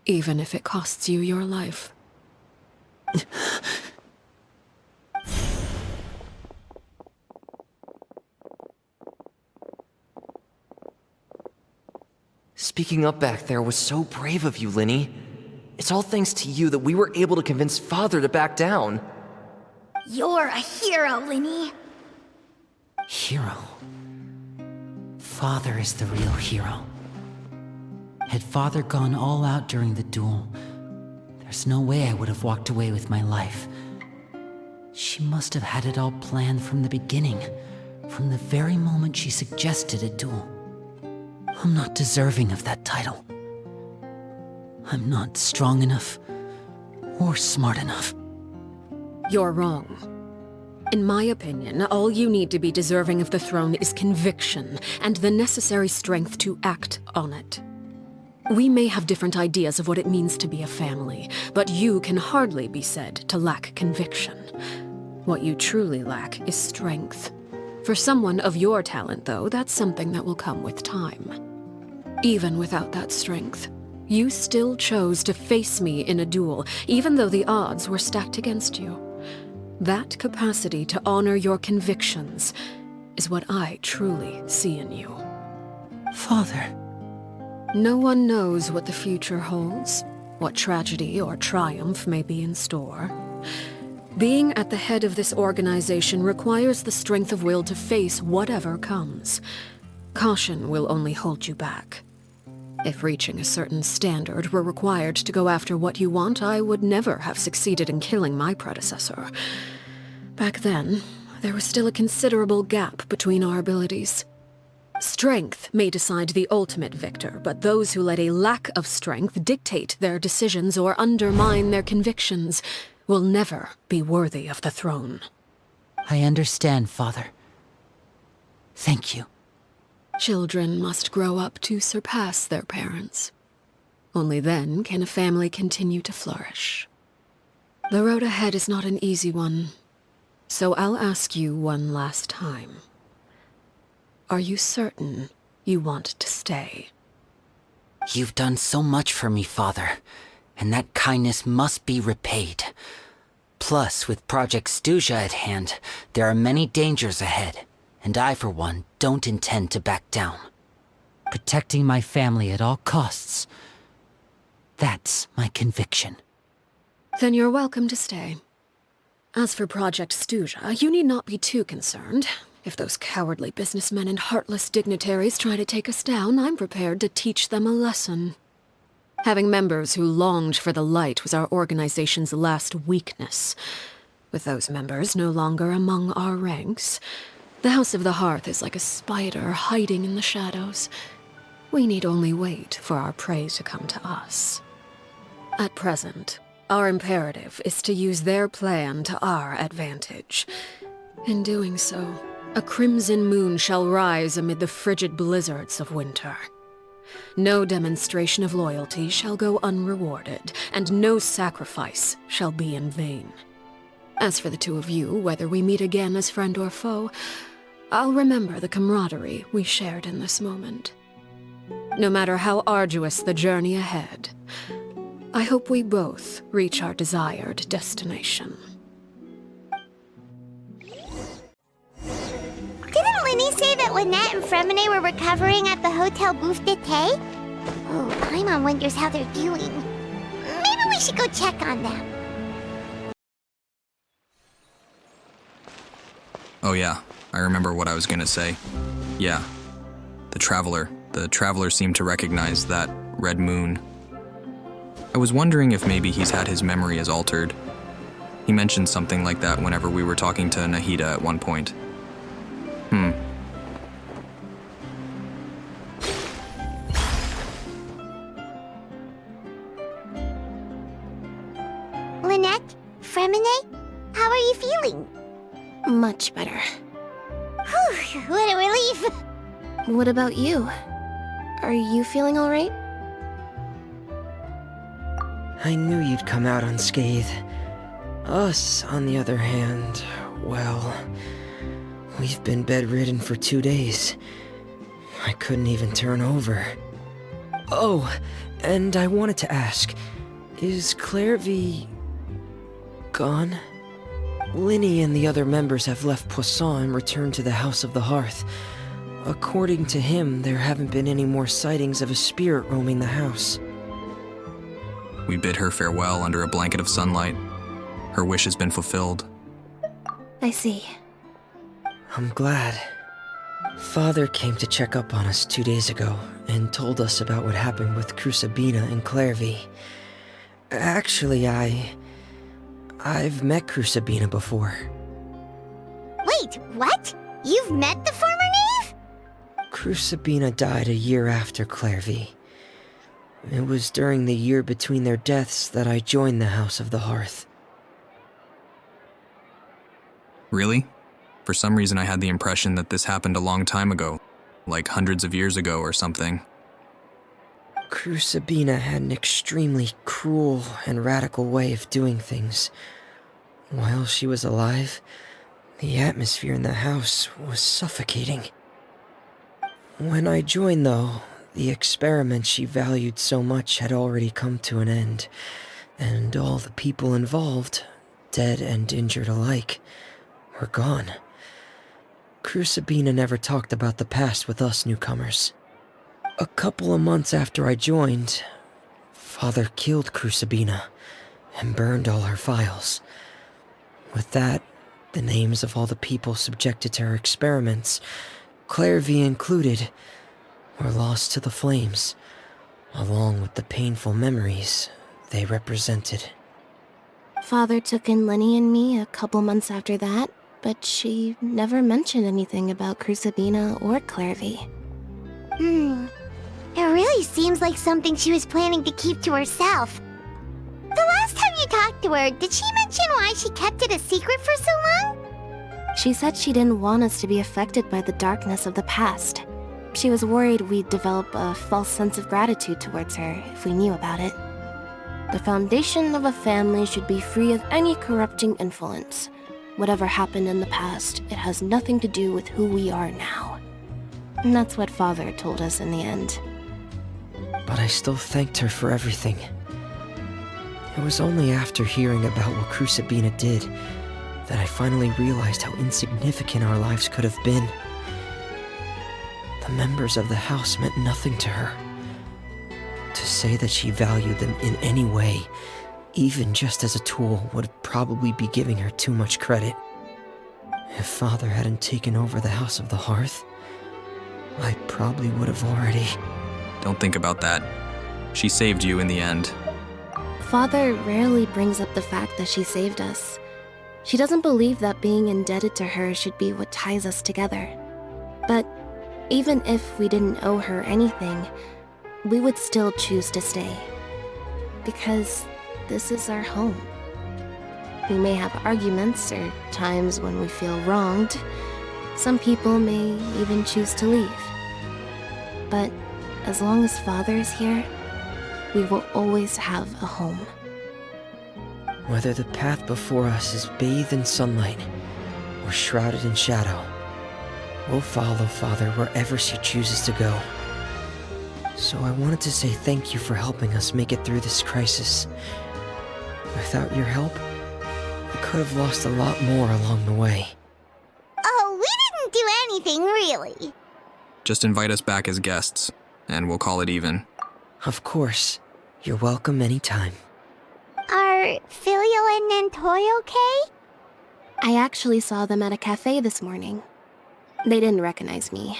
even if it costs you your life. Speaking up back there was so brave of you, Linny. It's all thanks to you that we were able to convince Father to back down. You're a hero, Linny. Hero? Father is the real hero. Had Father gone all out during the duel, there's no way I would have walked away with my life. She must have had it all planned from the beginning, from the very moment she suggested a duel. I'm not deserving of that title. I'm not strong enough or smart enough. You're wrong. In my opinion, all you need to be deserving of the throne is conviction and the necessary strength to act on it. We may have different ideas of what it means to be a family, but you can hardly be said to lack conviction. What you truly lack is strength. For someone of your talent, though, that's something that will come with time. Even without that strength, you still chose to face me in a duel, even though the odds were stacked against you. That capacity to honor your convictions is what I truly see in you. Father. No one knows what the future holds, what tragedy or triumph may be in store. Being at the head of this organization requires the strength of will to face whatever comes. Caution will only hold you back. If reaching a certain standard were required to go after what you want, I would never have succeeded in killing my predecessor. Back then, there was still a considerable gap between our abilities. Strength may decide the ultimate victor, but those who let a lack of strength dictate their decisions or undermine their convictions will never be worthy of the throne. I understand, Father. Thank you. Children must grow up to surpass their parents. Only then can a family continue to flourish. The road ahead is not an easy one, so I'll ask you one last time. Are you certain you want to stay? You've done so much for me, Father, and that kindness must be repaid. Plus, with Project Stuja at hand, there are many dangers ahead, and I, for one, don't intend to back down. Protecting my family at all costs. That's my conviction. Then you're welcome to stay. As for Project Stuja, you need not be too concerned. If those cowardly businessmen and heartless dignitaries try to take us down, I'm prepared to teach them a lesson. Having members who longed for the light was our organization's last weakness. With those members no longer among our ranks, the House of the Hearth is like a spider hiding in the shadows. We need only wait for our prey to come to us. At present, our imperative is to use their plan to our advantage. In doing so, a crimson moon shall rise amid the frigid blizzards of winter. No demonstration of loyalty shall go unrewarded, and no sacrifice shall be in vain. As for the two of you, whether we meet again as friend or foe, I'll remember the camaraderie we shared in this moment. No matter how arduous the journey ahead, I hope we both reach our desired destination. Didn't Linny say that Lynette and Fremine were recovering at the Hotel Bouffe d'été? Oh, Paimon wonders how they're doing. Maybe we should go check on them. Oh yeah, I remember what I was gonna say. Yeah, the Traveler. The Traveler seemed to recognize that red moon. I was wondering if maybe he's had his memory as altered. He mentioned something like that whenever we were talking to Nahida at one point. Lynette? Fremine? How are you feeling? Much better. Whew, what a relief! What about you? Are you feeling all right? I knew you'd come out unscathed. Us, on the other hand, well, we've been bedridden for 2 days. I couldn't even turn over. Oh, and I wanted to ask, is Clairvy gone? Linny and the other members have left Poisson and returned to the House of the Hearth. According to him, there haven't been any more sightings of a spirit roaming the house. We bid her farewell under a blanket of sunlight. Her wish has been fulfilled. I see. I'm glad. Father came to check up on us 2 days ago and told us about what happened with Crusabina and Clairvy. Actually, I've met Crusabina before. Wait, what? You've met the former knave? Crusabina died a year after Clairvy. It was during the year between their deaths that I joined the House of the Hearth. Really? For some reason I had the impression that this happened a long time ago, like hundreds of years ago or something. Crusabina had an extremely cruel and radical way of doing things. While she was alive, the atmosphere in the house was suffocating. When I joined, though, the experiment she valued so much had already come to an end, and all the people involved, dead and injured alike, were gone. Crusabina never talked about the past with us newcomers. A couple of months after I joined, Father killed Crusabina and burned all her files. With that, the names of all the people subjected to her experiments, Clairvy included, were lost to the flames, along with the painful memories they represented. Father took in Lenny and me a couple months after that, but she never mentioned anything about Crusabina or Clairvy. It really seems like something she was planning to keep to herself. The last time you talked to her, did she mention why she kept it a secret for so long? She said she didn't want us to be affected by the darkness of the past. She was worried we'd develop a false sense of gratitude towards her if we knew about it. The foundation of a family should be free of any corrupting influence. Whatever happened in the past, it has nothing to do with who we are now. And that's what Father told us in the end. But I still thanked her for everything. It was only after hearing about what Crusabina did that I finally realized how insignificant our lives could have been. The members of the house meant nothing to her. To say that she valued them in any way, even just as a tool, would probably be giving her too much credit. If Father hadn't taken over the House of the Hearth, I probably would have already... Don't think about that. She saved you in the end. Father rarely brings up the fact that she saved us. She doesn't believe that being indebted to her should be what ties us together. But Even if we didn't owe her anything, we would still choose to stay. Because this is our home. We may have arguments or times when we feel wronged. Some people may even choose to leave. But as long as Father is here, we will always have a home. Whether the path before us is bathed in sunlight or shrouded in shadow, we'll follow Father wherever she chooses to go. So I wanted to say thank you for helping us make it through this crisis. Without your help, we could have lost a lot more along the way. Oh, we didn't do anything, really. Just invite us back as guests, and we'll call it even. Of course. You're welcome anytime. Are Filial and Nantoy okay? I actually saw them at a cafe this morning. They didn't recognize me.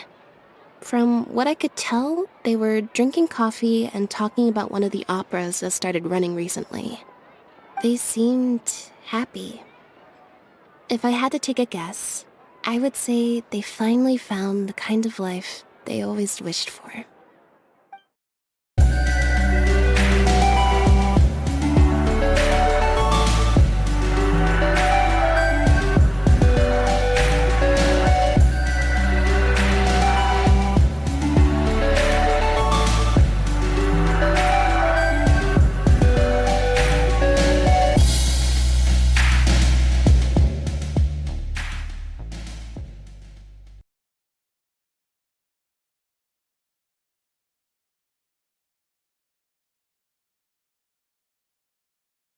From what I could tell, they were drinking coffee and talking about one of the operas that started running recently. They seemed happy. If I had to take a guess, I would say they finally found the kind of life they always wished for.